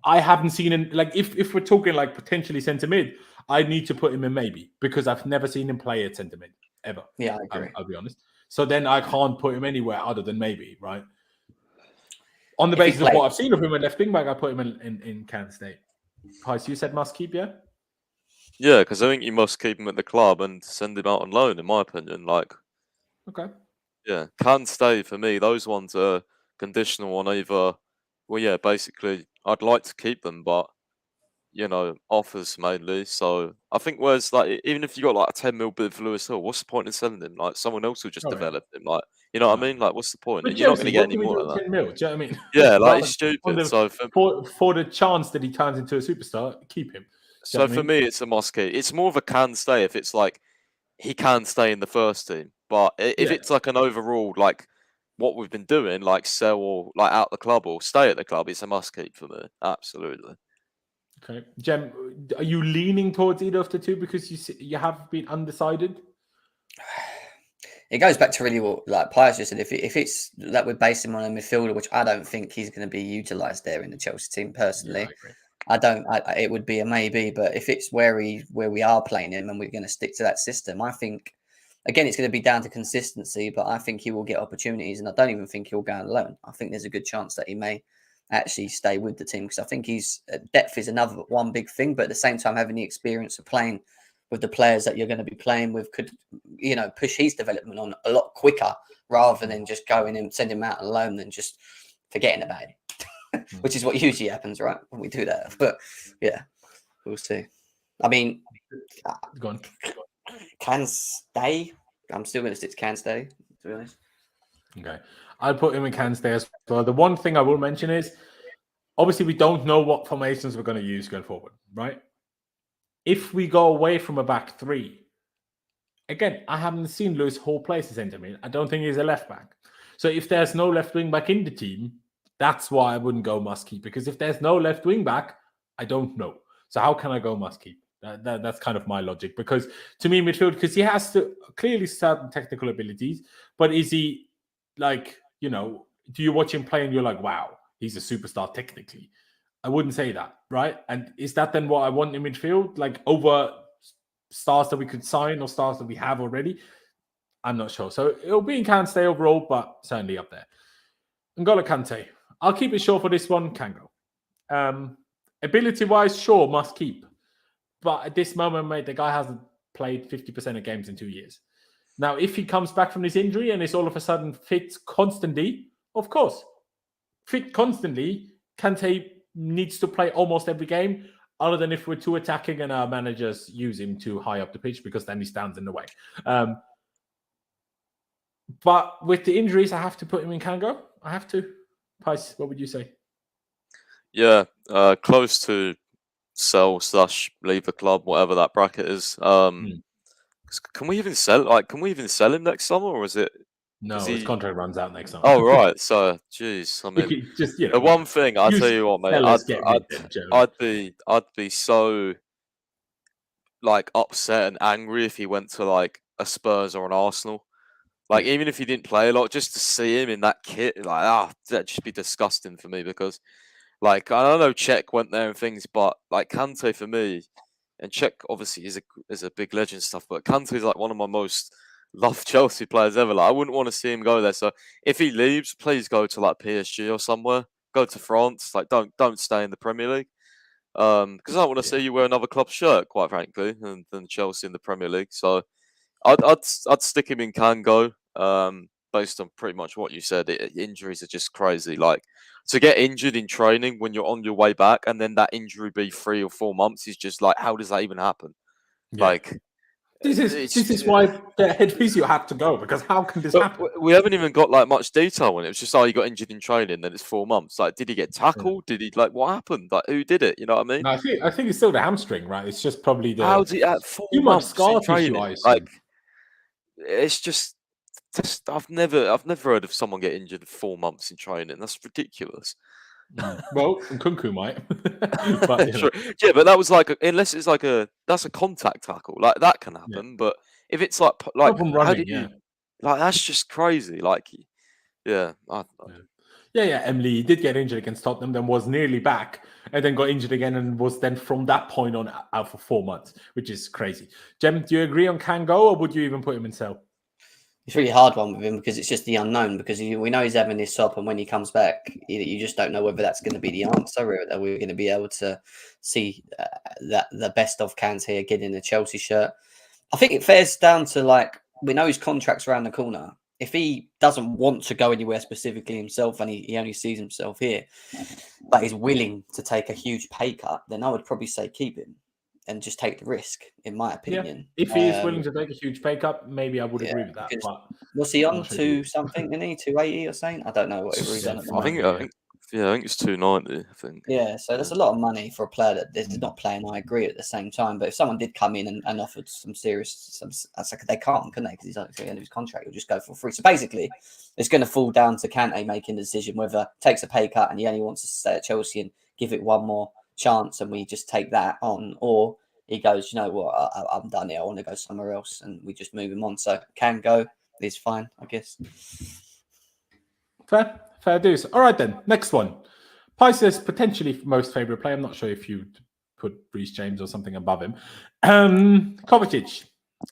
Speaker 1: I haven't seen him if we're talking like potentially centre mid, I need to put him in maybe because I've never seen him play at centre mid ever.
Speaker 4: Yeah, I agree.
Speaker 1: I'll be honest. So then I can't put him anywhere other than maybe, right? On the basis of what I've seen of him at left wing back, I put him in Kante State. Price, you said must keep, yeah?
Speaker 2: Yeah, because I think you must keep him at the club and send him out on loan, in my opinion. Like,
Speaker 1: Okay.
Speaker 2: yeah, can stay for me. Those ones are conditional on either. Well, yeah, basically, I'd like to keep them, but offers mainly. So I think whereas like even if you got like a 10 mil bid for Lewis Hill, what's the point in selling him? Like someone else will just
Speaker 1: Oh, yeah.
Speaker 2: develop him. Like you know what I
Speaker 1: No.
Speaker 2: mean? Like what's the point?
Speaker 1: But
Speaker 2: You're not going
Speaker 1: Chelsea,
Speaker 2: to get
Speaker 1: what
Speaker 2: any
Speaker 1: can we
Speaker 2: more
Speaker 1: do
Speaker 2: of
Speaker 1: with
Speaker 2: that.
Speaker 1: 10 mil? Do you know what I mean?
Speaker 2: Yeah, like
Speaker 1: Rather
Speaker 2: it's
Speaker 1: on
Speaker 2: stupid.
Speaker 1: the,
Speaker 2: So
Speaker 1: for the chance that he turns into a superstar, keep him. Do you know what I
Speaker 2: for
Speaker 1: mean?
Speaker 2: me, it's a must keep. It's more of a can stay if it's like he can stay in the first team. But if
Speaker 1: Yeah.
Speaker 2: it's like an overall like what we've been doing, like sell or like out the club or stay at the club, it's a must keep for me. Absolutely.
Speaker 1: Okay, Jem, are you leaning towards either of the two because you have been undecided?
Speaker 4: It goes back to really what like Pius just said. If it's that we're basing him on a midfielder, which I don't think he's going to be utilised there in the Chelsea team personally.
Speaker 1: Yeah, I agree.
Speaker 4: I don't. It would be a maybe, but if it's where we are playing him and we're going to stick to that system, I think again it's going to be down to consistency. But I think he will get opportunities, and I don't even think he'll go on loan. I think there's a good chance that he may actually stay with the team because I think depth is another one big thing. But at the same time, having the experience of playing with the players that you're going to be playing with could push his development on a lot quicker rather than just going and sending him out on loan and just forgetting about it. Which is what usually happens, right? When we do that. But yeah, we'll see. I mean,
Speaker 1: Go on.
Speaker 4: can stay. I'm still going to stick to can stay, to be honest.
Speaker 1: Okay. I'll put him in can stay as well. The one thing I will mention is obviously we don't know what formations we're going to use going forward, right? If we go away from a back three, again, I haven't seen Lewis Hall play as centre mid. I don't think he's a left back. So if there's no left wing back in the team, that's why I wouldn't go must keep. Because if there's no left wing back, I don't know. So how can I go must keep? That's kind of my logic. Because to me, midfield, because he has to clearly certain technical abilities, but is he like, do you watch him play and you're like, wow, he's a superstar technically? I wouldn't say that, right? And is that then what I want in midfield? Like over stars that we could sign or stars that we have already? I'm not sure. So it'll be in can stay overall, but certainly up there. N'Golo Kante. I'll keep it short for this one. Can go. Ability-wise, sure, must keep. But at this moment, mate, the guy hasn't played 50% of games in 2 years. Now, if he comes back from this injury and is all of a sudden fit constantly, of course. Fit constantly, Kante needs to play almost every game, other than if we're too attacking and our managers use him too high up the pitch because then he stands in the way. But with the injuries, I have to put him in Kango. I have to. Pice, what would you say?
Speaker 2: Yeah, close to sell / leave the club, whatever that bracket is. Can we even sell? Can we even sell him next summer, or is it?
Speaker 1: No, his contract runs out next summer.
Speaker 2: Oh right, so jeez, I mean,
Speaker 1: just
Speaker 2: the one thing I tell you what, mate, I'd be so upset and angry if he went to a Spurs or an Arsenal. Even if he didn't play a lot, just to see him in that kit, that'd just be disgusting for me because, I don't know, Czech went there and things, but Kante for me, and Czech obviously is a big legend stuff, but Kante is one of my most loved Chelsea players ever. I wouldn't want to see him go there. So if he leaves, please go to PSG or somewhere. Go to France. Don't stay in the Premier League. Because I don't want to see you wear another club shirt, quite frankly, than Chelsea in the Premier League. So I'd stick him in Kango, based on pretty much what you said. Injuries are just crazy. To get injured in training when you're on your way back, and then that injury be 3 or 4 months is just how does that even happen?
Speaker 1: Yeah. This is why the head physio had to go, because how can this happen?
Speaker 2: We haven't even got much detail on it. It's just he got injured in training, then it's 4 months. Did he get tackled? Did he what happened? Who did it? You know what I mean?
Speaker 1: No, I think it's still the hamstring, right? It's just probably the
Speaker 2: how's he at 4
Speaker 1: too
Speaker 2: months
Speaker 1: much scar
Speaker 2: in training?
Speaker 1: tissue, I assume.
Speaker 2: It's just I've never heard of someone get injured in 4 months in training. That's ridiculous.
Speaker 1: Well, Nkunku might. But,
Speaker 2: Sure. Yeah, but that was unless it's that's a contact tackle. That can happen. Yeah. But if it's
Speaker 1: running,
Speaker 2: how did you that's just crazy. Yeah, I don't know.
Speaker 1: Yeah. Emily did get injured against Tottenham, then was nearly back, and then got injured again, and was then from that point on out for 4 months, which is crazy. Jem, do you agree on Kango, or would you even put him in sell?
Speaker 4: It's a really hard one with him because it's just the unknown. Because we know he's having this up, and when he comes back, you just don't know whether that's going to be the answer, or that we're going to be able to see that the best of Kante again in the Chelsea shirt. I think it fares down to, like, we know his contract's around the corner. If he doesn't want to go anywhere specifically himself, and he only sees himself here, but is willing to take a huge pay cut, then I would probably say keep him and just take the risk, in my opinion.
Speaker 1: If he is willing to take a huge pay cut, maybe I would agree with that. But
Speaker 4: was he on to something? Didn't he 280 or something? I don't know what he's on at the moment.
Speaker 2: I think it's 290. I think.
Speaker 4: Yeah, so that's a lot of money for a player that is not playing. I agree at the same time, but if someone did come in and offered some serious, they can't, can they? Because he's at the end of his contract, he'll just go for free. So basically, it's going to fall down to Kante making the decision whether takes a pay cut and he only wants to stay at Chelsea and give it one more chance, and we just take that on, or he goes, you know what, I'm done here. I want to go somewhere else, and we just move him on. So can go is fine, I guess.
Speaker 1: Fair dues. All right then, next one. Pi says potentially most favourite player. I'm not sure if you'd put Reece James or something above him. Kovacic.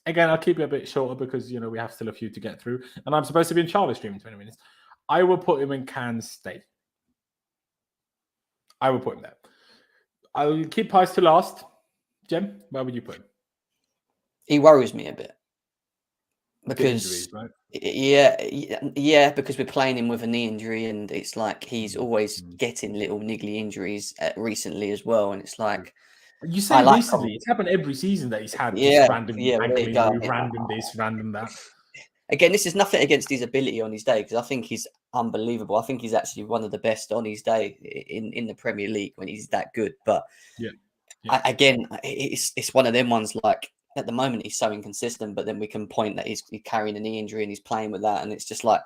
Speaker 1: Again, I'll keep it a bit shorter because, we have still a few to get through. And I'm supposed to be in Charlie stream in 20 minutes. I will put him in can stay. I will put him there. I'll keep Pies to last. Jem, where would you put him?
Speaker 4: He worries me a bit. Because
Speaker 1: injuries, right?
Speaker 4: Yeah, because we're playing him with a knee injury, and it's like he's always getting little niggly injuries recently as well. And it's like,
Speaker 1: you say recently, it's happened every season that he's had just random ankle injury, random this, random that.
Speaker 4: Again, this is nothing against his ability on his day, because I think he's unbelievable. I think he's actually one of the best on his day in the Premier League when he's that good. But again, it's one of them ones, like, at the moment he's so inconsistent, but then we can point that he's carrying a knee injury and he's playing with that, and it's just like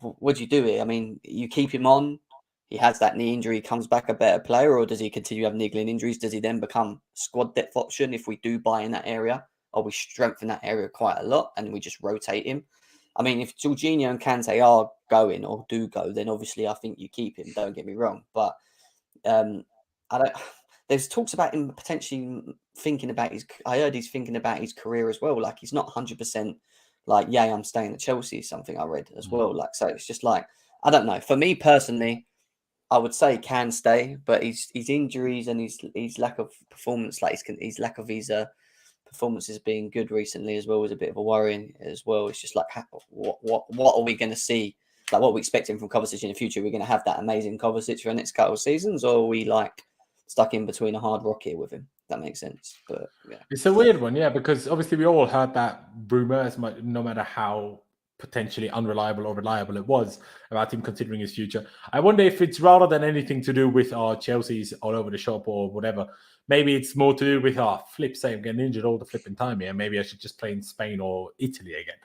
Speaker 4: what do you do here? I mean, you keep him on, he has that knee injury, comes back a better player, or does he continue to have niggling injuries? Does he then become squad depth option if we do buy in that area, or we strengthen that area quite a lot and we just rotate him? I mean, if Jorginho and Kante are going or do go, then obviously I think you keep him, don't get me wrong, but there's talks about him potentially thinking about I heard he's thinking about his career as well. Like, he's not 100% like, I'm staying at Chelsea, is something I read as well. Like, so it's just like, I don't know. For me personally, I would say can stay, but his injuries and his lack of performance, like his lack of his performances being good recently as well, was a bit of a worrying as well. It's just like, what are we going to see? Like, what are we expecting from Kovacic in the future? We're going to have that amazing Kovacic for the next couple of seasons, or are we like stuck in between a hard rock here with him? That makes sense. But yeah,
Speaker 1: it's a weird one, because obviously we all heard that rumor, no matter how potentially unreliable or reliable it was, about him considering his future. I wonder if it's rather than anything to do with Chelsea's all over the shop or whatever. Maybe it's more to do with I'm getting injured all the flipping time here. Maybe I should just play in Spain or Italy again.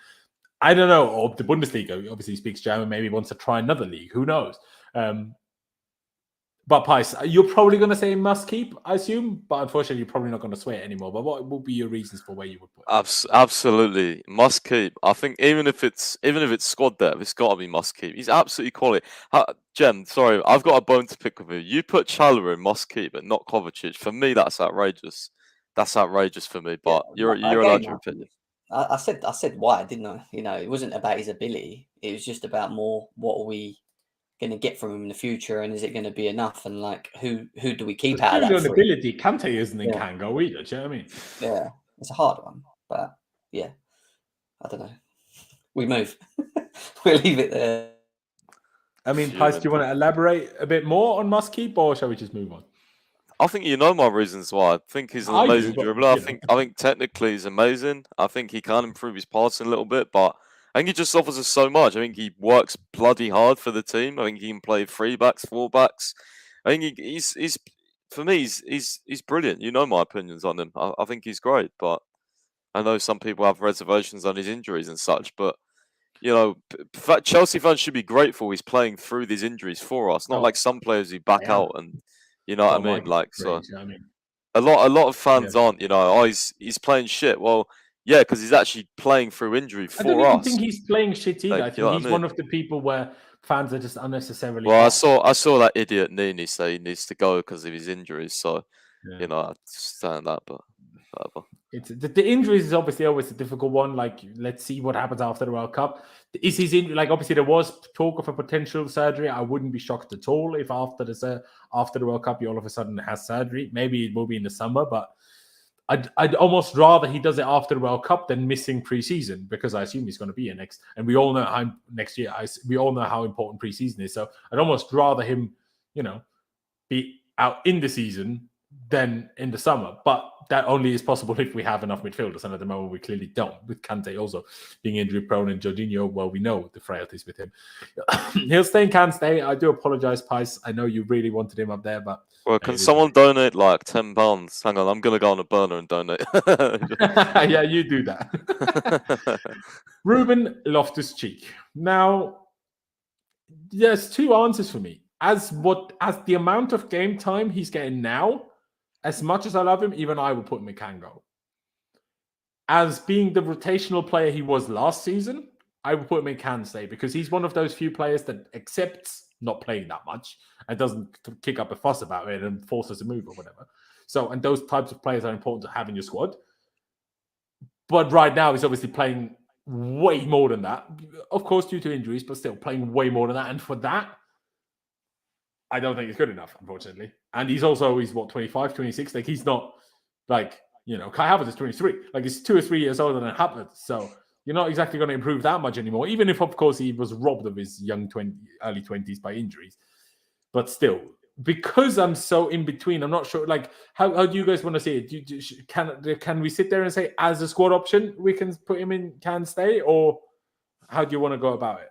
Speaker 1: I don't know. Or the Bundesliga. Obviously, he speaks German. Maybe he wants to try another league. Who knows? But Pice, you're probably going to say must keep, I assume. But unfortunately, you're probably not going to swear anymore. But what would be your reasons for where you would put it?
Speaker 2: Absolutely must keep. I think even if it's squad depth, it's got to be must keep. He's absolutely quality. Jem, sorry, I've got a bone to pick with you. You put Chalobah in must keep, but not Kovacic. For me, that's outrageous. That's outrageous for me. But you're allowed your opinion.
Speaker 4: I said why, didn't I? It wasn't about his ability. It was just about more, what are we going to get from him in the future, and is it going to be enough? And like, who do we keep out of that?
Speaker 1: Ability, Kante isn't in Kango either. Do you know what I mean?
Speaker 4: Yeah, it's a hard one, but yeah, I don't know. We move. We'll leave it there.
Speaker 1: I mean, Pice, do you want to elaborate a bit more on must keep, or shall we just move on?
Speaker 2: I think you know my reasons why. I think he's an amazing dribbler. I think technically he's amazing. I think he can improve his passing a little bit, but I think he just offers us so much. I think he works bloody hard for the team. I think he can play 3 backs, 4 backs. I think he's for me, he's brilliant. You know my opinions on him. I think he's great, but I know some people have reservations on his injuries and such. But Chelsea fans should be grateful he's playing through these injuries for us. Not like some players who back out and. You know what I mean? Like, so a lot of fans aren't. He's playing shit. Well, yeah, because he's actually playing through injury for us. I don't
Speaker 1: think he's playing shit either. I think he's one of the people where fans are just unnecessarily.
Speaker 2: Well, I saw that idiot Nini say he needs to go because of his injuries. So, I understand that, but whatever.
Speaker 1: It's the injuries is obviously always a difficult one. Like, let's see what happens after the World Cup. Is his injury, like, obviously there was talk of a potential surgery. I wouldn't be shocked at all if after the World Cup he all of a sudden has surgery. Maybe it will be in the summer, but I'd almost rather he does it after the World Cup than missing preseason, because I assume he's going to be here next, and we all know how next year. We all know how important preseason is. So I'd almost rather him, be out in the season than in the summer. But that only is possible if we have enough midfielders, and at the moment we clearly don't. With Kante also being injury prone and Jorginho, well, we know the frailties with him. He'll stay in Can stay. I do apologise, Pice. I know you really wanted him up there, but
Speaker 2: can someone donate like £10? Hang on, I'm gonna go on a burner and donate.
Speaker 1: Yeah, you do that. Ruben Loftus-Cheek. Now, there's two answers for me. As the amount of game time he's getting now, as much as I love him, even I would put him in Kango. As being the rotational player he was last season, I would put him in Can stay, because he's one of those few players that accepts not playing that much and doesn't kick up a fuss about it and force us to move or whatever. So, and those types of players are important to have in your squad. But right now, he's obviously playing way more than that. Of course, due to injuries, but still playing way more than that. And for that, I don't think it's good enough, unfortunately. And he's 25, 26. Like, he's not like, Kai Havertz is 23. Like, he's 2 or 3 years older than Havertz. So you're not exactly going to improve that much anymore, even if, of course, he was robbed of his early 20s by injuries. But still, because I'm so in between, I'm not sure. Like, how do you guys want to see it? Can we sit there and say, as a squad option, we can put him in Can stay? Or how do you want to go about it?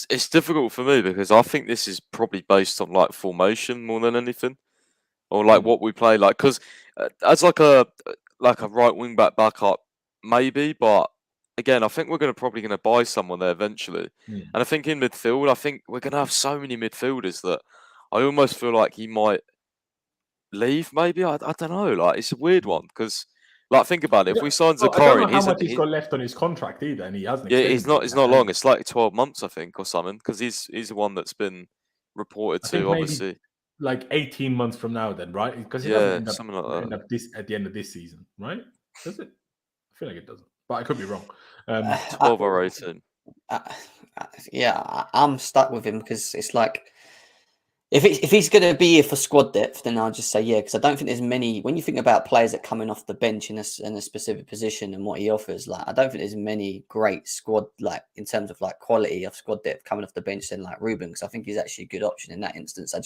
Speaker 2: It's difficult for me because I think this is probably based on like formation more than anything, or like what we play. Like, because as like a right wing backup, maybe, but again, I think we're probably going to buy someone there eventually. And I think in midfield, I think we're going to have so many midfielders that I almost feel like he might leave. Maybe I don't know. Like, it's a weird one because. Like, think about it. If we sign Zakari,
Speaker 1: I don't know how much he's got left on his contract either, and he hasn't.
Speaker 2: Yeah, it's not long. It's like 12 months, I think, or something. Because he's the one that's been reported to, obviously.
Speaker 1: Like 18 months from now, then, right? Because he doesn't end up at the end of this season, right? Does it? I feel like it doesn't, but I could be wrong.
Speaker 2: 12 or 18.
Speaker 4: Yeah, I'm stuck with him because it's like. If he's going to be here for squad depth, then I'll just say yeah, because I don't think there's many. When you think about players that coming off the bench in a specific position and what he offers, like I don't think there's many great squad like in terms of like quality of squad depth coming off the bench than like Ruben, because I think he's actually a good option in that instance. I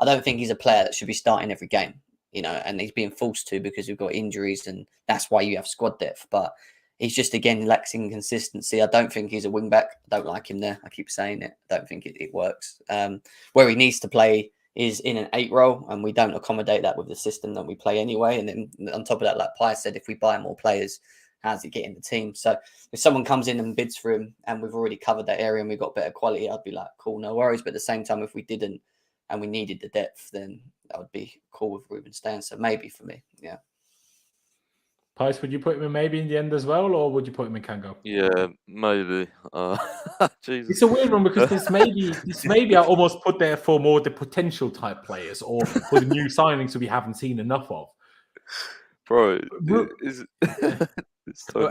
Speaker 4: don't think he's a player that should be starting every game, and he's being forced to because we've got injuries and that's why you have squad depth. But he's just, again, lacking consistency. I don't think he's a wing back. I don't like him there. I keep saying it. I don't think it works. Where he needs to play is in an 8 role, and we don't accommodate that with the system that we play anyway. And then on top of that, like Pi said, if we buy more players, how's he get in the team? So if someone comes in and bids for him and we've already covered that area and we've got better quality, I'd be like, cool, no worries. But at the same time, if we didn't and we needed the depth, then that would be cool with Ruben staying. So maybe for me, yeah.
Speaker 1: Pice, would you put him in maybe in the end as well, or would you put him in Kango?
Speaker 2: Yeah, maybe. Jesus.
Speaker 1: It's a weird one because this maybe I almost put there for more the potential type players or for the new signings that we haven't seen enough of.
Speaker 2: Bro,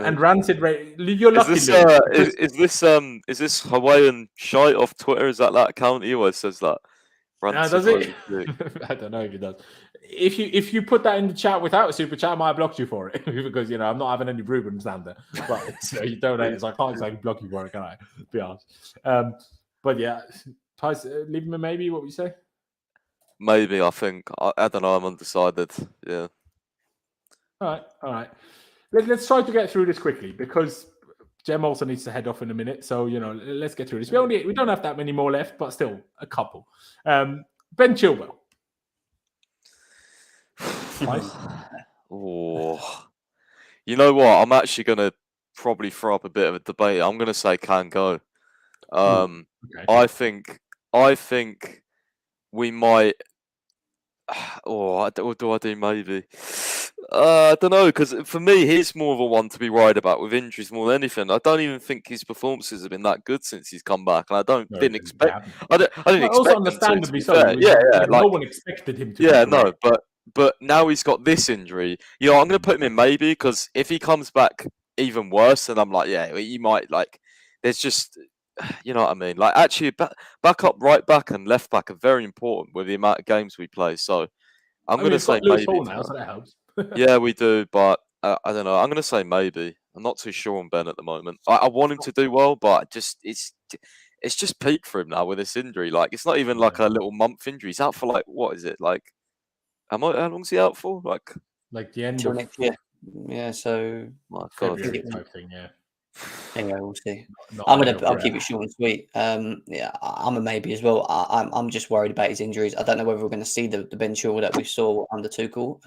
Speaker 1: and Rancid, you're lucky.
Speaker 2: Is this Hawaiian shite off Twitter? Is that account he always says that?
Speaker 1: Does it? I don't know if it does. If you put that in the chat without a super chat, I might have blocked you for it because I'm not having any Ruben Sander. But you donate it, so I can't exactly block you for it, can I? Be honest. But yeah, Pice, leave him a maybe. What would you say?
Speaker 2: Maybe. I think I don't know. I'm undecided. Yeah.
Speaker 1: All right. Let's try to get through this quickly because Jem also needs to head off in a minute. So, let's get through this. We don't have that many more left, but still a couple. Ben Chilwell.
Speaker 2: Oh, you know what? I'm actually going to probably throw up a bit of a debate. I'm going to say can go. Okay. I think we might. Or do I do maybe? I don't know, because for me, he's more of a one to be worried about with injuries more than anything. I don't even think his performances have been that good since he's come back, and I didn't expect. I didn't expect.
Speaker 1: Also, understandably so.
Speaker 2: Yeah.
Speaker 1: No one expected him to.
Speaker 2: Yeah, no, but but now he's got this injury. I'm going to put him in maybe, because if he comes back even worse, then I'm like, yeah, he might, like, there's just, you know what I mean? Like, actually, back up, right back and left back are very important with the amount of games we play. So I'm going to
Speaker 1: we've
Speaker 2: say
Speaker 1: got Lewis
Speaker 2: maybe.
Speaker 1: Hall now, so that helps.
Speaker 2: Yeah, we do, but I don't know. I'm going to say maybe. I'm not too sure on Ben at the moment. I want him to do well, but it's just peak for him now with this injury. Like, it's not even like a little month injury. He's out for, like, what is it? Like, how long's he out for? Like
Speaker 1: the end
Speaker 4: till
Speaker 1: of
Speaker 4: next year. Yeah, so
Speaker 2: my God.
Speaker 1: February type thing. Yeah.
Speaker 4: Anyway, we'll see.
Speaker 1: Not
Speaker 4: I'll
Speaker 1: ideal
Speaker 4: keep it short and sweet. Yeah, I'm a maybe as well. I'm just worried about his injuries. I don't know whether we're going to see the Ben Chilwell that we saw under Tuchel.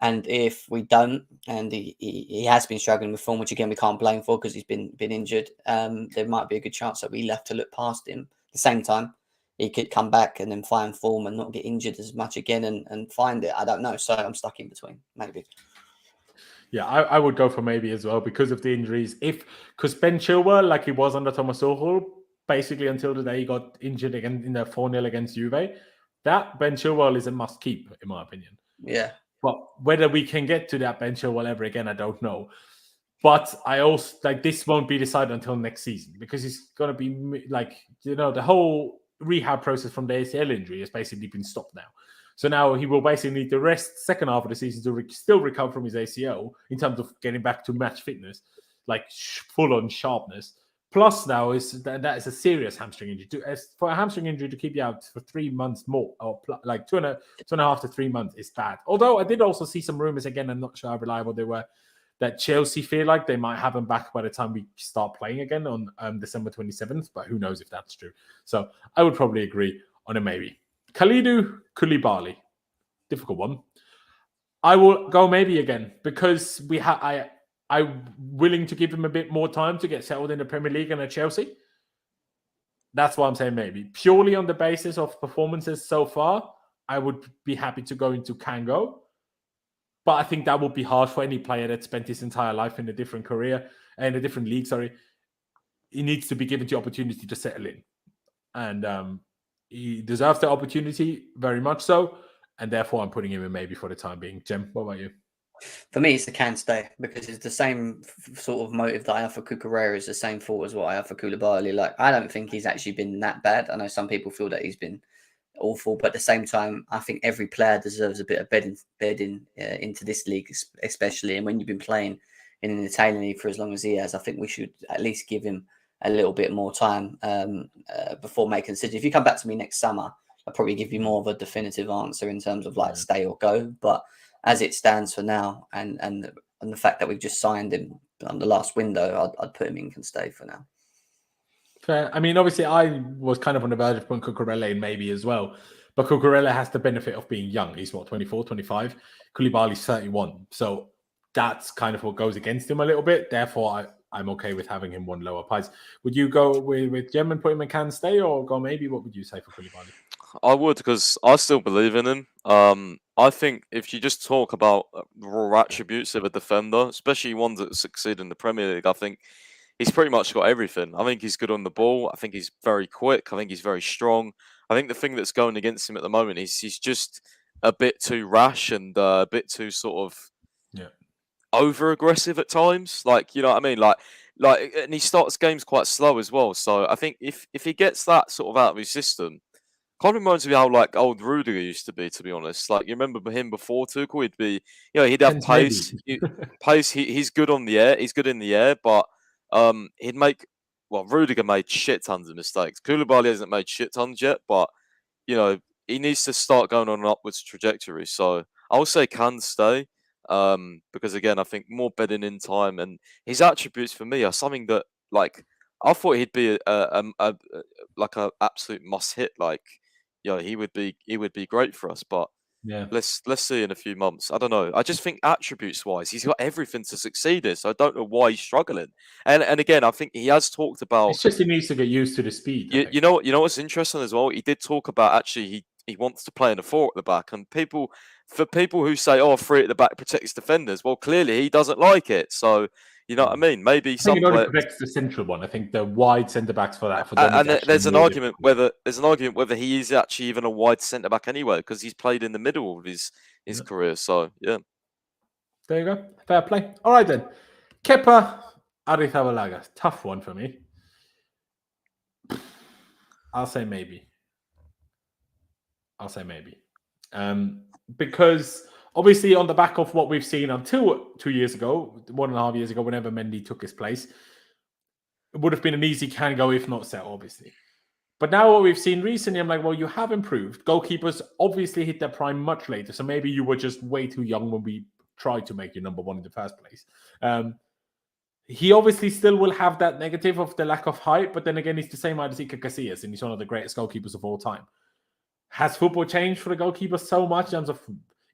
Speaker 4: And if we don't, and he has been struggling with form, which again we can't blame for because he's been injured, there might be a good chance that we'll have to look past him. At the same time, he could come back and then find form and not get injured as much again and find it. I don't know. So I'm stuck in between, maybe.
Speaker 1: Yeah, I would go for maybe as well because of the injuries. Because Ben Chilwell, like he was under Thomas Tuchel, basically until the day he got injured again in the 4-0 against Juve, that Ben Chilwell is a must keep, in my opinion.
Speaker 4: Yeah.
Speaker 1: But whether we can get to that Ben Chilwell ever again, I don't know. But I also, this won't be decided until next season because he's going to be, the whole rehab process from the ACL injury has basically been stopped now. So now he will basically need the second half of the season to still recover from his ACL in terms of getting back to match fitness, like full-on sharpness. Plus now that is a serious hamstring injury. For a hamstring injury to keep you out for 3 months more, or like two and a half to 3 months is bad. Although I did also see some rumors, again, I'm not sure how reliable they were, that Chelsea feel like they might have him back by the time we start playing again on December 27th, but who knows if that's true. So I would probably agree on a maybe. Kalidou Koulibaly, difficult one. I will go maybe again because I'm willing to give him a bit more time to get settled in the Premier League and at Chelsea. That's why I'm saying maybe. Purely on the basis of performances so far, I would be happy to go into Kango. But I think that would be hard for any player that spent his entire life in a different career, in a different league, He needs to be given the opportunity to settle in. And he deserves the opportunity, very much so. And therefore, I'm putting him in maybe for the time being. Jem, what about you?
Speaker 4: For me, it's the can stay because it's the same sort of motive that I have for Cucurella is the same thought as what I have for Koulibaly. Like, I don't think he's actually been that bad. I know some people feel that he's been awful, but at the same time, I think every player deserves a bit of bedding into this league, especially. And when you've been playing in an Italian league for as long as he has, I think we should at least give him a little bit more time before making a decision. If you come back to me next summer, I'll probably give you more of a definitive answer in terms of like stay or go. But as it stands for now, and the fact that we've just signed him on the last window, I'd put him in can stay for now.
Speaker 1: Fair. I mean, obviously, I was kind of on the verge of putting Cucurella in maybe as well. But Cucurella has the benefit of being young. He's, 24, 25? Koulibaly's 31. So that's kind of what goes against him a little bit. Therefore, I'm okay with having him one lower price. Would you go with Jem and put him in can stay or go maybe? What would you say for Koulibaly?
Speaker 2: I would, because I still believe in him. I think if you just talk about raw attributes of a defender, especially ones that succeed in the Premier League, I think he's pretty much got everything. I think he's good on the ball. I think he's very quick. I think he's very strong. I think the thing that's going against him at the moment is he's just a bit too rash and a bit too sort of over aggressive at times. Like, you know what I mean? Like, and he starts games quite slow as well. So I think if he gets that sort of out of his system, kind of reminds me how like old Rudiger used to be honest. Like, you remember him before Tuchel? He'd be, he'd have pace. He's good on the air. He's good in the air, but he'd make. Well, Rudiger made shit tons of mistakes. Koulibaly hasn't made shit tons yet, but he needs to start going on an upwards trajectory. So I would say can stay, because again, I think more bedding in time and his attributes for me are something that like I thought he'd be a absolute must hit. Like, he would be great for us, but let's see in a few months. I don't know. I just think attributes wise, he's got everything to succeed in. So I don't know why he's struggling. And again, I think he has talked about.
Speaker 1: It's just he needs to get used to the speed.
Speaker 2: You know what's interesting as well? He did talk about actually he wants to play in a 4 at the back, and people for people who say, "Oh, three at the back protects defenders," well, clearly he doesn't like it. So you know what I mean? Maybe
Speaker 1: I
Speaker 2: some
Speaker 1: think it only
Speaker 2: players.
Speaker 1: protects the central one. I think the wide centre backs for that for them.
Speaker 2: And
Speaker 1: it's actually
Speaker 2: there's an
Speaker 1: more
Speaker 2: argument
Speaker 1: difficult.
Speaker 2: whether he is actually even a wide centre back anyway, because he's played in the middle of his career. So yeah,
Speaker 1: there you go. Fair play. All right then. Kepa Arrizabalaga. Tough one for me. I'll say maybe. Because obviously on the back of what we've seen until 2 years ago, 1.5 years ago, whenever Mendy took his place, it would have been an easy can go if not set, obviously. But now what we've seen recently, I'm like, well, you have improved. Goalkeepers obviously hit their prime much later. So maybe you were just way too young when we tried to make you number one in the first place. He obviously still will have that negative of the lack of height, but then again, he's the same height as Iker Casillas, and he's one of the greatest goalkeepers of all time. Has football changed for the goalkeeper so much in terms of,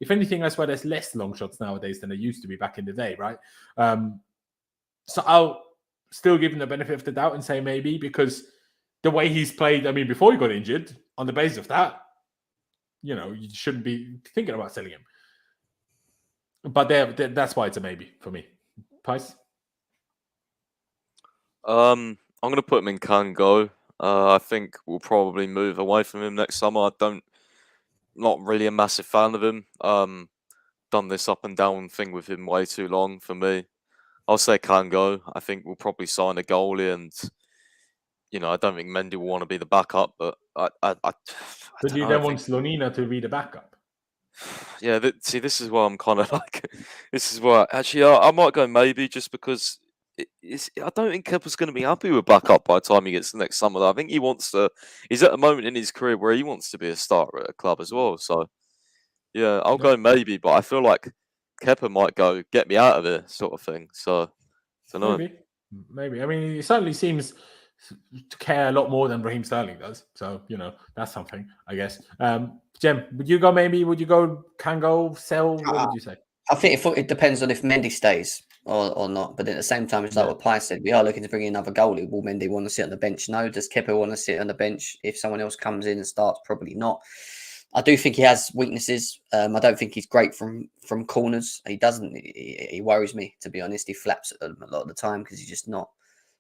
Speaker 1: if anything, I swear there's less long shots nowadays than there used to be back in the day, right? So I'll still give him the benefit of the doubt and say maybe, because the way he's played, I mean, before he got injured, on the basis of that, you know, you shouldn't be thinking about selling him. But that's why it's a maybe for me. Pice?
Speaker 2: I'm going to put him in can go. I think we'll probably move away from him next summer. Not really a massive fan of him. Done this up and down thing with him way too long for me. I'll say can go. I think we'll probably sign a goalie, and you know, I don't think Mendy will want to be the backup. But
Speaker 1: But do you then want Slonina to be the backup?
Speaker 2: Yeah, see, this is why I'm kind of like, this is why actually I might go maybe, just because. I don't think Kepa's going to be happy with backup by the time he gets to next summer. I think he wants to. He's at a moment in his career where he wants to be a starter at a club as well. So, yeah, I'll go maybe, but I feel like Kepa might go get me out of here, sort of thing. So, I don't know.
Speaker 1: Maybe. I mean, he certainly seems to care a lot more than Raheem Sterling does. So, you know, that's something, I guess. Jem, would you go maybe? Would you go can go sell? What would you say?
Speaker 4: I think it depends on if Mendy stays or not. But at the same time, it's like what Pice said. We are looking to bring in another goalie. Will Mendy want to sit on the bench? No. Does Kepa want to sit on the bench? If someone else comes in and starts, probably not. I do think he has weaknesses. I don't think he's great from corners. He doesn't. He worries me, to be honest. He flaps at them a lot of the time because he's just not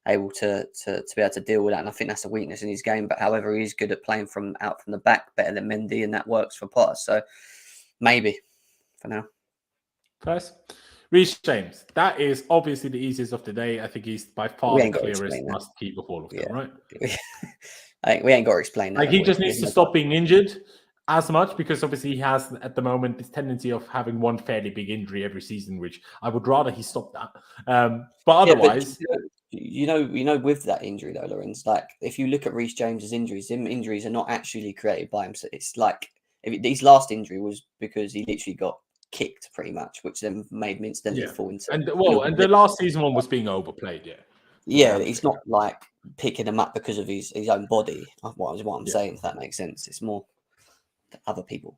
Speaker 4: able to be able to deal with that. And I think that's a weakness in his game. But however, he's good at playing out from the back better than Mendy, and that works for Potter. So maybe for now.
Speaker 1: First, Reece James. That is obviously the easiest of the day. I think he's by far the clearest must keep of all of them, right?
Speaker 4: I think we ain't got to explain that.
Speaker 1: Like, he just needs to stop being injured as much, because obviously he has at the moment this tendency of having one fairly big injury every season, which I would rather he stop that. But otherwise,
Speaker 4: you know, with that injury though, Laurenz, like if you look at Reece James's injuries, him injuries are not actually created by him. So it's like his last injury was because he literally got kicked pretty much, which then made him instantly fall into.
Speaker 1: And the last season one was being overplayed.
Speaker 4: He's not like picking him up because of his own body. What I'm saying, if that makes sense. It's more other people.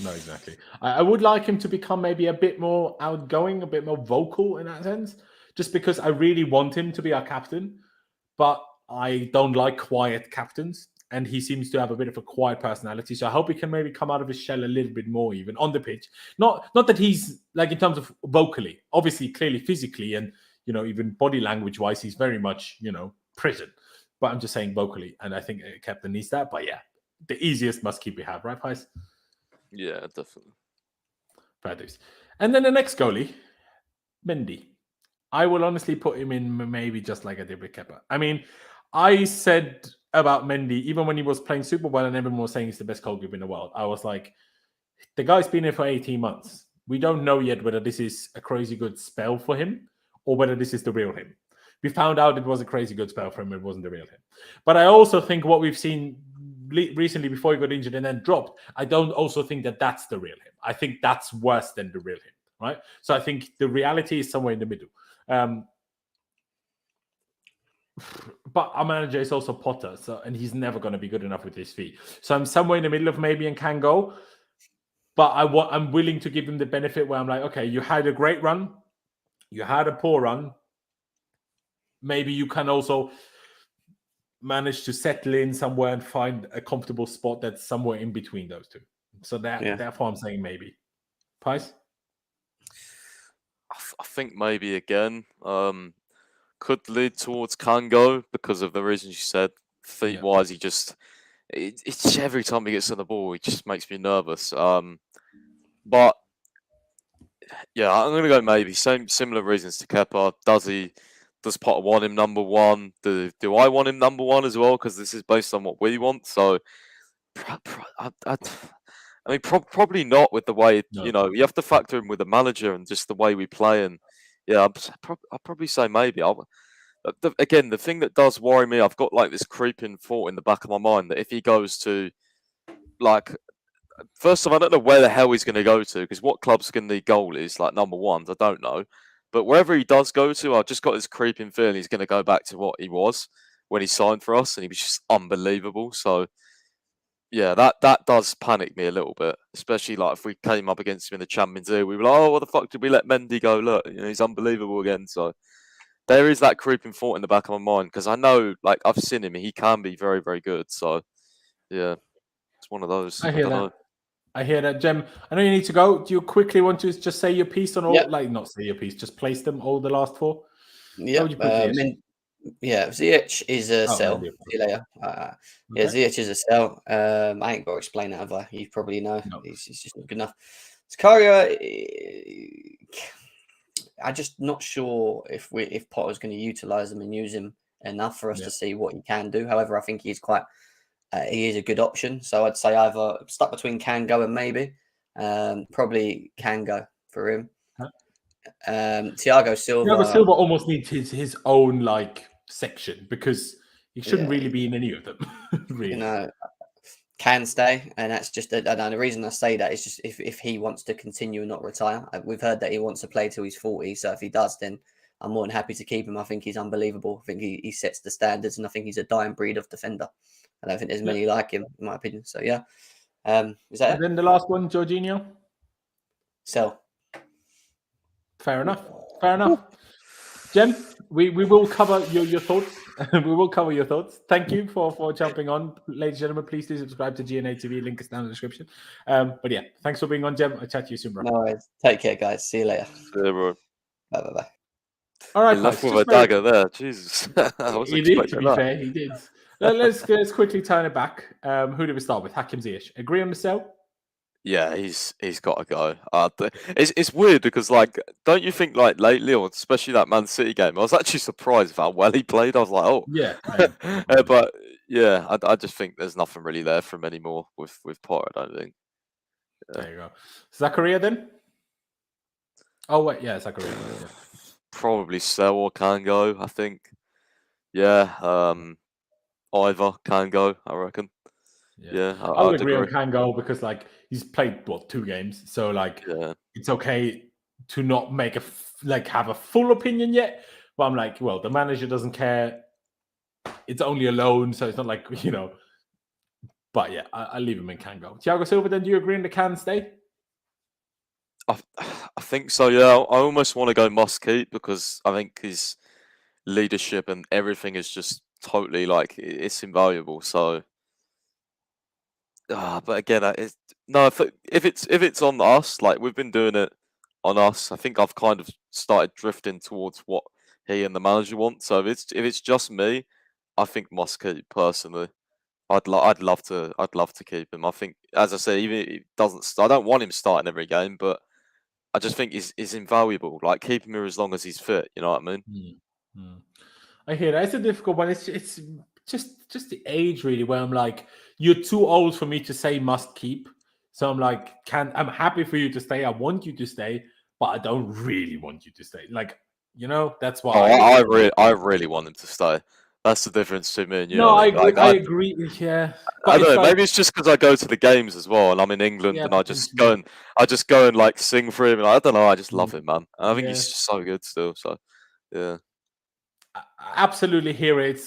Speaker 1: No, exactly. I would like him to become maybe a bit more outgoing, a bit more vocal in that sense, just because I really want him to be our captain, but I don't like quiet captains. And he seems to have a bit of a quiet personality. So I hope he can maybe come out of his shell a little bit more, even on the pitch. Not that he's like in terms of vocally, obviously, clearly physically, and, you know, even body language wise, he's very much, you know, prison. But I'm just saying vocally. And I think a captain needs that. But yeah, the easiest must keep we have, right, Pice?
Speaker 2: Yeah, definitely.
Speaker 1: Fair dues. And then the next goalie, Mendy. I will honestly put him in maybe just like I did with Kepa. I mean, I said about Mendy, even when he was playing super well and everyone was saying he's the best goalkeeper in the world, I was like, the guy's been here for 18 months. We don't know yet whether this is a crazy good spell for him or whether this is the real him. We found out it was a crazy good spell for him. It wasn't the real him. But I also think what we've seen recently before he got injured and then dropped, I don't also think that that's the real him. I think that's worse than the real him, right? So I think the reality is somewhere in the middle. But our manager is also Potter, and he's never going to be good enough with his feet. So I'm somewhere in the middle of maybe and can go. But I'm willing to give him the benefit where I'm like, okay, you had a great run, you had a poor run. Maybe you can also manage to settle in somewhere and find a comfortable spot that's somewhere in between those two. So therefore I'm saying maybe. Pice?
Speaker 2: I think maybe again could lead towards Kango because of the reasons you said. Feet-wise, he just it's every time he gets on the ball, he just makes me nervous. But yeah, I'm gonna go maybe. Similar reasons to Kepa. Does Potter want him number one? Do I want him number one as well? Because this is based on what we want. So I mean, probably not with the way
Speaker 1: No.
Speaker 2: you have to factor in with the manager and just the way we play. And yeah, I'll probably say maybe. Again, the thing that does worry me, I've got like this creeping thought in the back of my mind that if he goes to, like, first of all, I don't know where the hell he's going to go to because what club's going to need goalies like number ones? I don't know. But wherever he does go to, I've just got this creeping feeling he's going to go back to what he was when he signed for us, and he was just unbelievable. So yeah, that does panic me a little bit, especially like if we came up against him in the Champions League, we were like, oh, what the fuck did we let Mendy go? Look, he's unbelievable again. So there is that creeping thought in the back of my mind because I know, like, I've seen him; he can be very, very good. So yeah, it's one of those.
Speaker 1: I hear
Speaker 2: don't
Speaker 1: that.
Speaker 2: know.
Speaker 1: I hear that, Jem. I know you need to go. Do you quickly want to just say your piece on all, like, not say your piece, just place them all the last four?
Speaker 4: Yeah. Ziyech is a sell.
Speaker 1: Maybe.
Speaker 4: See you later. Yeah, Ziyech is a sell. I ain't got to explain that, have I? You probably know.
Speaker 1: No.
Speaker 4: He's just not good enough. Zakaria, I'm just not sure if Potter's going to utilise him and use him enough for us to see what he can do. However, I think he is a good option. So I'd say either stuck between can go and maybe. Probably can go for him. Thiago Silva.
Speaker 1: Thiago Silva almost needs his own like section because he shouldn't really be in any of them. Really,
Speaker 4: can stay, and that's just and the reason I say that is just if he wants to continue and not retire. We've heard that he wants to play till he's 40, so if he does, then I'm more than happy to keep him. I think he's unbelievable. I think he sets the standards, and I think he's a dying breed of defender. I don't think there's many like him, in my opinion. So yeah, is that?
Speaker 1: And then the last one, Jorginho.
Speaker 4: Sell.
Speaker 1: Fair enough. Jem, we will cover your thoughts. We will cover your thoughts. Thank you for jumping on. Ladies and gentlemen, please do subscribe to GNA TV. Link is down in the description. But yeah, thanks for being on, Jem. I'll chat to you soon, bro.
Speaker 4: No worries. Take care, guys. See you later.
Speaker 2: Yeah, bro.
Speaker 4: Bye.
Speaker 1: All right,
Speaker 2: left with a dagger there. Jesus.
Speaker 1: He did, to be fair. He did. Let's quickly turn it back. Who did we start with? Hakim Ziyech. Agree on the sell?
Speaker 2: Yeah, he's got to go. It's weird because, like, don't you think, like, lately, or especially that Man City game, I was actually surprised with how well he played. I was like, oh.
Speaker 1: Yeah.
Speaker 2: But, yeah, I just think there's nothing really there for him anymore with Potter, I don't think. Yeah.
Speaker 1: There you go. Zakaria, then? Oh, wait. Yeah, Zakaria. Yeah.
Speaker 2: Probably sell or can go, I think. Yeah, either can go, I reckon. Yeah,
Speaker 1: I would agree on can go because like he's played 2 games, so like it's okay to not make have a full opinion yet. But I'm like, well, the manager doesn't care. It's only a loan, so it's not like But yeah, I leave him in can go. Thiago Silva, then do you agree on the can stay?
Speaker 2: I think so. Yeah, I almost want to go must keep because I think his leadership and everything is just totally like it's invaluable. So. But again, if it's on us, like we've been doing it on us, I think I've kind of started drifting towards what he and the manager want. So if it's just me, I think must keep personally. I'd love to keep him. I think, as I say, even if he doesn't, I don't want him starting every game, but I just think he's invaluable. Like keep him here as long as he's fit. You know what I mean?
Speaker 1: I hear that. It's a difficult one. It's just the age really where I'm like, you're too old for me to say must keep. So I'm like, I'm happy for you to stay. I want you to stay, but I don't really want you to stay. Like, that's why.
Speaker 2: I really want him to stay. That's the difference to me and you.
Speaker 1: No, I agree. Yeah,
Speaker 2: I don't know. Maybe it's just because I go to the games as well, and I'm in England, and I just go and like sing for him. And I don't know. I just love him, man. I think he's just so good still. So, yeah.
Speaker 1: I absolutely hear it.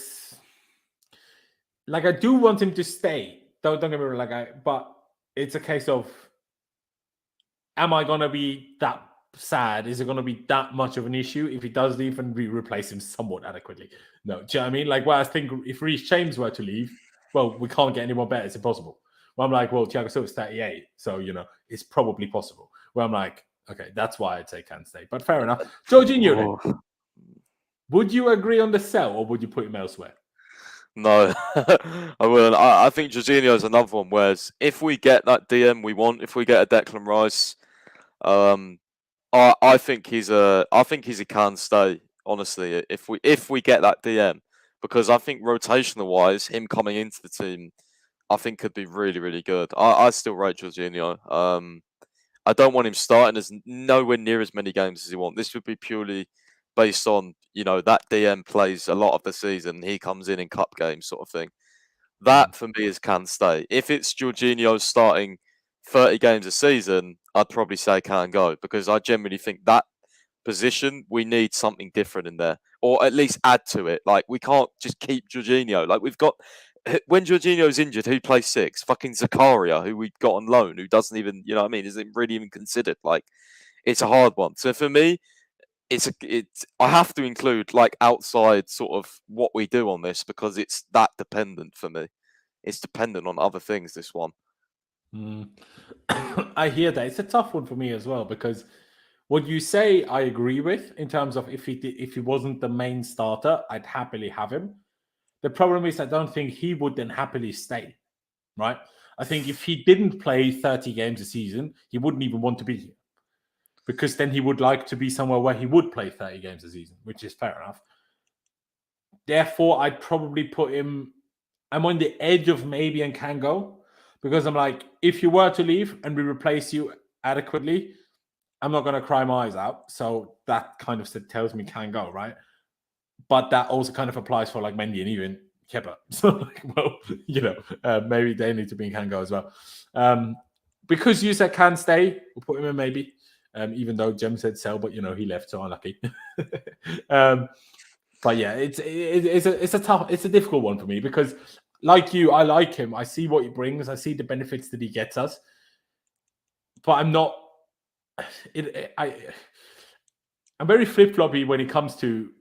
Speaker 1: Like I do want him to stay. Don't get me wrong. But it's a case of, am I gonna be that sad? Is it gonna be that much of an issue if he does leave and we replace him somewhat adequately? No, do you know what I mean? Like, well, I think if Reece James were to leave, well, we can't get anyone better. It's impossible. Where I'm like, well, Thiago Silva's 38, so it's probably possible. Where I'm like, okay, that's why I'd say Kante. But fair enough. Jorginho, then. Would you agree on the sell, or would you put him elsewhere?
Speaker 2: No, I wouldn't. I think Jorginho is another one. Whereas if we get that DM we want, if we get a Declan Rice, I think he's a can stay. Honestly, if we get that DM, because I think rotational wise, him coming into the team, I think could be really, really good. I still rate Jorginho. I don't want him starting as nowhere near as many games as he wants. This would be purely based on, that DM plays a lot of the season. He comes in cup games sort of thing. That for me is can stay. If it's Jorginho starting 30 games a season, I'd probably say can go, because I generally think that position, we need something different in there, or at least add to it. Like, we can't just keep Jorginho. Like, we've got, when Jorginho's injured, who plays 6? Fucking Zakaria, who we got on loan, who doesn't even, isn't really even considered. Like, it's a hard one. So for me, I have to include like outside sort of what we do on this, because it's that dependent for me. It's dependent on other things, this one.
Speaker 1: I hear that. It's a tough one for me as well, because what you say I agree with in terms of if he wasn't the main starter, I'd happily have him. The problem is I don't think he would then happily stay, right? I think if he didn't play 30 games a season, he wouldn't even want to be here, because then he would like to be somewhere where he would play 30 games a season, which is fair enough. Therefore, I'd probably put him, I'm on the edge of maybe and can go, because I'm like, if you were to leave and we replace you adequately, I'm not going to cry my eyes out. So that kind of tells me can go, right? But that also kind of applies for like Mendy and even Kepa. So like, well, maybe they need to be in can go as well. Because you said can stay, we'll put him in maybe. Even though Jem said sell, but he left, so unlucky. But yeah, it's a difficult one for me, because like you, I like him. I see what he brings. I see the benefits that he gets us. But I'm not. I'm very flip-floppy when it comes to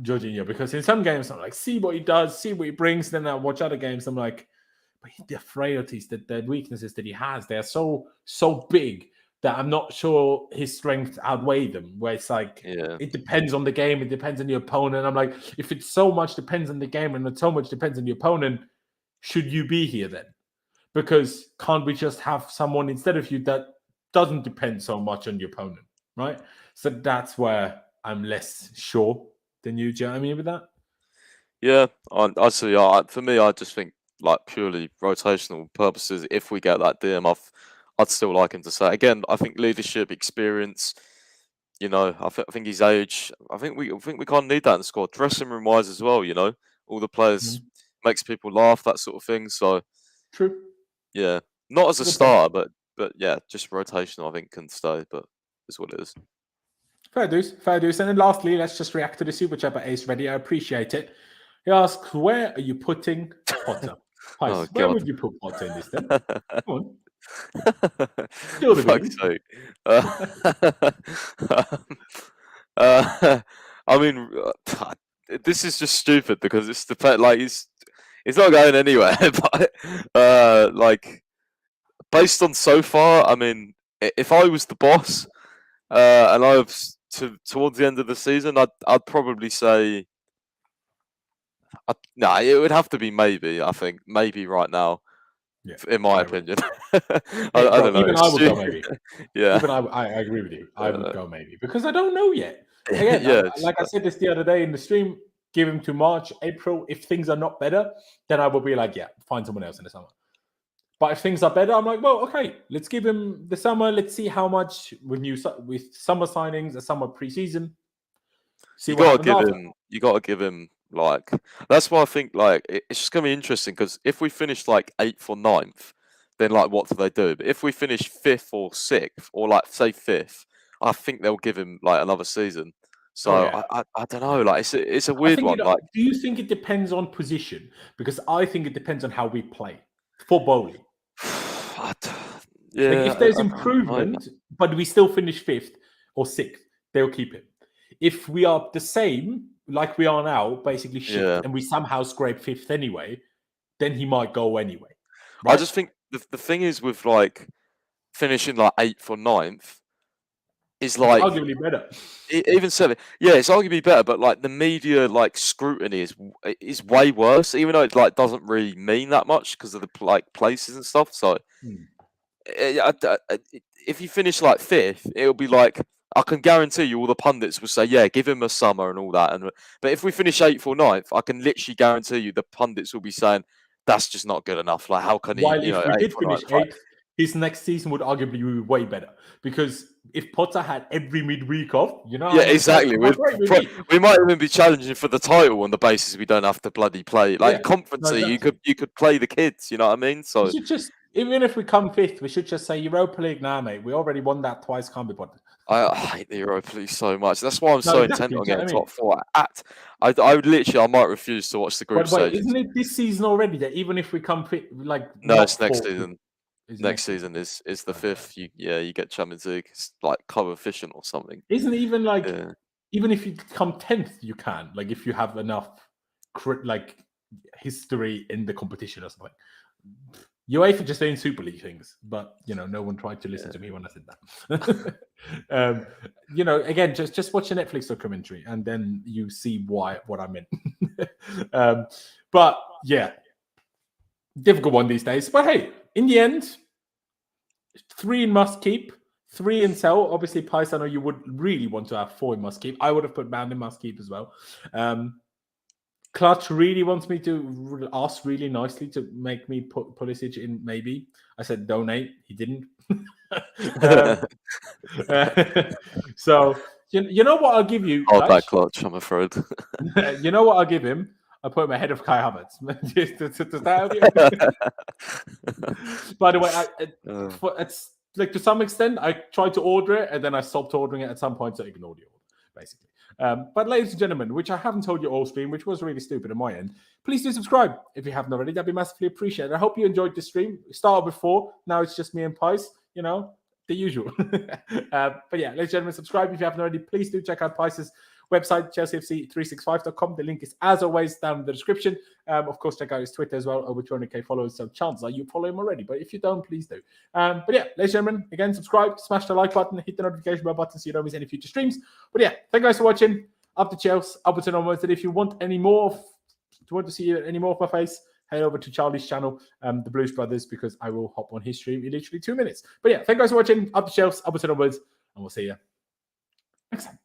Speaker 1: Jorginho, because in some games I'm like, see what he does, see what he brings. Then I watch other games, I'm like, but the frailties, the weaknesses that he has, they are so big that I'm not sure his strengths outweigh them. Where it's like, It depends on the game, it depends on the opponent. I'm like, if it so much depends on the game and it so much depends on the opponent, should you be here then? Because can't we just have someone instead of you that doesn't depend so much on the opponent, right? So that's where I'm less sure than you, Jeremy, with that.
Speaker 2: Yeah, I see. For me, I just think like purely rotational purposes. If we get that DM, I'd still like him to say. Again, I think leadership, experience. I think his age. I think we kind of need that in the squad, dressing room wise as well. All the players makes people laugh, that sort of thing. So
Speaker 1: true.
Speaker 2: Yeah, not as a starter, but yeah, just rotational. I think can stay, but it's what it is.
Speaker 1: Fair dues. And then lastly, let's just react to the super chat by Ace Ready. I appreciate it. He asks, where are you putting Potter? Where would you put Potter in this then? Come on. Still the
Speaker 2: Fuck's sake. I mean, this is just stupid, because it's it's not going anywhere. But like, based on so far, I mean, if I was the boss and I was towards the end of the season, I'd probably say, it would have to be maybe. I think maybe right now. Yeah, in my opinion. I don't know.
Speaker 1: Even I would go maybe.
Speaker 2: Yeah.
Speaker 1: Even I agree with you. I would go maybe, because I don't know yet. Again, I said this the other day in the stream, give him to March, April. If things are not better, then I will be like, yeah, find someone else in the summer. But if things are better, I'm like, well, okay, let's give him the summer. Let's see how much with summer signings, a summer preseason.
Speaker 2: You got to give him like, that's why I think like it's just gonna be interesting, because if we finish like 8th or 9th, then like what do they do? But if we finish 5th or 6th, or like say 5th, I think they'll give him like another season. So I don't know, like it's a weird one. Like,
Speaker 1: do you think it depends on position? Because I think it depends on how we play for Boehly.
Speaker 2: Yeah,
Speaker 1: like if there's improvement, but we still finish 5th or 6th, they'll keep him. If we are the same, like we are now, basically shit, and we somehow scrape 5th anyway, then he might go anyway.
Speaker 2: Right? I just think the thing is with like finishing like 8th or 9th is
Speaker 1: It's
Speaker 2: like
Speaker 1: arguably better.
Speaker 2: even 7th. Yeah, it's arguably better, but like the media like scrutiny is way worse, even though it like doesn't really mean that much because of the like places and stuff. So if you finish like 5th, it'll be like I can guarantee you all the pundits will say, yeah, give him a summer and all that. But if we finish 8th or 9th, I can literally guarantee you the pundits will be saying that's just not good enough. Like, how can he?
Speaker 1: While
Speaker 2: You know,
Speaker 1: if we did
Speaker 2: 8th or
Speaker 1: finish
Speaker 2: 9th, like-
Speaker 1: 8th, his next season would arguably be way better. Because if Potter had every midweek off, you know,
Speaker 2: yeah, exactly.
Speaker 1: we
Speaker 2: We might even be challenging for the title on the basis we don't have to bloody play. Like conference,
Speaker 1: exactly.
Speaker 2: you could play the kids. You know what I mean? So
Speaker 1: we should just, even if we come 5th, we should just say Europa League now, mate. We already won that twice, can't be bothered.
Speaker 2: I hate the Europa League so much. That's why I'm so intent on
Speaker 1: do you know
Speaker 2: getting
Speaker 1: what
Speaker 2: top 4. I would literally, I might refuse to watch the group
Speaker 1: But wait,
Speaker 2: stages.
Speaker 1: isn't it this season already that even if we come fit, like
Speaker 2: No,
Speaker 1: not
Speaker 2: it's next
Speaker 1: 4th,
Speaker 2: season.
Speaker 1: it's
Speaker 2: Next season is the 5th. You get Champions League. It's like coefficient or something.
Speaker 1: Isn't it even like
Speaker 2: Yeah.
Speaker 1: even if you come 10th, you can, like, if you have enough like history in the competition or something. UEFA just saying Super League things, but you know, no one tried to listen to me when I said that. You know, again, just watch a Netflix documentary and then you see what I meant. But yeah, difficult one these days. But hey, in the end, 3 in must keep, 3 in sell. Obviously, Pice, I know you would really want to have 4 in must keep. I would have put Band in must keep as well. Clutch really wants me to ask really nicely to make me put Pulisic in, maybe. I said donate. He didn't. So, you know what I'll give you?
Speaker 2: Oh, that Clutch, I'm afraid.
Speaker 1: You know what I'll give him? I'll put him ahead of Kai Havertz. Does that help you? By the way, it's like to some extent, I tried to order it and then I stopped ordering it at some point, so ignore the order, basically. But ladies and gentlemen, which I haven't told you all stream, which was really stupid on my end, please do subscribe if you haven't already. That'd be massively appreciated. I hope you enjoyed the stream. It started before, now it's just me and Pice, you know, the usual. But yeah, ladies and gentlemen, subscribe if you haven't already. Please do check out Pice's website, chelseafc365.com. The link is, as always, down in the description. Of course, check out his Twitter as well, over 200k followers, so chances are you follow him already. But if you don't, please do. But yeah, ladies and gentlemen, again, subscribe, smash the like button, hit the notification bell button so you don't miss any future streams. But yeah, thank you guys for watching. Up to Chelsea, up to onwards. And if you want any more, want to see any more of my face, head over to Charlie's channel, the Blues Brothers, because I will hop on his stream in literally 2 minutes. But yeah, thank you guys for watching. Up to Chelsea, up to onwards, and we'll see you next time.